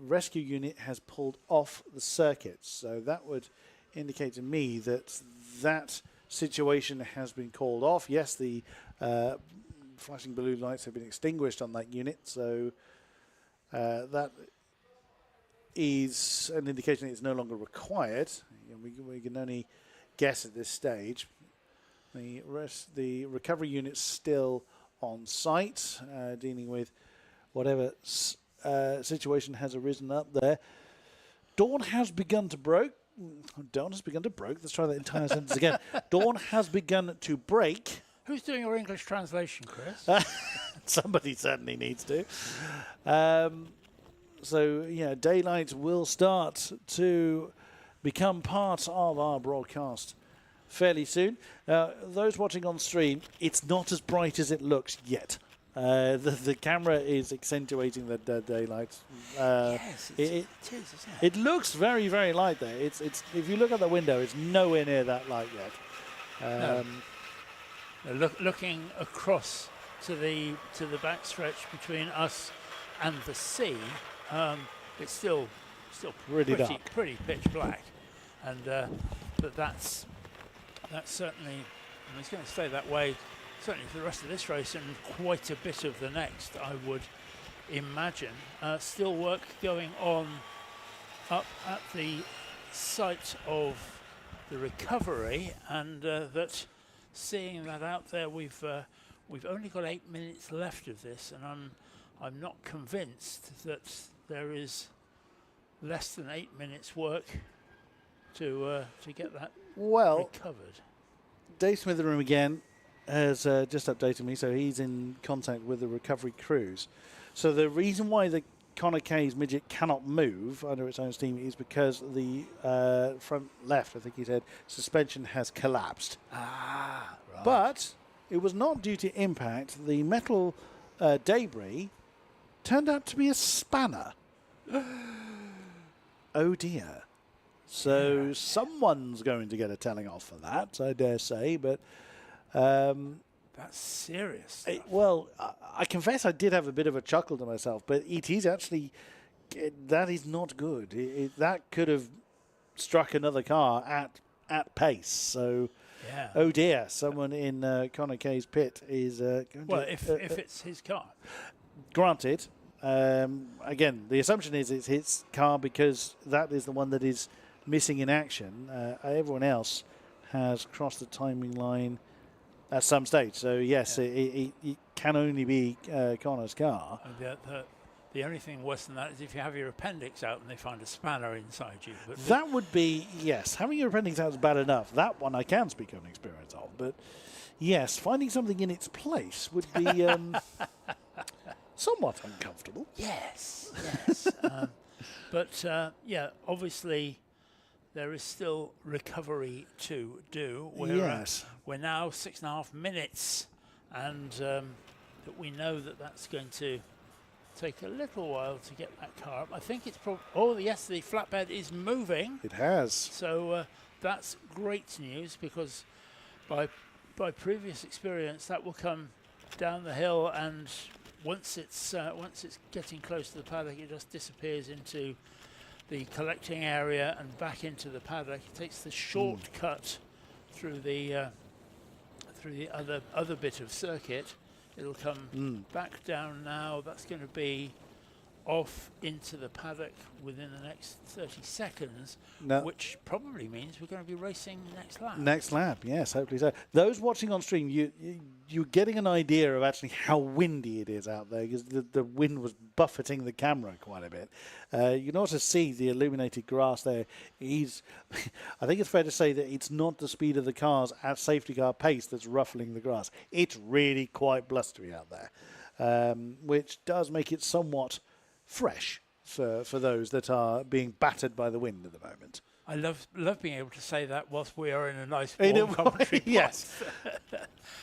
rescue unit has pulled off the circuit, so that would indicate to me that situation has been called off. Yes, the flashing blue lights have been extinguished on that unit, so that is an indication that it's no longer required. We can only guess at this stage. The recovery unit's still on site, dealing with whatever situation has arisen up there. Dawn has begun to break. Let's try that entire sentence again. Dawn has begun to break. Who's doing your English translation, Chris? Somebody certainly needs to. So, yeah, daylight will start to become part of our broadcast fairly soon. Those watching on stream, it's not as bright as it looks yet. The camera is accentuating the daylight. Yes, it is, isn't it? It looks very, very light there. It's if you look at the window, it's nowhere near that light yet. No. Looking across to the backstretch between us and the sea, it's still Pretty dark. pretty pitch black, and but that's certainly, and it's going to stay that way certainly for the rest of this race and quite a bit of the next, I would imagine. Still work going on up at the site of the recovery, and that seeing that out there, we've only got 8 minutes left of this, and I'm not convinced that there is less than 8 minutes work to get that recovered. Dave Smith in the room again has just updated me, so he's in contact with the recovery crews. So the reason why the Connor K's midget cannot move under its own steam is because the front left, I think he said, suspension has collapsed. Ah, right. But it was not due to impact. The metal debris turned out to be a spanner. Oh dear. So someone's going to get a telling off for that, I dare say, but that's serious stuff. I confess I did have a bit of a chuckle to myself, but it is actually, that is not good. That could have struck another car at pace. So, oh dear, someone in Connor K's pit is going to... if it's his car. Granted, again, the assumption is it's his car because that is the one that is missing in action. Everyone else has crossed the timing line at some stage. So, yes, it can only be Connor's car. And the only thing worse than that is if you have your appendix out and they find a spanner inside you. But that would be, yes, having your appendix out is bad enough. That one I can speak on experience of. But, yes, finding something in its place would be somewhat uncomfortable. Yes. But, obviously there is still recovery to do. We're now 6.5 minutes, and that we know that's going to take a little while to get that car up. I think it's probably... Oh, yes, the flatbed is moving. It has. So that's great news, because by previous experience, that will come down the hill, and once it's getting close to the paddock, it just disappears into the collecting area and back into the paddock. It takes the shortcut through the other bit of circuit. It'll come back down now. That's going to be off into the paddock within the next 30 seconds, which probably means we're going to be racing next lap. Next lap, yes, hopefully so. Those watching on stream, you're getting an idea of actually how windy it is out there, because the wind was buffeting the camera quite a bit. You can also see the illuminated grass there. I think it's fair to say that it's not the speed of the cars at safety car pace that's ruffling the grass. It's really quite blustery out there, which does make it somewhat fresh for those that are being battered by the wind at the moment. I love being able to say that whilst we are in a nice warm commentary. Yes.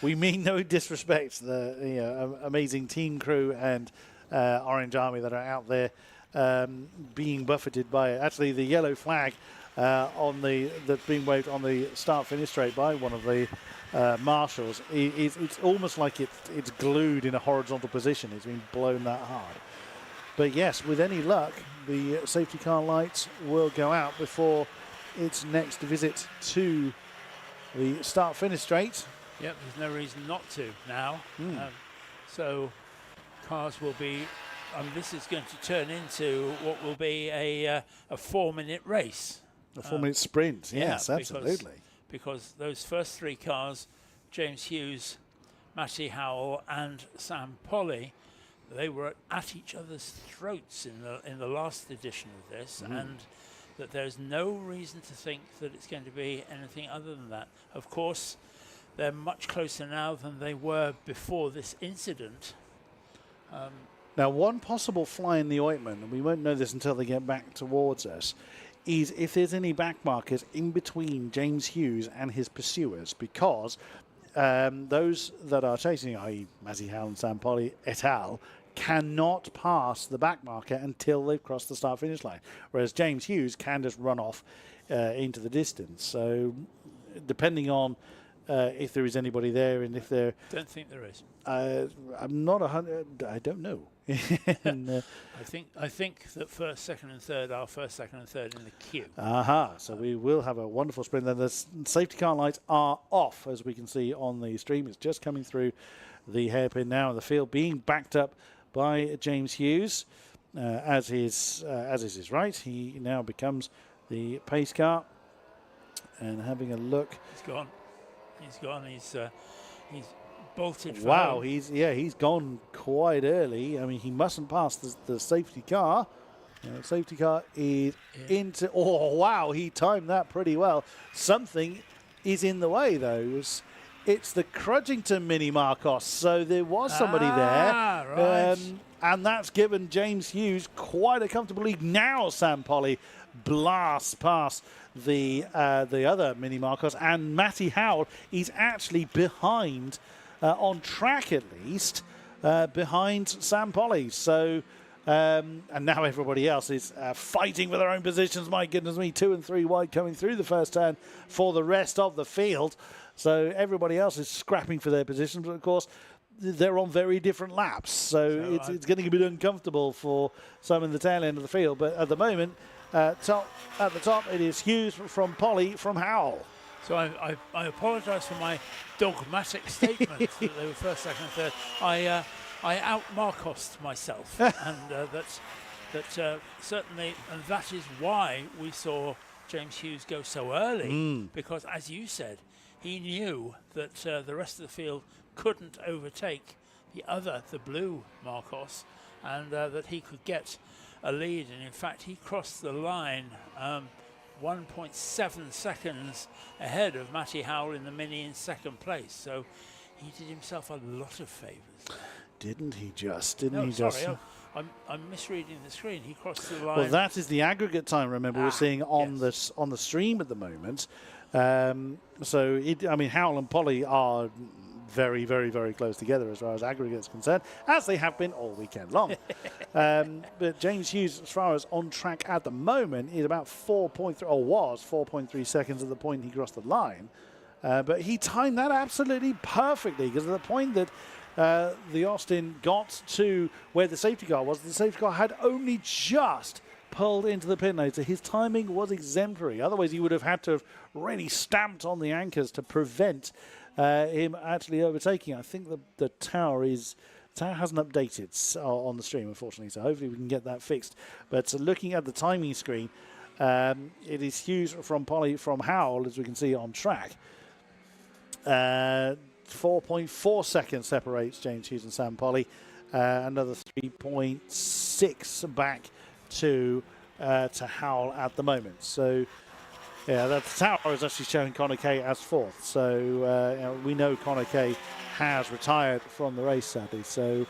We mean no disrespect to the amazing team crew and Orange Army that are out there being buffeted by it. Actually, the yellow flag that's being waved on the start-finish straight by one of the marshals, it's almost like it's glued in a horizontal position. It's been blown that hard. But yes, with any luck, the safety car lights will go out before its next visit to the start-finish straight. Yep, there's no reason not to now. So cars will be... this is going to turn into what will be a 4-minute race. A 4-minute sprint, yes, absolutely. Because those first 3 cars, James Hughes, Matty Howell and Sam Polly, they were at each other's throats in the last edition of this, and that there's no reason to think that it's going to be anything other than that. Of course, they're much closer now than they were before this incident. Now, one possible fly in the ointment, and we won't know this until they get back towards us, is if there's any back markers in between James Hughes and his pursuers, because those that are chasing, i.e. Matty Howell and Sam Polly et al., cannot pass the back marker until they've crossed the start-finish line, whereas James Hughes can just run off into the distance. So depending on if there is anybody there and if there... Don't think there is. I'm not 100... I don't know. And, I think that first, second and third are first, second and third in the queue. So we will have a wonderful sprint. Then the safety car lights are off, as we can see on the stream. It's just coming through the hairpin now in the field, being backed up by James Hughes, as is his right. He now becomes the pace car. And having a look, He's gone. He's bolted. For wow, home. he's gone quite early. I mean, he mustn't pass the safety car. Safety car is into. Oh wow, he timed that pretty well. Something is in the way though. It's the Crudgington Mini Marcos, so there was somebody there, right. and that's given James Hughes quite a comfortable lead. Now Sam Polly blasts past the other Mini Marcos, and Matty Howell is actually behind, on track at least, behind Sam Polly. So, and now everybody else is fighting for their own positions. My goodness me, 2 and 3 wide coming through the first turn for the rest of the field. So everybody else is scrapping for their positions, but of course they're on very different laps. So it's getting a bit uncomfortable for some in the tail end of the field. But at the moment, at the top, it is Hughes from Polly from Howell. So I apologise for my dogmatic statement that they were first, second, and third. I out-Marcosed myself, and that certainly, and that is why we saw James Hughes go so early, because as you said, he knew that the rest of the field couldn't overtake the blue Marcos, and that he could get a lead. And in fact, he crossed the line 1.7 seconds ahead of Matty Howell in the Mini in second place. So he did himself a lot of favours. Didn't he just? I'm misreading the screen. He crossed the line. Well, that is the aggregate time. Remember, we're seeing on the stream at the moment. So Howell and Polly are very, very, very close together as far as aggregate is concerned, as they have been all weekend long. But James Hughes, as far as on track at the moment, is about 4.3, or was 4.3 seconds at the point he crossed the line. But he timed that absolutely perfectly, because at the point that the Austin got to where the safety car was, the safety car had only just pulled into the pit lane, so his timing was exemplary. Otherwise, he would have had to have really stamped on the anchors to prevent him actually overtaking. I think the tower hasn't updated on the stream, unfortunately, so hopefully we can get that fixed. But looking at the timing screen, it is Hughes from Polly from Howell, as we can see on track. 4.4 seconds separates James Hughes and Sam Polly. Another 3.6 back to Howell at the moment. So, yeah, the tower is actually showing Connor Kay as fourth. So, we know Connor Kay has retired from the race, sadly. So,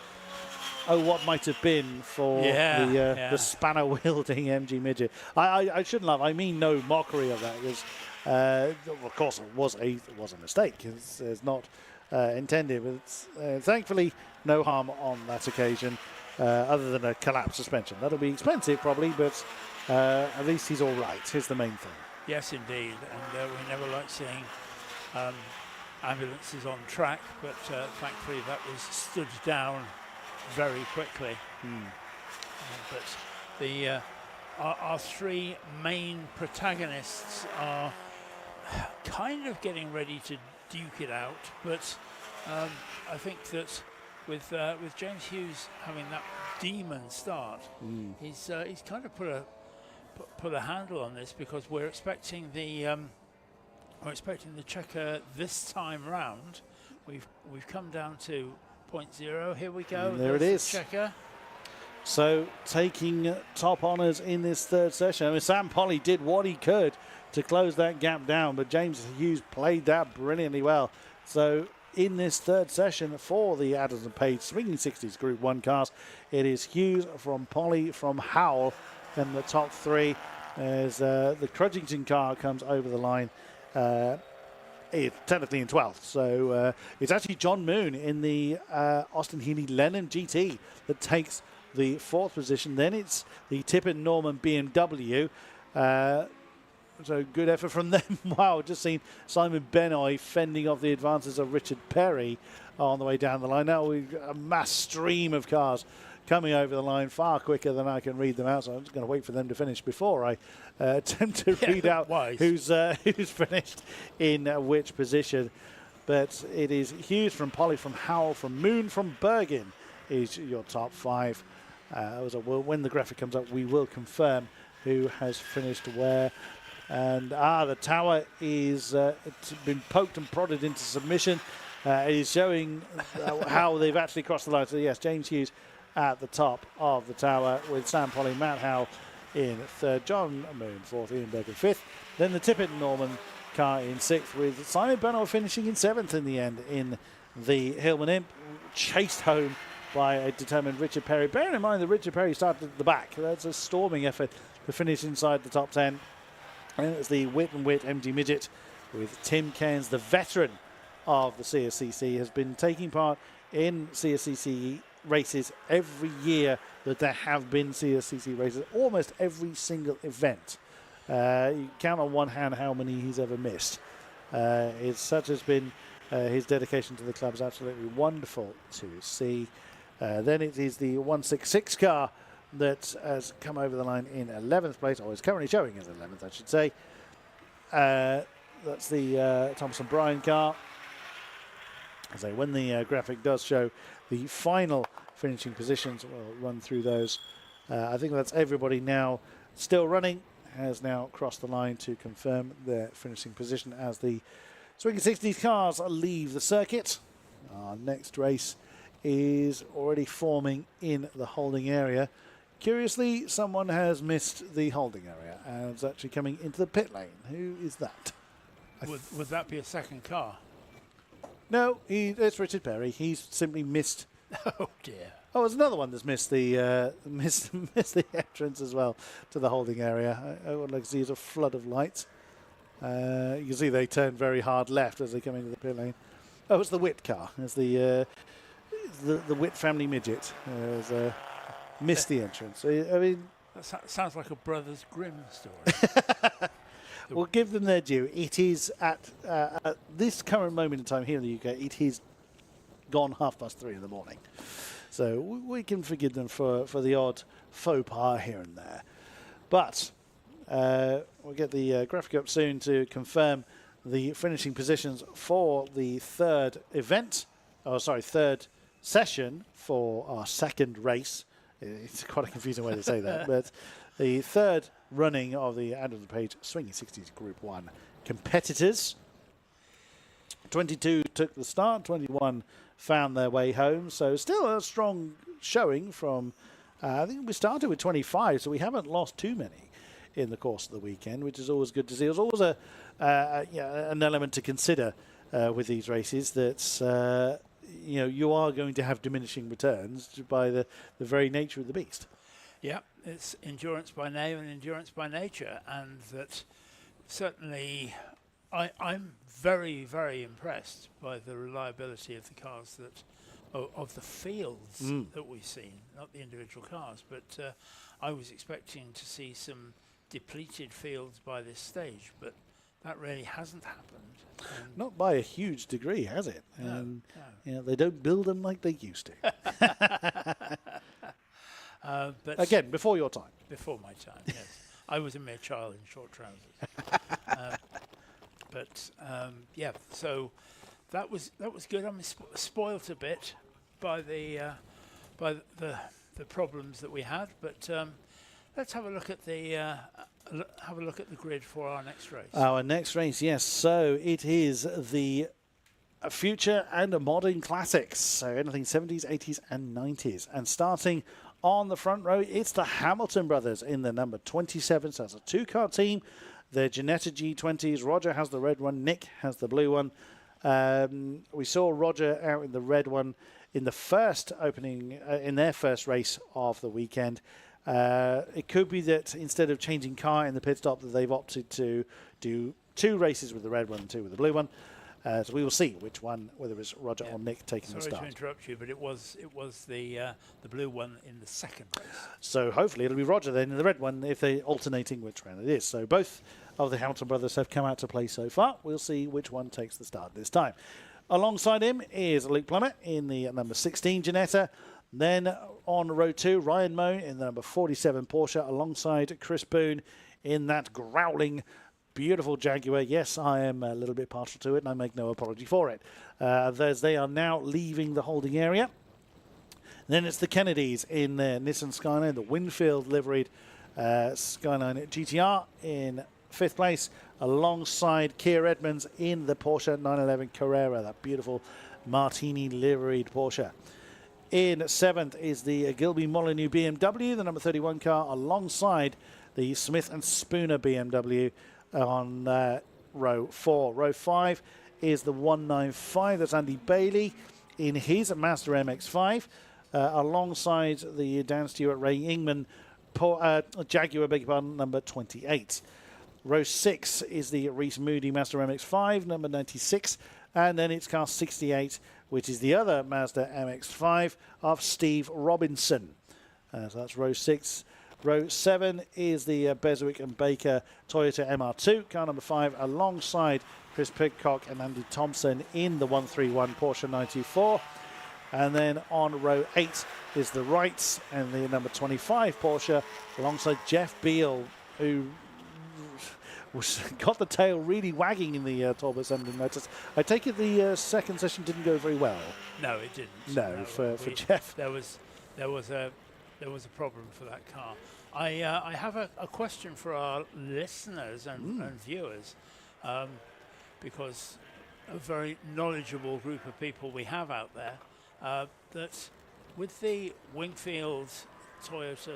what might have been for the spanner-wielding MG Midget. I shouldn't laugh. I mean no mockery of that. Because, of course, it was a mistake. It's not intended. But it's, thankfully, no harm on that occasion. Other than a collapsed suspension. That'll be expensive probably, but at least he's all right. Here's the main thing. Yes, indeed. And we never like seeing ambulances on track, but thankfully that was stood down very quickly. But our three main protagonists are kind of getting ready to duke it out, but I think that with James Hughes having that demon start, he's kind of put a handle on this, because we're expecting the checker this time round. We've come down to 0.0. Here we go. And there it is. The checker. So taking top honours in this third session. I mean, Sam Polly did what he could to close that gap down, but James Hughes played that brilliantly well. So in this third session for the Adams and Page Swinging 60s Group 1 cars, it is Hughes from Polly from Howell in the top three, as the Crudgington car comes over the line It's technically in 12th. So it's actually John Moon in the Austin Healey Lennon GT that takes the 4th position. Then it's the Tippett Norman BMW. So good effort from them. Wow, just seen Simon Benoit fending off the advances of Richard Perry on the way down the line. Now we've got a mass stream of cars coming over the line far quicker than I can read them out. So I'm just going to wait for them to finish before I attempt to read out who's finished in which position. But it is Hughes from Polly, from Howell, from Moon, from Bergin is your top 5. When the graphic comes up, we will confirm who has finished where. And the tower is it's been poked and prodded into submission. It is showing how they've actually crossed the line. So yes, James Hughes at the top of the tower with Sam Polly, Matt Howell in 3rd, John Moon 4th, Ian Berger 5th. Then the Tippett Norman car in 6th, with Simon Benoit finishing in 7th in the end in the Hillman Imp, chased home by a determined Richard Perry. Bearing in mind that Richard Perry started at the back. That's a storming effort to finish inside the top 10. And it's the Whit and Whit MG Midget with Tim Cairns, the veteran of the CSCC, has been taking part in CSCC races every year that there have been CSCC races, almost every single event. You count on one hand how many he's ever missed. It's such has been his dedication to the club is absolutely wonderful to see. Then it is the 166 car that has come over the line in 11th place, or is currently showing as 11th, I should say. That's the Thompson Bryan car. So when the graphic does show the final finishing positions, we'll run through those. I think that's everybody now still running, has now crossed the line to confirm their finishing position as the Swinging 60s cars leave the circuit. Our next race is already forming in the holding area. Curiously, someone has missed the holding area and is actually coming into the pit lane. Who is that? Would that be a second car? No, it's Richard Perry. He's simply missed. Oh dear. Oh, there's another one that's missed the missed the entrance as well to the holding area. I would like to see is a flood of lights. You can see they turn very hard left as they come into the pit lane. Oh, it's the Witt car. It's the Witt family midget. Missed the entrance. I mean, that sounds like a Brothers Grimm story. We'll give them their due. It is at this current moment in time here in the UK, it is gone 3:30 in the morning. So we can forgive them for the odd faux pas here and there. But we'll get the graphic up soon to confirm the finishing positions for the third session for our second race. It's quite a confusing way to say that, but the third running of the Out of the Page Swinging 60s Group 1 competitors. 22 took the start, 21 found their way home, so still a strong showing from, I think we started with 25, so we haven't lost too many in the course of the weekend, which is always good to see. There's always an element to consider with these races that you are going to have diminishing returns by the very nature of the beast. Yeah, it's endurance by name and endurance by nature, and that certainly I'm very, very impressed by the reliability of the cars of the fields that we've seen, not the individual cars, but I was expecting to see some depleted fields by this stage, but that really hasn't happened. Not by a huge degree, has it? No. They don't build them like they used to. But again, before your time. Before my time, yes. I was a mere child in short trousers. So that was good. I'm spoilt a bit by the problems that we had, but let's have a look at the grid for our next race. Our next race, yes. So it is the Future and Modern Classics. So anything 70s, 80s, and 90s. And starting on the front row, it's the Hamilton brothers in the number 27. So it's a two-car team. The Ginetta G20s. Roger has the red one. Nick has the blue one. We saw Roger out in the red one in the first opening, in their first race of the weekend. It could be that instead of changing car in the pit stop, that they've opted to do 2 races with the red one and 2 with the blue one. So we will see which one, whether it's Roger or Nick taking the start. Sorry to interrupt you, but it was the blue one in the second race. So hopefully it'll be Roger then in the red one if they're alternating which round it is. So both of the Hamilton brothers have come out to play so far. We'll see which one takes the start this time. Alongside him is Luke Plummer in the number 16 Ginetta. Then on row 2, Ryan Moe in the number 47 Porsche alongside Chris Boone in that growling, beautiful Jaguar. Yes, I am a little bit partial to it, and I make no apology for it. As they are now leaving the holding area. Then it's the Kennedys in their Nissan Skyline, the Winfield liveried Skyline GTR in 5th place, alongside Keir Edmonds in the Porsche 911 Carrera, that beautiful Martini liveried Porsche. In 7th is the Gilby Molyneux BMW, the number 31 car, alongside the Smith and Spooner BMW on row 4. Row 5 is the 195, that's Andy Bailey in his Mazda MX-5, alongside the Dan Stewart Ray Ingman Jaguar, beg your pardon, number 28. Row 6 is the Reese Moody Mazda MX-5, number 96, and then it's car 68, which is the other Mazda MX-5 of Steve Robinson. So that's row 6. Row 7 is the Beswick and Baker Toyota MR2, car number 5, alongside Chris Pidcock and Andy Thompson in the 131 Porsche 924. And then on row 8 is the Wrights and the number 25 Porsche, alongside Jeff Beal, who got the tail really wagging in the Talbot Assembly Motors. I take it the second session didn't go very well. No, it didn't. No, for Jeff. There was a problem for that car. I have a question for our listeners and viewers, because a very knowledgeable group of people we have out there, that with the Wingfield Toyota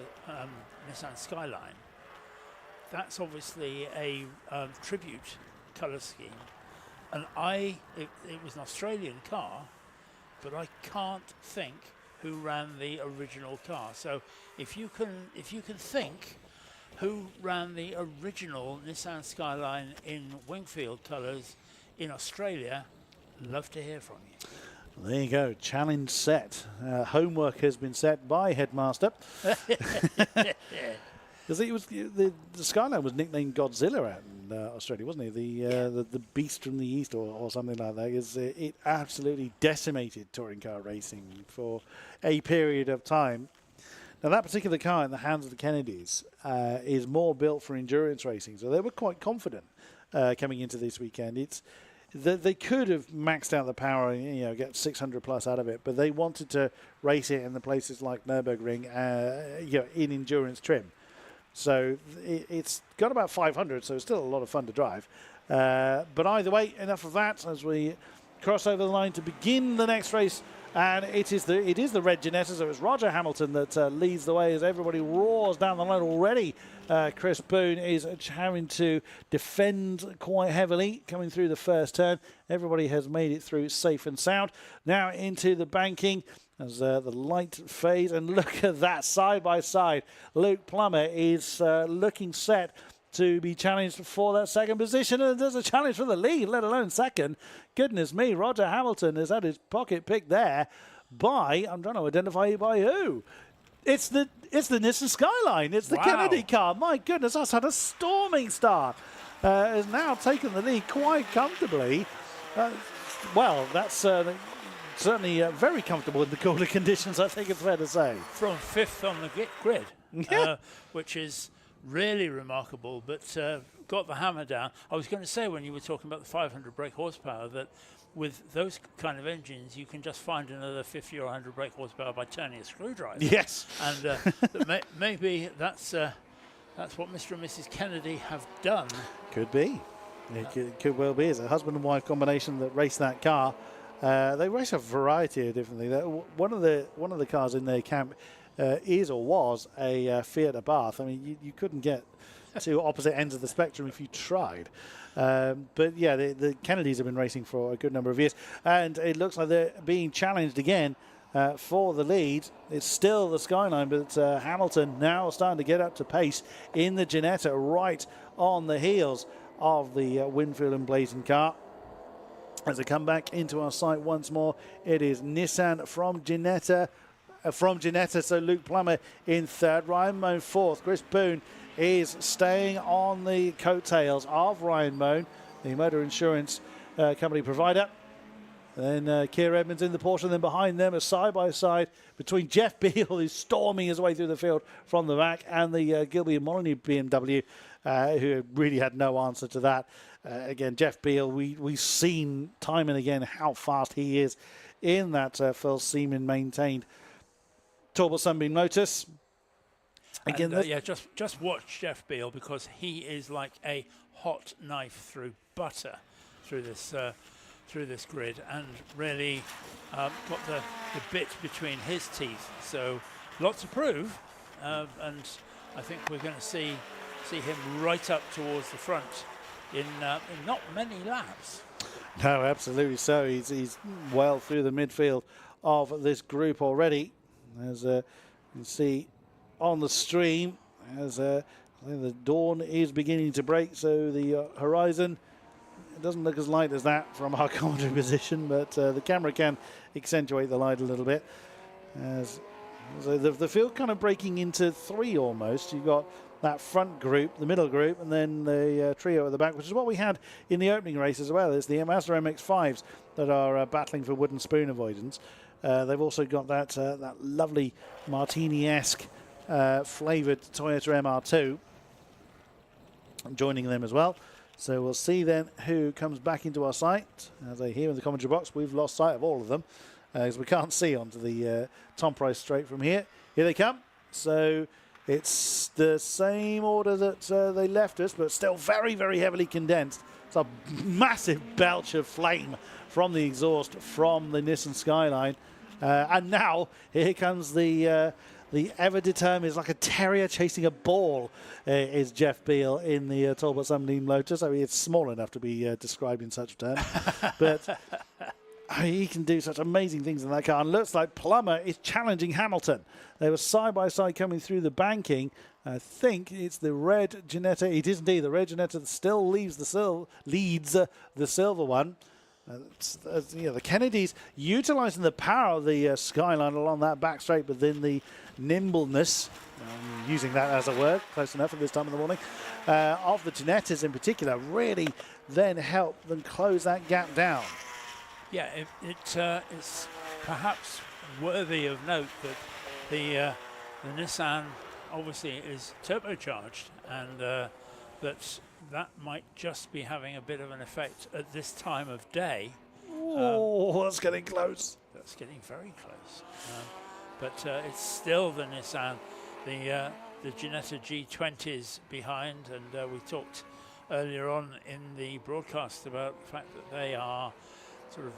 Nissan Skyline, that's obviously a tribute colour scheme, and it was an Australian car, but I can't think who ran the original car. So if you can think who ran the original Nissan Skyline in Wingfield colours in Australia, love to hear from you. There you go, challenge set. Homework has been set by Headmaster. Because it was the Skyline was nicknamed Godzilla out in Australia, wasn't it? The beast from the east or something like that. It absolutely decimated touring car racing for a period of time. Now that particular car in the hands of the Kennedys is more built for endurance racing, so they were quite confident coming into this weekend. They could have maxed out the power and get 600 plus out of it, but they wanted to race it in the places like Nürburgring, in endurance trim. So it's got about 500, so it's still a lot of fun to drive. But either way, enough of that as we cross over the line to begin the next race. And it is the red Ginetta, so it's Roger Hamilton that leads the way as everybody roars down the line already. Chris Boone is having to defend quite heavily coming through the first turn. Everybody has made it through safe and sound. Now into the banking as the light fades, and look at that side by side. Luke Plummer is looking set to be challenged for that second position, and there's a challenge for the lead, let alone second. Goodness me, Roger Hamilton has had his pocket picked there by, I'm trying to identify by who? It's the Nissan Skyline. It's the Kennedy car. My goodness, that's had a storming start. Has now taken the lead quite comfortably. Well, that's certainly very comfortable in the cooler conditions, I think it's fair to say. From 5th on the grid, which is really remarkable, but got the hammer down. I was going to say, when you were talking about the 500 brake horsepower, that with those kind of engines, you can just find another 50 or 100 brake horsepower by turning a screwdriver. Yes. And maybe that's what Mr. and Mrs. Kennedy have done. Could be. It could well be. It's a husband and wife combination that race that car. They race a variety of different things. One of the cars in their camp is or was a Fiat Abarth. I mean, you couldn't get to opposite ends of the spectrum if you tried. But yeah, the Kennedys have been racing for a good number of years, and it looks like they're being challenged again for the lead. It's still the Skyline, but Hamilton now starting to get up to pace in the Ginetta, right on the heels of the Winfield and Blazing car. As they come back into our sight once more, it is Nissan from Ginetta. So Luke Plummer in third, Ryan Moan fourth. Chris Boone is staying on the coattails of Ryan Moan, the motor insurance company provider. Then Keir Edmonds in the Porsche, and then behind them a side-by-side between Jeff Beale, who's storming his way through the field from the back, and the Gilby and Molyneux BMW, who really had no answer to that. Again, Jeff Beale, we've seen time and again how fast he is in that Phil Seaman-maintained Turbo Sunbeam Lotus. Again, just watch Jeff Beale, because he is like a hot knife through butter through this grid, and really got the bit between his teeth. So lots to prove, and I think we're going to see him right up towards the front in not many laps. No, absolutely so. He's well through the midfield of this group already. As you can see on the stream, as the dawn is beginning to break, so the horizon, it doesn't look as light as that from our commentary position, but the camera can accentuate the light a little bit. So the field kind of breaking into three almost. You've got that front group, the middle group, and then the trio at the back, which is what we had in the opening race as well. It's the Mazda MX-5s that are battling for wooden spoon avoidance. They've also got that lovely Martini-esque flavoured Toyota MR2 joining them as well. So we'll see then who comes back into our sight. As I hear in the commentary box, we've lost sight of all of them, as we can't see onto the Tom Price straight from here. Here they come. So it's the same order that they left us, but still very, very heavily condensed. It's a massive belch of flame from the exhaust from the Nissan Skyline. And now here comes the ever-determined, is like a terrier chasing a ball, is Jeff Beale in the Talbot Sunbeam Lotus. I mean, it's small enough to be described in such terms. But he can do such amazing things in that car. And looks like Plummer is challenging Hamilton. They were side-by-side coming through the banking. I think it's the red Ginetta. It is indeed the red Ginetta that still leads the silver one. The Kennedys utilising the power of the Skyline along that back straight, but then the nimbleness, using that as a word, close enough at this time of the morning, of the Ginettas in particular, really then helped them close that gap down. Yeah, it's perhaps worthy of note that the Nissan obviously is turbocharged, and that might just be having a bit of an effect at this time of day. Oh, that's getting close. That's getting very close. But it's still the Nissan, the Ginetta G20s behind, and we talked earlier on in the broadcast about the fact that they are sort of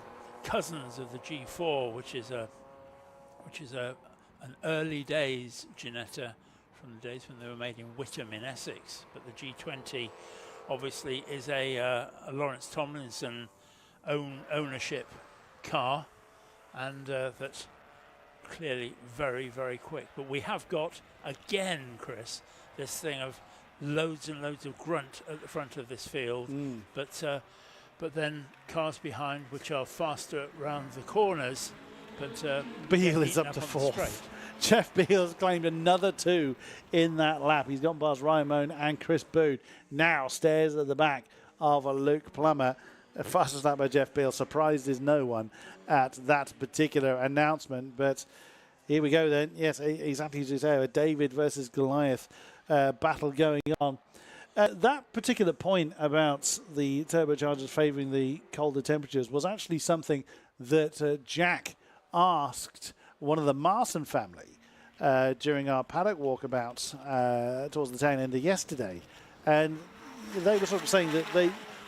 cousins of the G4, which is an early days Ginetta from the days when they were made in Witham in Essex. But the G20 obviously is a Lawrence Tomlinson ownership car, and that's clearly very, very quick. But we have got, again, Chris, this thing of loads and loads of grunt at the front of this field, but then cars behind which are faster round the corners. But Beale is up to fourth. Jeff Beale's claimed another 2 in that lap. He's gone past Ryan Moan and Chris Boone. Now stares at the back of a Luke Plummer. Fastest lap by Jeff Beale. Surprised is no one at that particular announcement. But here we go then. Yes, exactly as you say, a David versus Goliath battle going on. That particular point about the turbochargers favouring the colder temperatures was actually something that Jack asked one of the Marson family during our paddock walkabout towards the tail end of yesterday. And they were sort of saying that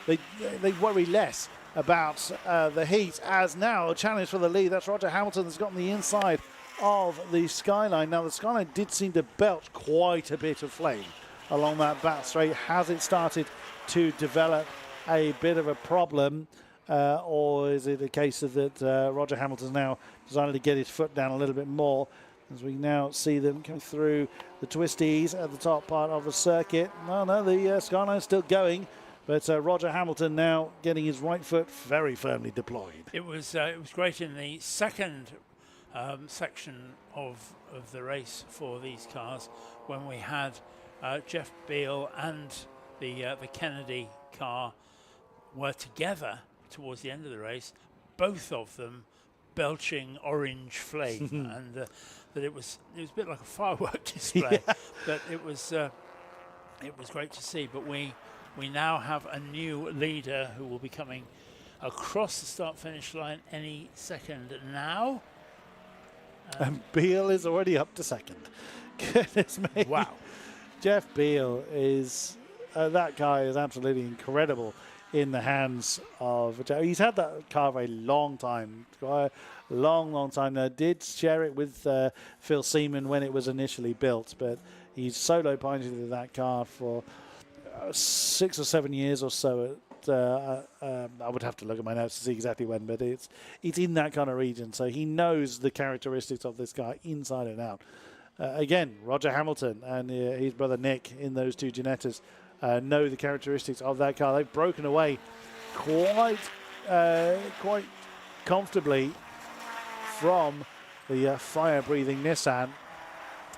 they worry less about the heat, as now a challenge for the lead. That's Roger Hamilton that's gotten the inside of the Skyline. Now the Skyline did seem to belch quite a bit of flame along that back straight. Has it started to develop a bit of a problem, or is it a case of that Roger Hamilton's now decided to get his foot down a little bit more, as we now see them come through the twisties at the top part of the circuit? No, the Skyline's still going. But Roger Hamilton now getting his right foot very firmly deployed. It was great in the second section of the race for these cars when we had Jeff Beale and the Kennedy car were together towards the end of the race, both of them belching orange flame, and that it was a bit like a firework display. Yeah. But it was great to see. But we now have a new leader who will be coming across the start-finish line any second now. And Beale is already up to second. Goodness me. Wow. Jeff Beale is, that guy is absolutely incredible in the hands of, he's had that car for a long time, quite a long time now. Did share it with Phil Seaman when it was initially built, but he's solo piloted that car for 6 or 7 years or so. I would have to look at my notes to see exactly when, but it's in that kind of region, so he knows the characteristics of this car inside and out. Again, Roger Hamilton and his brother Nick in those two Ginettas know the characteristics of that car. They've broken away quite comfortably from the fire-breathing Nissan,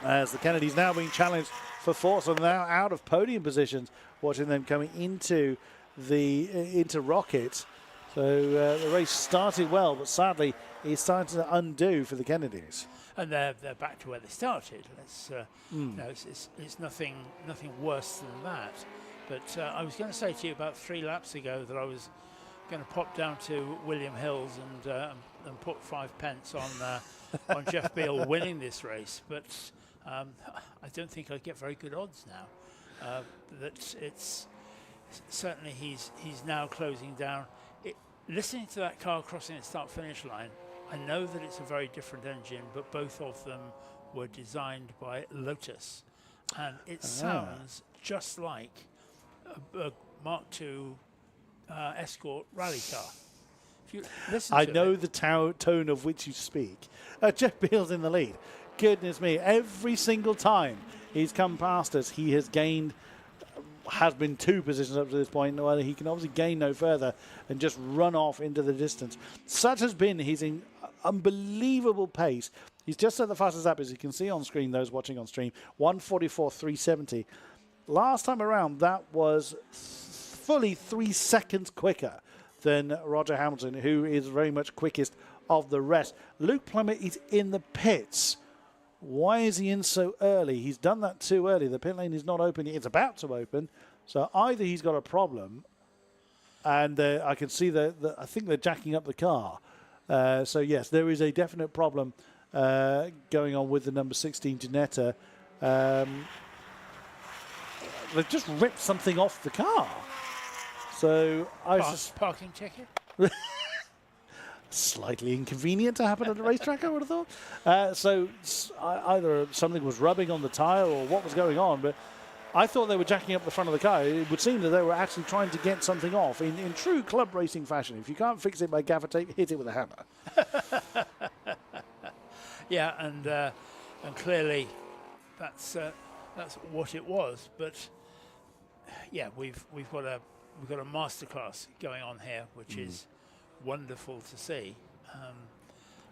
as the Kennedys now being challenged for fourth, so now out of podium positions, watching them coming into Rocket. So the race started well, but sadly it's starting to undo for the Kennedys. And they're back to where they started. It's it's nothing worse than that. But I was going to say to you about 3 laps ago that I was going to pop down to William Hills and put 5 pence on Jeff Beale winning this race. But I don't think I'd get very good odds now. That it's certainly he's now closing down. Listening to that car crossing the start-finish line, I know that it's a very different engine, but both of them were designed by Lotus, and it sounds just like a Mark II Escort rally car. If you listen I to know it, the tone of which you speak. Jeff Beale's in the lead. Goodness me, every single time he's come past us, he has been 2 positions up to this point. Well, he can obviously gain no further and just run off into the distance. Such has been his unbelievable pace. He's just at the fastest lap, as you can see on screen, those watching on stream, 1:44.370. Last time around, that was fully 3 seconds quicker than Roger Hamilton, who is very much quickest of the rest. Luke Plummet is in the pits. Why is he in so early? He's done that too early. The pit lane is not open. It's about to open. So either he's got a problem, and I can see I think they're jacking up the car. So yes, there is a definite problem going on with the number 16 Ginetta. They've just ripped something off the car. So parking ticket. Slightly inconvenient to happen at a racetrack, I would have thought. So either something was rubbing on the tyre or what was going on, but I thought they were jacking up the front of the car. It would seem that they were actually trying to get something off in true club racing fashion. If you can't fix it by gaffer tape, hit it with a hammer. Yeah, and clearly that's what it was. But yeah, we've got a masterclass going on here, which is wonderful to see.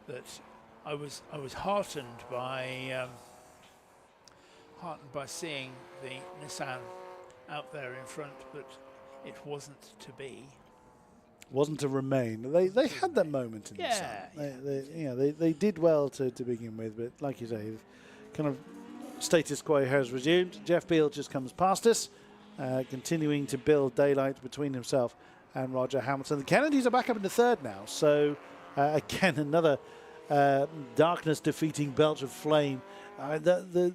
That I was heartened by seeing the Nissan out there in front, but it wasn't to be. Wasn't to remain. They had that moment in the sun. They did well to begin with, but like you say, kind of status quo has resumed. Jeff Beale just comes past us, continuing to build daylight between himself and Roger Hamilton. The Kennedys are back up into third now, so again another darkness defeating belch of flame. The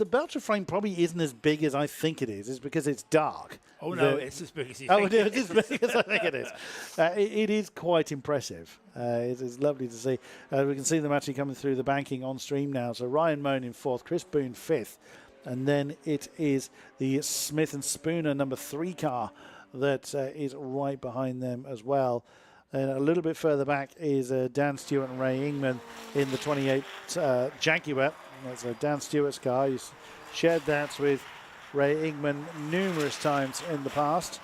belch of flame probably isn't as big as I think it is. It's because it's dark. Oh no, it's as big as you think. Oh, it is as big as I think it is. It is quite impressive. It is lovely to see. We can see them actually coming through the banking on stream now. So Ryan Moan in 4th, Chris Boone 5th, and then it is the Smith and Spooner number 3 car that is right behind them as well. And a little bit further back is Dan Stewart and Ray Ingman in the 28 Jaguar. That's Dan Stewart's car. He's shared that with Ray Ingman numerous times in the past.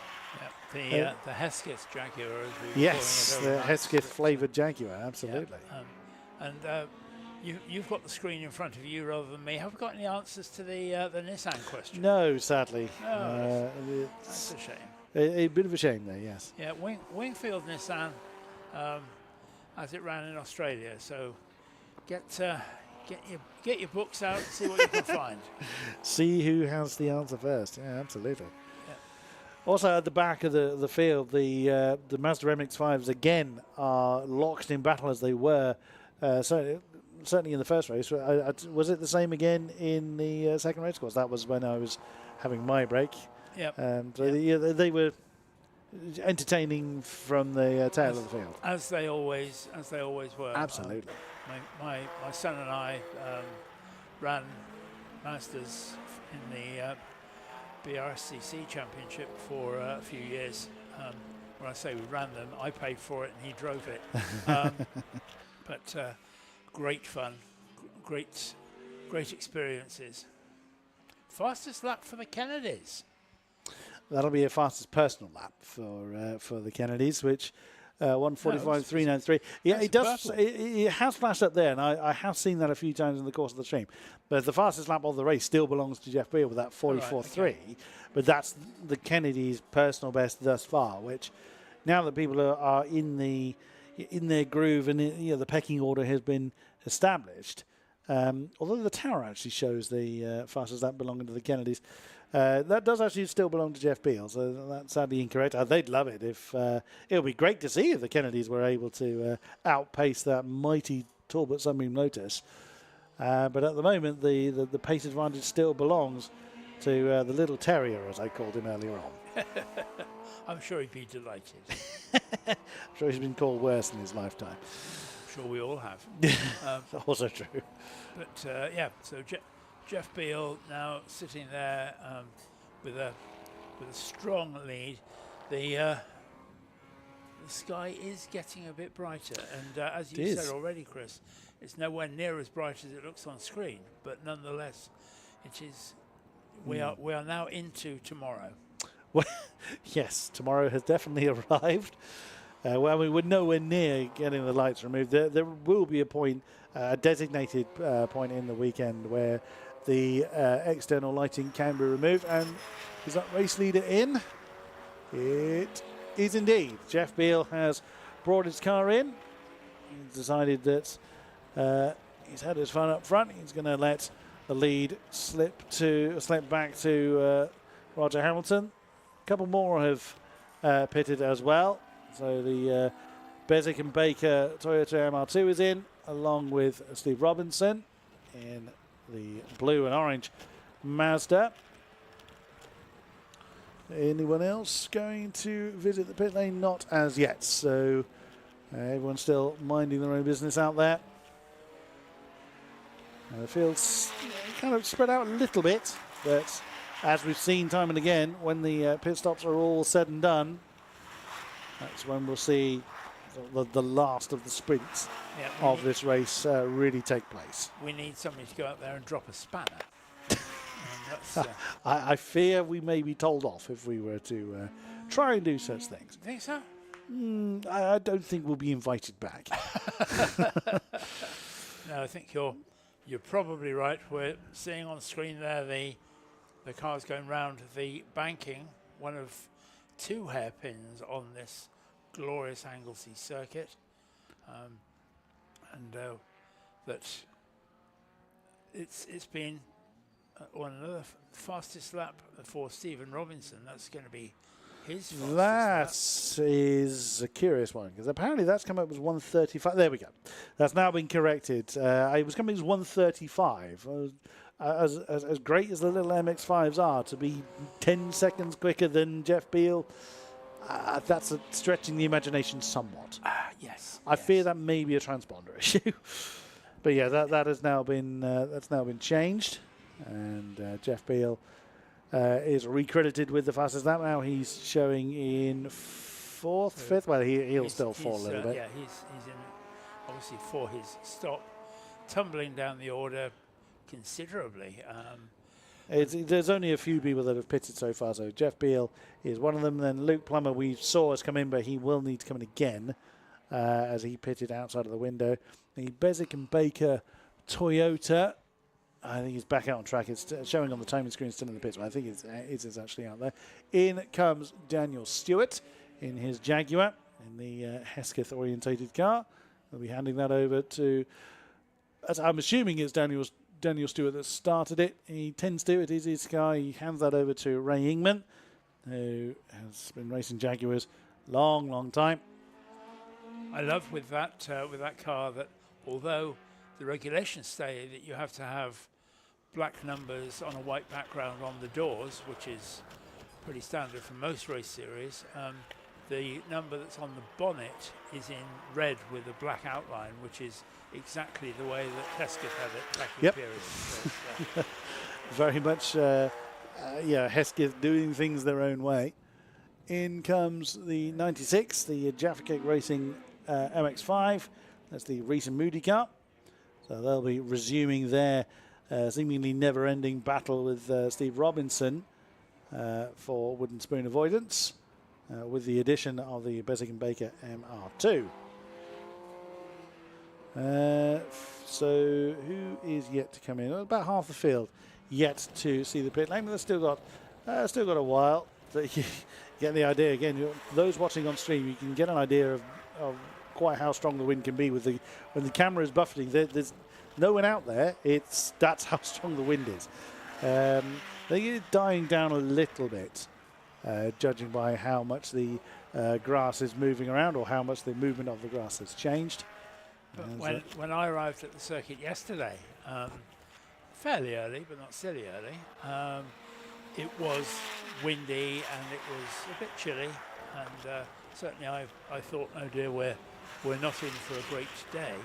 Yeah, the Hesketh Jaguar, as we were Yes, calling it. the Hesketh flavoured Jaguar, absolutely. Yeah, and you've got the screen in front of you rather than me. Have we got any answers to the Nissan question? No, sadly. No, that's a shame. A bit of a shame there, yes. Yeah, Wingfield Nissan, as it ran in Australia. So get your books out, see what you can find. See who has the answer first. Yeah, absolutely. Yeah. Also at the back of the field, the Mazda MX-5s again are locked in battle as they were. Certainly in the first race. Was it the same again in the second race? Of course, that was when I was having my break. Yep. They were entertaining from the tail of the field. As they always were. Absolutely. My son and I ran Mazdas in the BRCC Championship for a few years. When I say we ran them, I paid for it and he drove it. But great fun, great experiences. Fastest lap for the Kennedys. That'll be a fastest personal lap for the Kennedys, which 1:45.393. Yeah, it does. It has flashed up there, and I have seen that a few times in the course of the stream. But the fastest lap of the race still belongs to Jeff Beal with that 44.3. Okay. But that's the Kennedys' personal best thus far. Which, now that people are in their groove and the pecking order has been established, although the tower actually shows the fastest lap belonging to the Kennedys. That does actually still belong to Jeff Beal, so that's sadly incorrect. They'd love it if it would be great to see if the Kennedys were able to outpace that mighty Talbot Sunbeam Lotus. But at the moment, the pace advantage still belongs to the little terrier, as I called him earlier on. I'm sure he'd be delighted. I'm sure he's been called worse in his lifetime. I'm sure we all have. Also true. But so Jeff Beal now sitting there with a strong lead. The sky is getting a bit brighter, and as you said already, Chris, it's nowhere near as bright as it looks on screen. But nonetheless, it is. We are now into tomorrow. Well, yes, tomorrow has definitely arrived. Well, we were nowhere near getting the lights removed. There will be a point, a designated point in the weekend where the external lighting can be removed. And is that race leader in? It is indeed. Jeff Beal has brought his car in. He's decided that he's had his fun up front. He's going to let the lead slip back to Roger Hamilton. A couple more have pitted as well. So the Bezic and Baker Toyota MR2 is in, along with Steve Robinson in the blue and orange Mazda. Anyone else going to visit the pit lane? Not as yet. So everyone's still minding their own business out there. The field's kind of spread out a little bit, but as we've seen time and again, when the pit stops are all said and done, that's when we'll see the last of the sprints of this race really take place. We need somebody to go out there and drop a spanner. I fear we may be told off if we were to try and do such things. You think so? I don't think we'll be invited back. No, I think you're probably right. We're seeing on the screen there the cars going round the banking, one of two hairpins on this glorious Anglesey Circuit, and that it's been another fastest lap for Stephen Robinson. That's going to be his fastest lap. That is a curious one, because apparently that's come up as 1:35. There we go. That's now been corrected. It was coming as 1:35. As great as the little MX-5s are, to be 10 seconds quicker than Jeff Beal, that's stretching the imagination somewhat. Yes. I fear that may be a transponder issue. But yeah, that has now been changed, and Jeff Beal is recredited with the fastest lap. Now he's showing in fourth, fifth. Well, he'll still fall a little bit. Yeah, he's in obviously for his stop, tumbling down the order considerably. There's only a few people that have pitted so far. So Jeff Beale is one of them. Then Luke Plummer we saw has come in, but he will need to come in again as he pitted outside of the window. The Bezic and Baker Toyota, I think he's back out on track. It's showing on the timing screen still in the pits, but I think it is actually out there. In comes Daniel Stewart in his Jaguar in the Hesketh orientated car. We'll be handing that over to, as I'm assuming it's Daniel Stewart that started it. He tends to. It is his car. He hands that over to Ray Ingman, who has been racing Jaguars long time. I love with that car that although the regulations say that you have to have black numbers on a white background on the doors, which is pretty standard for most race series, the number that's on the bonnet is in red with a black outline, which is exactly the way that Hesketh had it back in period. So, very much, Hesketh doing things their own way. In comes the 96, the Jaffa Cake Racing MX-5. That's the Reese and Moody car. So they'll be resuming their seemingly never-ending battle with Steve Robinson for wooden spoon avoidance. With the addition of the Bezic and Baker MR2. So who is yet to come in? About half the field yet to see the pit lane, but they've still got a while. So you get the idea again. Those watching on stream, you can get an idea of quite how strong the wind can be with when the camera is buffeting. There's no one out there. That's how strong the wind is. They're dying down a little bit. Judging by how much the grass is moving around or how much the movement of the grass has changed. But when I arrived at the circuit yesterday, fairly early, but not silly early, it was windy and it was a bit chilly. And certainly I thought, oh dear, we're not in for a great day.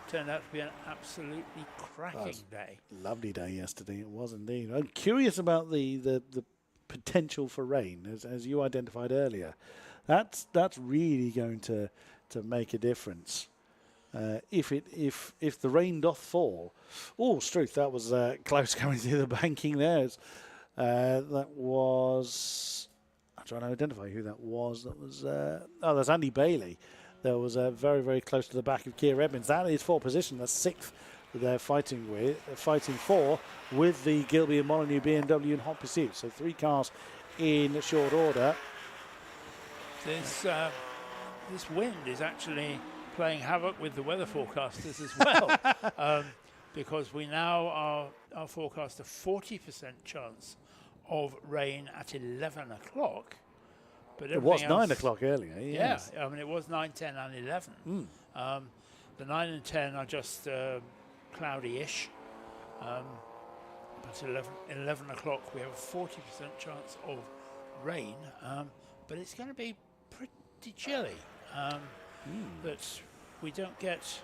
Turned out to be an absolutely cracking day. Lovely day yesterday, it was indeed. I'm curious about the potential for rain, as you identified earlier. That's really going to make a difference. If the rain doth fall. Oh, Struth, that was close coming through the banking there. That was, I'm trying to identify who that was. That was that's Andy Bailey. That was very, very close to the back of Keir Edmonds. That is for position. That's sixth that they're fighting for with the Gilby and Molyneux BMW in hot pursuit. So 3 cars in short order. This wind is actually playing havoc with the weather forecasters as well, because we now are forecast a 40% chance of rain at 11 o'clock. But it was 9 o'clock earlier. Yes. Yeah, I mean it was 9, 10 and 11. The 9 and 10 are just cloudy-ish, but 11 o'clock we have a 40% chance of rain, but it's going to be pretty chilly. But we don't get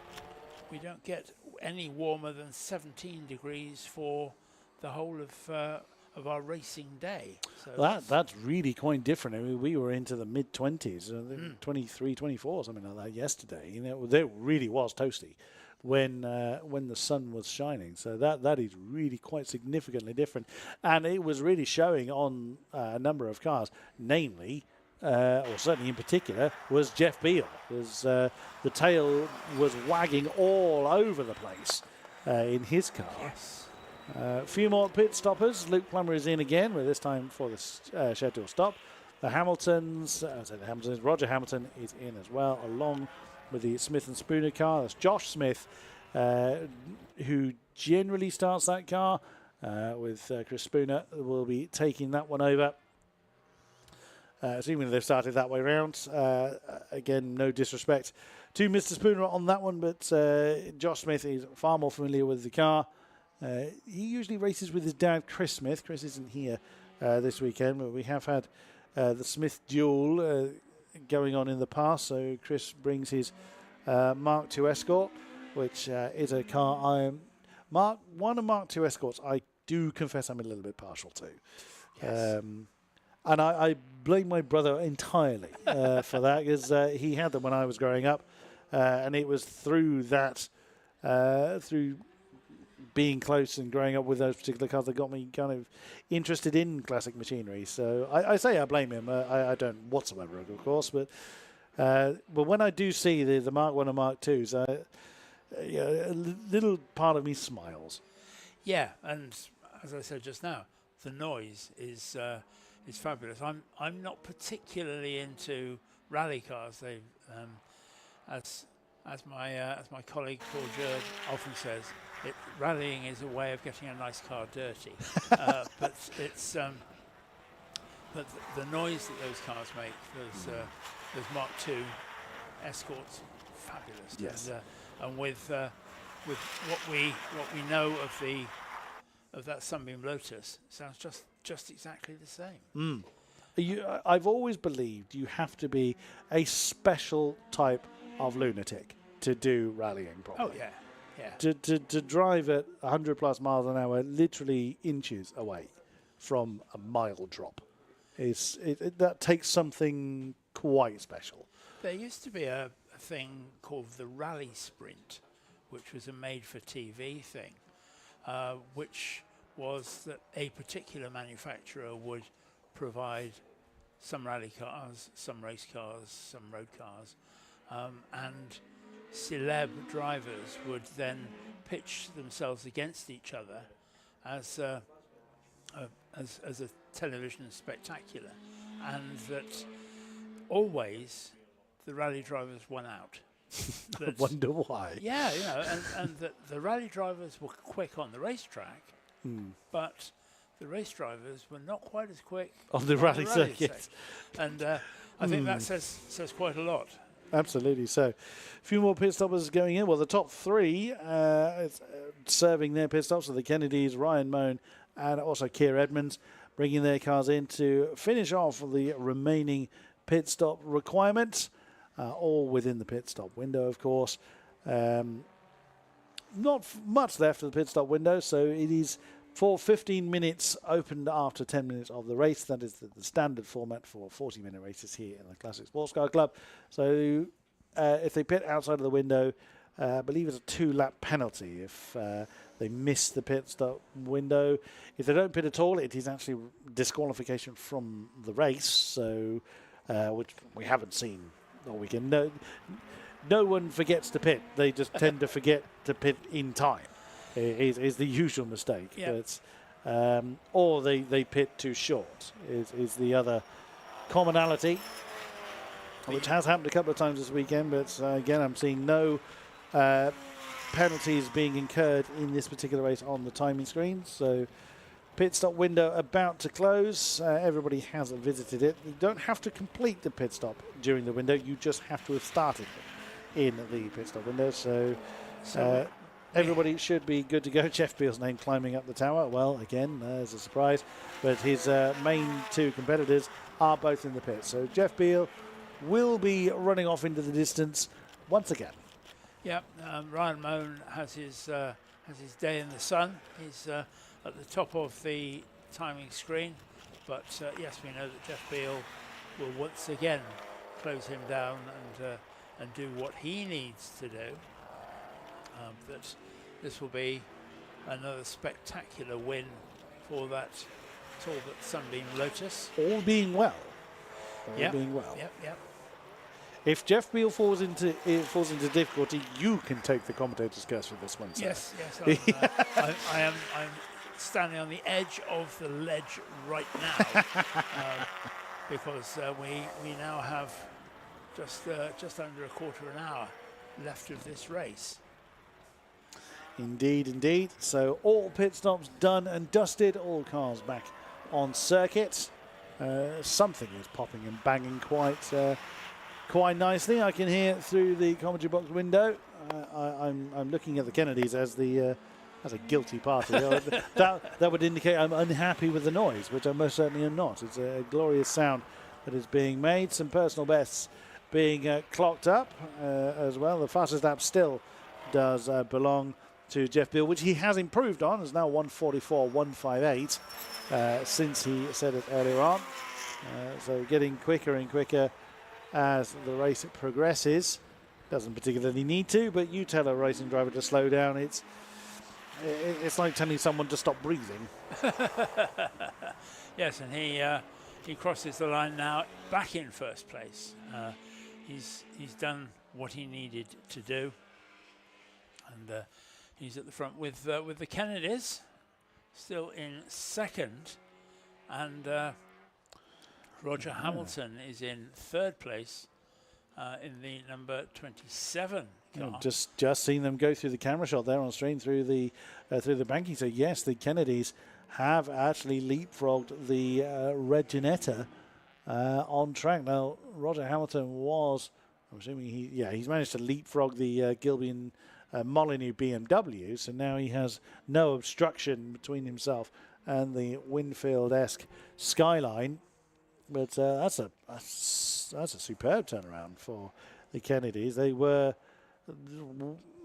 any warmer than 17 degrees for the whole of our racing day. So that's really quite different. I mean, we were into the mid-20s, 23, 24, something like that yesterday. You know, it really was toasty when the sun was shining. So that is really quite significantly different. And it was really showing on a number of cars, namely, or certainly in particular, was Jeff Beale. The tail was wagging all over the place in his car. Yes. A few more pit stoppers. Luke Plummer is in again, but this time for the scheduled stop. The Hamiltons, Roger Hamilton is in as well, along with the Smith and Spooner car. That's Josh Smith, who generally starts that car, with Chris Spooner will be taking that one over. Assuming they've started that way around. Again, no disrespect to Mr. Spooner on that one, but Josh Smith is far more familiar with the car. He usually races with his dad, Chris Smith. Chris isn't here this weekend, but we have had the Smith duel going on in the past. So Chris brings his Mark II Escort, which is a car one of Mark II Escorts I do confess I'm a little bit partial to. Yes. And I blame my brother entirely for that, because he had them when I was growing up, and it was through that, through being close and growing up with those particular cars that got me kind of interested in classic machinery. So I say I blame him. I don't whatsoever, of course, but when I do see the Mark 1 and Mark 2s, a little part of me smiles. Yeah, and as I said just now, the noise is fabulous. I'm not particularly into rally cars. They, as my colleague Paul Jerd often says, rallying is a way of getting a nice car dirty. But it's but the noise that those cars make, those Mark II Escorts, fabulous. Yes. And with what we know of that Sunbeam Lotus, sounds just exactly the same. I've always believed you have to be a special type of lunatic to do rallying properly. Oh yeah. To drive at 100 plus miles an hour, literally inches away from a mile drop, that takes something quite special. There used to be a thing called the Rally Sprint, which was a made-for-TV thing, which was that a particular manufacturer would provide some rally cars, some race cars, some road cars, and celeb drivers would then pitch themselves against each other as a television spectacular, and that always the rally drivers won out. I wonder why. Yeah, and that the rally drivers were quick on the racetrack, but the race drivers were not quite as quick on the rally circuit. And I think that says quite a lot. Absolutely. So, a few more pit stoppers going in. Well, the top three serving their pit stops are the Kennedys, Ryan Moan, and also Keir Edmonds, bringing their cars in to finish off the remaining pit stop requirements, all within the pit stop window, of course. Not much left of the pit stop window, so it is for 15 minutes opened after 10 minutes of the race. That is the standard format for 40-minute races here in the Classic Sports Car Club. So if they pit outside of the window, I believe it's a 2-lap penalty if they miss the pit stop window. If they don't pit at all, it is actually disqualification from the race, so which we haven't seen all weekend. No one forgets to pit. They just tend to forget to pit in time. Is the usual mistake. Yep. But, or they pit too short is the other commonality, which has happened a couple of times this weekend. But again, I'm seeing no penalties being incurred in this particular race on the timing screen. So pit stop window about to close. Everybody has visited it. You don't have to complete the pit stop during the window. You just have to have started in the pit stop window. So everybody should be good to go. Jeff Beale's name climbing up the tower. Well, again, there's a surprise. But his main two competitors are both in the pit. So Jeff Beale will be running off into the distance once again. Yeah, Ryan Moan has his day in the sun. He's at the top of the timing screen. But yes, we know that Jeff Beale will once again close him down and do what he needs to do. That this will be another spectacular win for that Talbot Sunbeam Lotus. All being well. Yep. Being well. Yep. If Jeff Beale falls into difficulty, you can take the commentator's curse for this one, sir. Yes. I'm standing on the edge of the ledge right now because we now have just under a quarter of an hour left of this race. Indeed. So all pit stops done and dusted. All cars back on circuit. Something is popping and banging quite nicely. I can hear through the commentary box window. I'm looking at the Kennedys as a guilty party. that would indicate I'm unhappy with the noise, which I most certainly am not. It's a glorious sound that is being made. Some personal bests being clocked up as well. The fastest lap still does belong to Jeff Beale, which he has improved on. It's now 1:44.158 since he said it earlier on. So getting quicker and quicker as the race progresses. Doesn't particularly need to, but you tell a racing driver to slow down. It's like telling someone to stop breathing. Yes, and he crosses the line now, back in first place. He's done what he needed to do, and he's at the front with the Kennedys still in second, and Roger Hamilton is in third place in the number 27 car. Just seen them go through the camera shot there on screen through the banking. So yes, the Kennedys have actually leapfrogged the red Ginetta on track. Now Roger Hamilton was, I'm assuming he's managed to leapfrog the Gilby and Molyneux BMW. So now he has no obstruction between himself and the Winfield-esque skyline. But that's a superb turnaround for the Kennedys. They were,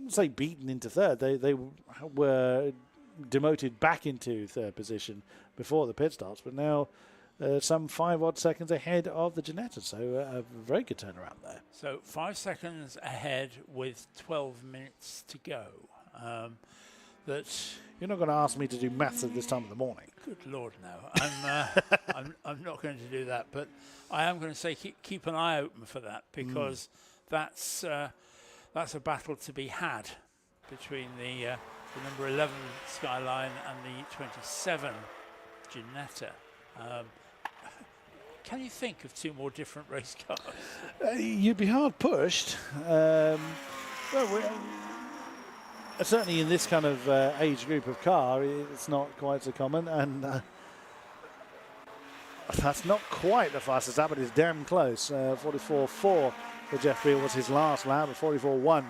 say, beaten into third. They were demoted back into third position before the pit stops, but now some 5 odd seconds ahead of the Ginetta. So a very good turnaround there. So 5 seconds ahead with 12 minutes to go. You're not going to ask me to do maths at this time of the morning. Good Lord, no. I'm not going to do that, but I am going to say keep an eye open for that, because that's a battle to be had between the number 11 Skyline and the 27 Ginetta. Can you think of 2 more different race cars? You'd be hard pushed. Certainly in this kind of age group of car, it's not quite so common, and that's not quite the fastest lap, but it's damn close. 44.4 for Jeff Beal was his last lap, and 44.1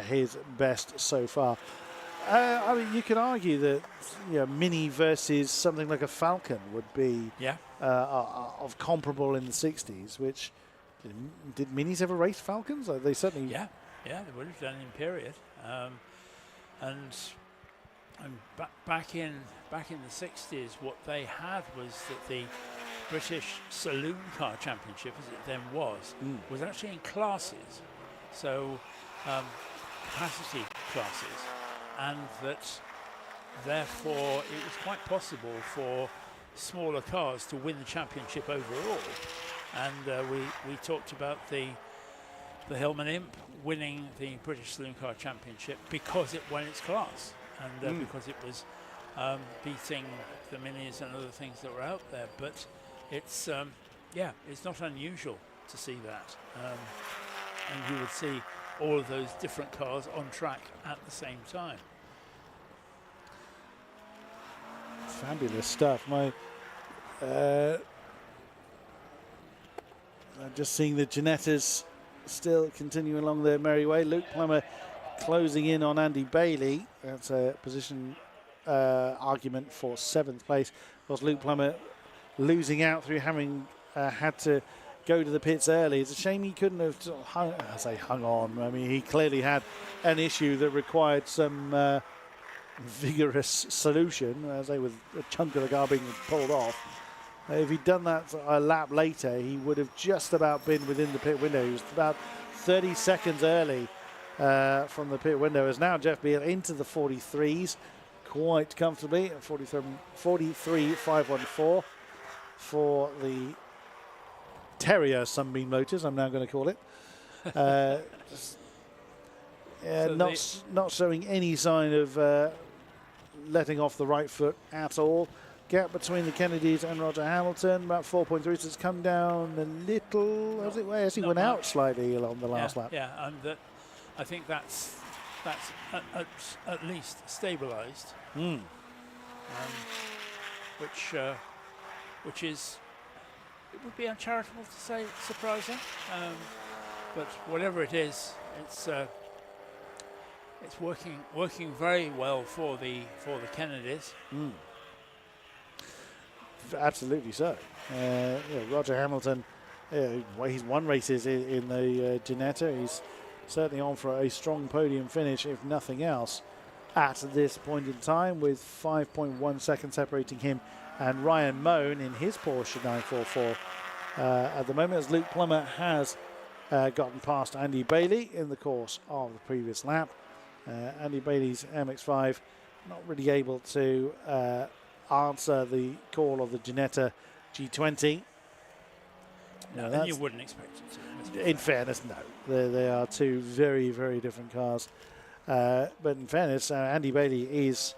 his best so far. I mean, you could argue that Mini versus something like a Falcon would be of comparable in the 60s. Which did Minis ever race Falcons? They certainly they would have done in period. And back in the 60s, what they had was that the British Saloon Car Championship, as it then was actually in classes, so capacity classes, and that therefore it was quite possible for smaller cars to win the championship overall. And we talked about the Hillman Imp winning the British Saloon Car Championship because it won its class, and because it was beating the Minis and other things that were out there. But it's it's not unusual to see that, and you would see all of those different cars on track at the same time. Fabulous stuff. Just seeing the Ginettas still continuing along their merry way. Luke Plummer closing in on Andy Bailey. That's a position argument for 7th place. Of course, Luke Plummer losing out through having had to go to the pits early. It's a shame he couldn't have hung on. I mean, he clearly had an issue that required some vigorous solution, with a chunk of the car being pulled off. If he'd done that a lap later, he would have just about been within the pit window. He was about 30 seconds early from the pit window. As now Jeff Beal into the 43s quite comfortably at 43.514 for the Terrier Sunbeam Motors, I'm now going to call it. Not showing any sign of letting off the right foot at all. Gap between the Kennedys and Roger Hamilton, about 4.3, so it's come down a little, as it were. He went out slightly along the last lap. Yeah, and I think that's at least stabilised, which is, it would be uncharitable to say surprising, but whatever it is, it's working very well for the Kennedys. Absolutely so. Roger Hamilton, he's won races in the Ginetta. He's certainly on for a strong podium finish, if nothing else, at this point in time, with 5.1 seconds separating him and Ryan Moan in his Porsche 944 at the moment, as Luke Plummer has gotten past Andy Bailey in the course of the previous lap. Andy Bailey's MX-5 not really able to answer the call of the Ginetta G20. No, and you wouldn't expect it to. In fairness, no. They are two very, very different cars. But in fairness, Andy Bailey is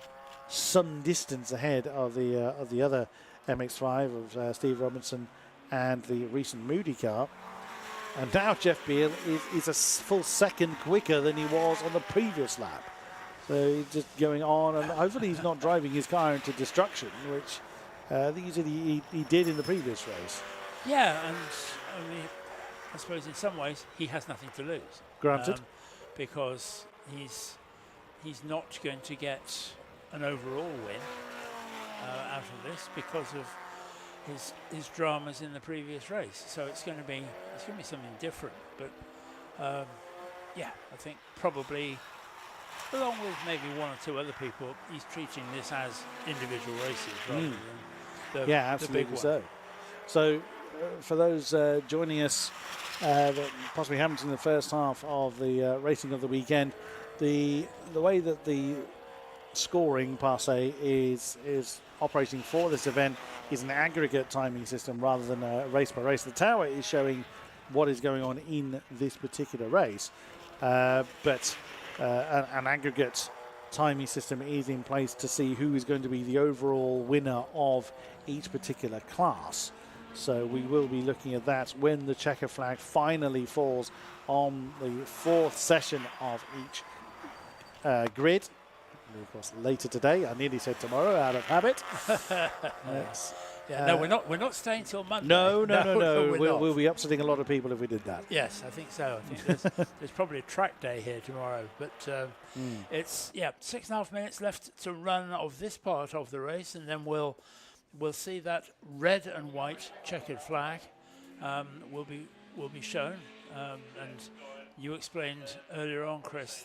some distance ahead of the other MX-5 of Steve Robinson and the recent Moody car. And now Jeff Beale is a full second quicker than he was on the previous lap. So he's just going on, and hopefully he's not driving his car into destruction, which I think he did in the previous race. Yeah, and I mean, I suppose in some ways he has nothing to lose. Granted. Because he's not going to get an overall win out of this because of his dramas in the previous race. So it's going to be something different. But yeah, I think probably along with maybe one or two other people, he's treating this as individual races rather than the big one. So for those joining us that possibly haven't seen the first half of the racing of the weekend, the way that the scoring per se is operating for this event is an aggregate timing system rather than a race by race. The tower is showing what is going on in this particular race, but an aggregate timing system is in place to see who is going to be the overall winner of each particular class. So we will be looking at that when the checker flag finally falls on the fourth session of each grid. And of course, later today. I nearly said tomorrow out of habit. Yes. Yeah, no, we're not staying till Monday. No. We'll be upsetting a lot of people if we did that. Yes, I think so. I think there's probably a track day here tomorrow. But it's 6.5 minutes left to run of this part of the race, and then we'll see that red and white checkered flag will be shown. And you explained earlier on, Chris,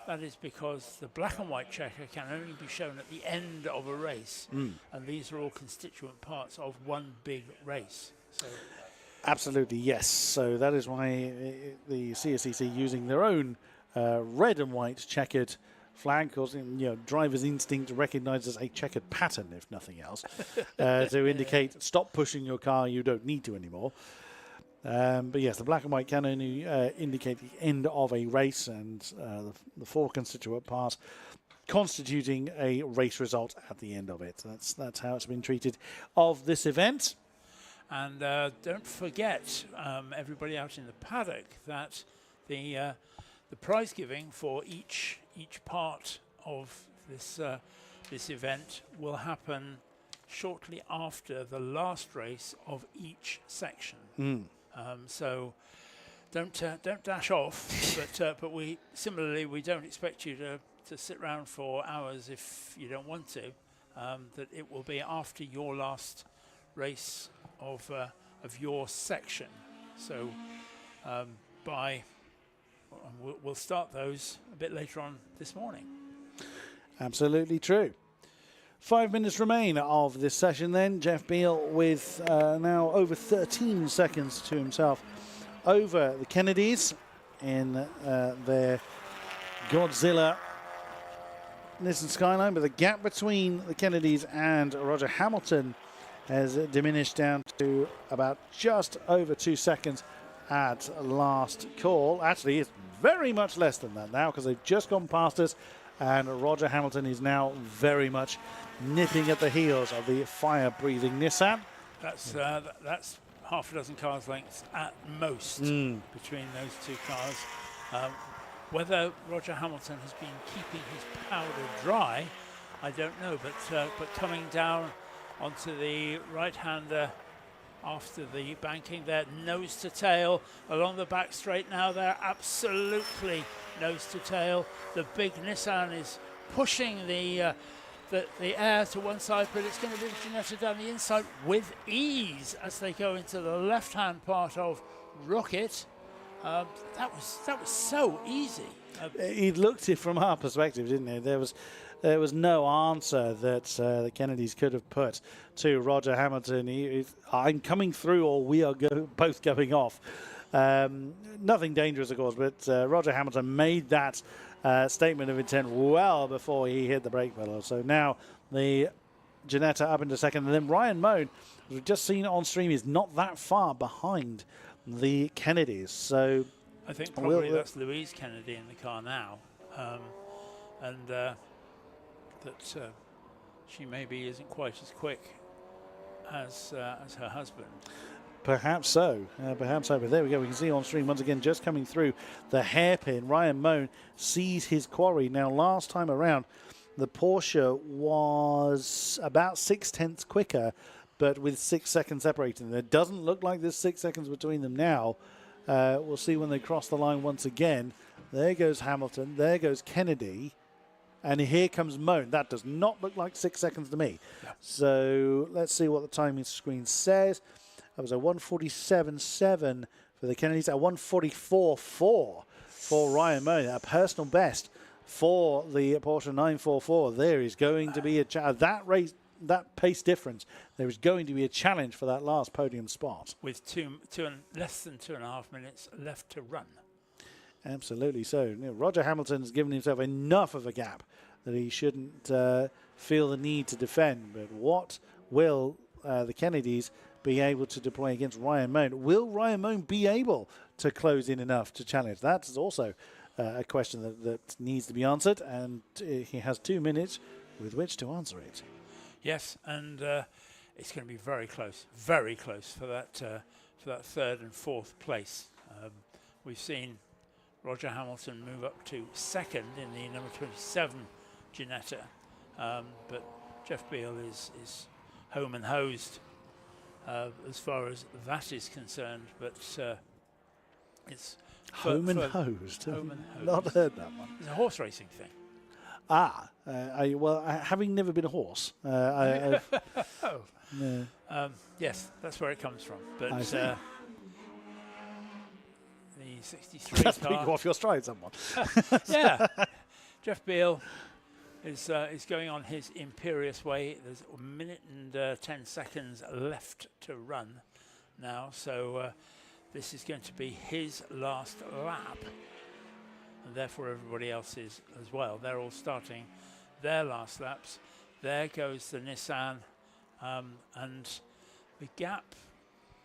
that is because the black and white checker can only be shown at the end of a race, and these are all constituent parts of one big race. So absolutely, yes. So that is why the CSCC using their own red and white checkered flag, because driver's instinct recognises a checkered pattern, if nothing else, to indicate stop pushing your car, you don't need to anymore. But yes, the black and white can only indicate the end of a race, and the four constituent parts constituting a race result at the end of it. That's how it's been treated of this event. And don't forget, everybody out in the paddock, that the prize giving for each part of this event will happen shortly after the last race of each section. So don't dash off, but we don't expect you to sit around for hours if you don't want to. That it will be after your last race of your section. So we'll start those a bit later on this morning. Absolutely true. 5 minutes remain of this session then. Jeff Beale with now over 13 seconds to himself over the Kennedys in their Godzilla Nissan Skyline, but the gap between the Kennedys and Roger Hamilton has diminished down to about just over 2 seconds at last call. Actually, it's very much less than that now because they've just gone past us, and Roger Hamilton is now very much nipping at the heels of the fire-breathing Nissan. That's half a dozen cars lengths at most between those two cars. Whether Roger Hamilton has been keeping his powder dry, I don't know. But coming down onto the right-hander after the banking there, nose to tail along the back straight now. They're absolutely nose to tail. The big Nissan is pushing the air to one side, but it's going to be Ginetta down the inside with ease as they go into the left-hand part of Rocket. That was so easy. He looked it from our perspective, didn't he? There was no answer that the Kennedys could have put to Roger Hamilton. I'm coming through, or we are both going off. Nothing dangerous, of course, but Roger Hamilton made that statement of intent well before he hit the brake pedal. So now the Ginetta up into second, and then Ryan Moan, as we've just seen on stream, is not that far behind the Kennedys. So I think probably that's Louise Kennedy in the car now, and that she maybe isn't quite as quick as her husband. Perhaps so. Perhaps so. But there we go. We can see on stream once again, just coming through the hairpin. Ryan Moan sees his quarry. Now, last time around, the Porsche was about 0.6 quicker, but with 6 seconds separating them. It doesn't look like there's 6 seconds between them now. We'll see when they cross the line once again. There goes Hamilton. There goes Kennedy. And here comes Moan. That does not look like 6 seconds to me. No. So let's see what the timing screen says. That was a 1:47.7 for the Kennedys, a 1:44.4 for Ryan Moan, a personal best for the Porsche 944. There is going to be that pace difference. There is going to be a challenge for that last podium spot. With less than 2.5 minutes left to run. Absolutely so. You know, Roger Hamilton has given himself enough of a gap that he shouldn't feel the need to defend. But what will the Kennedys be able to deploy against Ryan Moan? Will Ryan Moan be able to close in enough to challenge? That is also a question that needs to be answered, and he has 2 minutes with which to answer it. Yes, and it's going to be very close for that third and fourth place. We've seen Roger Hamilton move up to second in the number 27 Ginetta, but Jeff Beale is home and hosed as far as that is concerned. But it's home and hosed. Home and hosed. Not heard that one. It's a horse racing thing. Having never been a horse, yes, that's where it comes from. But the 63 that's car. putting you off your stride, someone. Yeah, Jeff Beale is going on his imperious way. There's a minute and 10 seconds left to run now, so this is going to be his last lap, and therefore everybody else is as well. They're all starting their last laps. There goes the Nissan, and the gap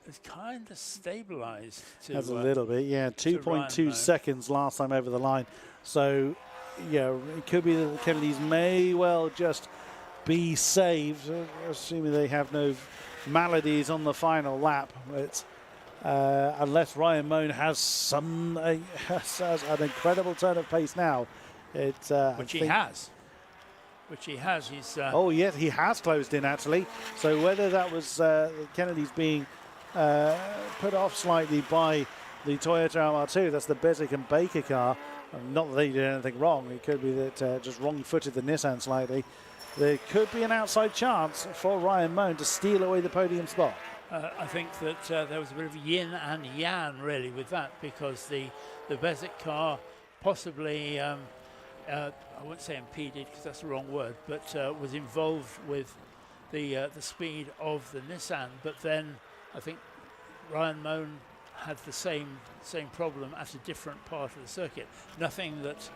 has kind of stabilized. That's a little bit, yeah. 2.2 seconds last time over the line. So, yeah, it could be that the Kennedys may well just be saved, assuming they have no maladies on the final lap. But unless Ryan Moan has has an incredible turn of pace now, which he has. He's. Oh yes, he has closed in actually. So whether that was the Kennedys being put off slightly by the Toyota MR2, that's the Bezic and Baker car. Not that they did anything wrong. It could be that just wrong-footed the Nissan slightly. There could be an outside chance for Ryan Moan to steal away the podium spot. I think that there was a bit of yin and yang really with that, because the Bezic car possibly, I wouldn't say impeded because that's the wrong word, but was involved with the speed of the Nissan. But then I think Ryan Moan had the same problem at a different part of the circuit. Nothing that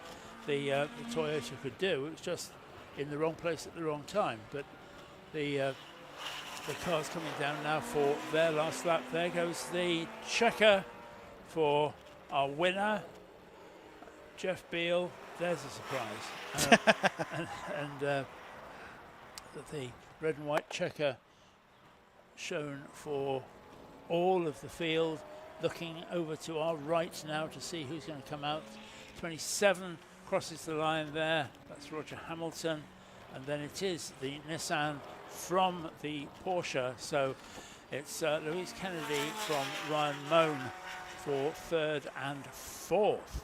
the Toyota could do. It was just in the wrong place at the wrong time. But the car's coming down now for their last lap. There goes the checker for our winner, Jeff Beale. There's a surprise. and the red and white checker shown for all of the field. Looking over to our right now to see who's going to come out. 27 crosses the line there. That's Roger Hamilton. And then it is the Nissan from the Porsche. So it's Louise Kennedy from Ryan Moan for third and fourth.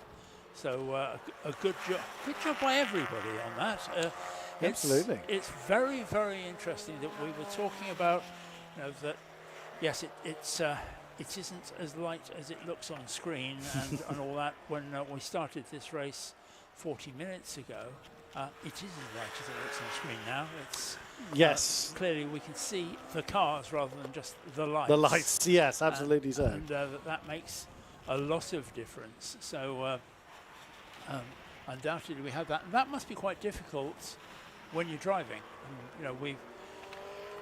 So a good job by everybody on that. Absolutely. It's very, very interesting that we were talking about, you know, that yes, it isn't as light as it looks on screen and all that. When we started this race 40 minutes ago, it is as light as it looks on screen now. It's yes, clearly we can see the cars rather than just the lights. The lights, yes, absolutely so. And that makes a lot of difference. So undoubtedly we have that. And that must be quite difficult when you're driving. You know,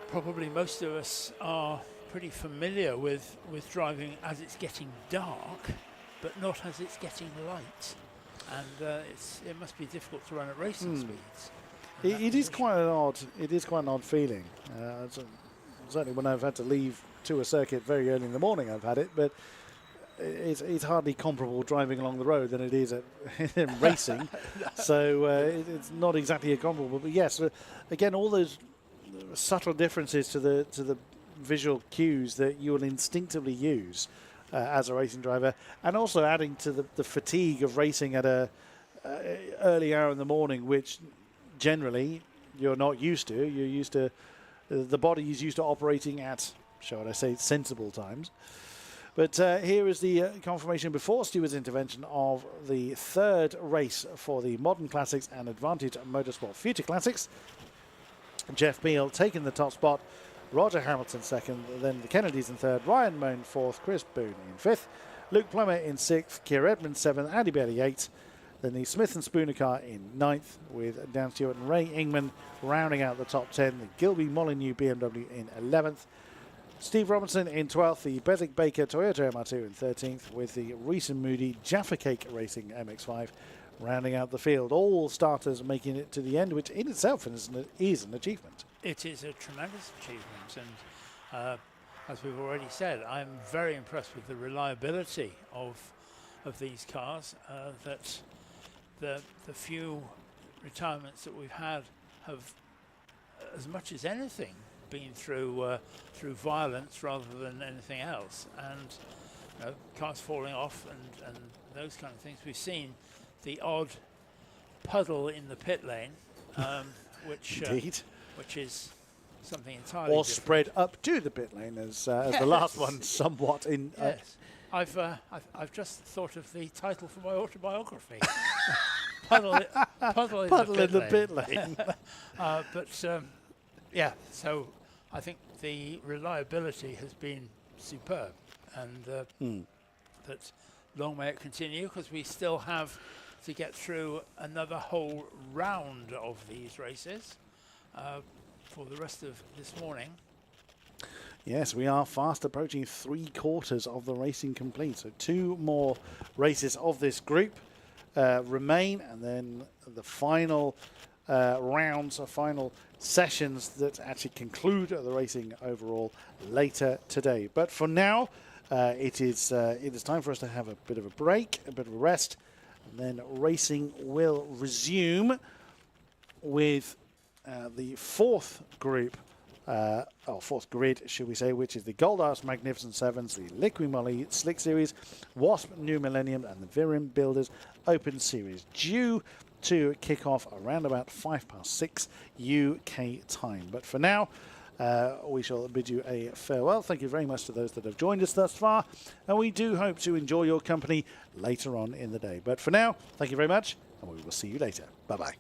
probably most of us are pretty familiar with driving as it's getting dark, but not as it's getting light. And it must be difficult to run at racing speeds. It is quite an odd feeling. Certainly when I've had to leave to a circuit very early in the morning, I've had it, but it's hardly comparable driving along the road than it is at racing. So it's not exactly comparable. But yes, again, all those subtle differences to the visual cues that you will instinctively use as a racing driver, and also adding to the fatigue of racing at a early hour in the morning, which generally you're not used to. You're used to the body is used to operating at, shall I say, sensible times. But here is the confirmation before Stewart's intervention of the third race for the Modern Classics and Advantage Motorsport Future Classics. Jeff Beale taking the top spot, Roger Hamilton second, then the Kennedys in third, Ryan Moan fourth, Chris Boone in fifth, Luke Plummer in sixth, Keir Edmonds seventh, Andy Bailey eighth, then the Smith and Spooner car in ninth, with Dan Stewart and Ray Ingman rounding out the top 10, the Gilby Molyneux BMW in 11th, Steve Robinson in 12th, the Beswick Baker Toyota MR2 in 13th, with the Reese and Moody Jaffa Cake Racing MX5 rounding out the field. All starters making it to the end, which in itself is an achievement. It is a tremendous achievement, and as we've already said, I'm very impressed with the reliability of these cars. That the few retirements that we've had have, as much as anything, been through violence rather than anything else, and you know, cars falling off and those kind of things. We've seen the odd puddle in the pit lane, which is something entirely or different. spread up to the pit lane as the last one somewhat in. Yes. I've just thought of the title for my autobiography. Puddle in the pit lane. Yeah, so I think the reliability has been superb, and that long may it continue, because we still have to get through another whole round of these races for the rest of this morning. Yes, we are fast approaching 3/4 of the racing complete. So 2 more races of this group remain, and then the final rounds, or final sessions that actually conclude the racing overall later today. But for now, it is time for us to have a bit of a break, a bit of a rest, and then racing will resume with the fourth group. Fourth grid, should we say, which is the Goldust Magnificent Sevens, the Liqui Moly Slick Series, Wasp New Millennium, and the Virim Builders Open Series, due to kick off around about 6:05 UK time. But for now, we shall bid you a farewell. Thank you very much to those that have joined us thus far, and we do hope to enjoy your company later on in the day. But for now, thank you very much, and we will see you later. Bye-bye.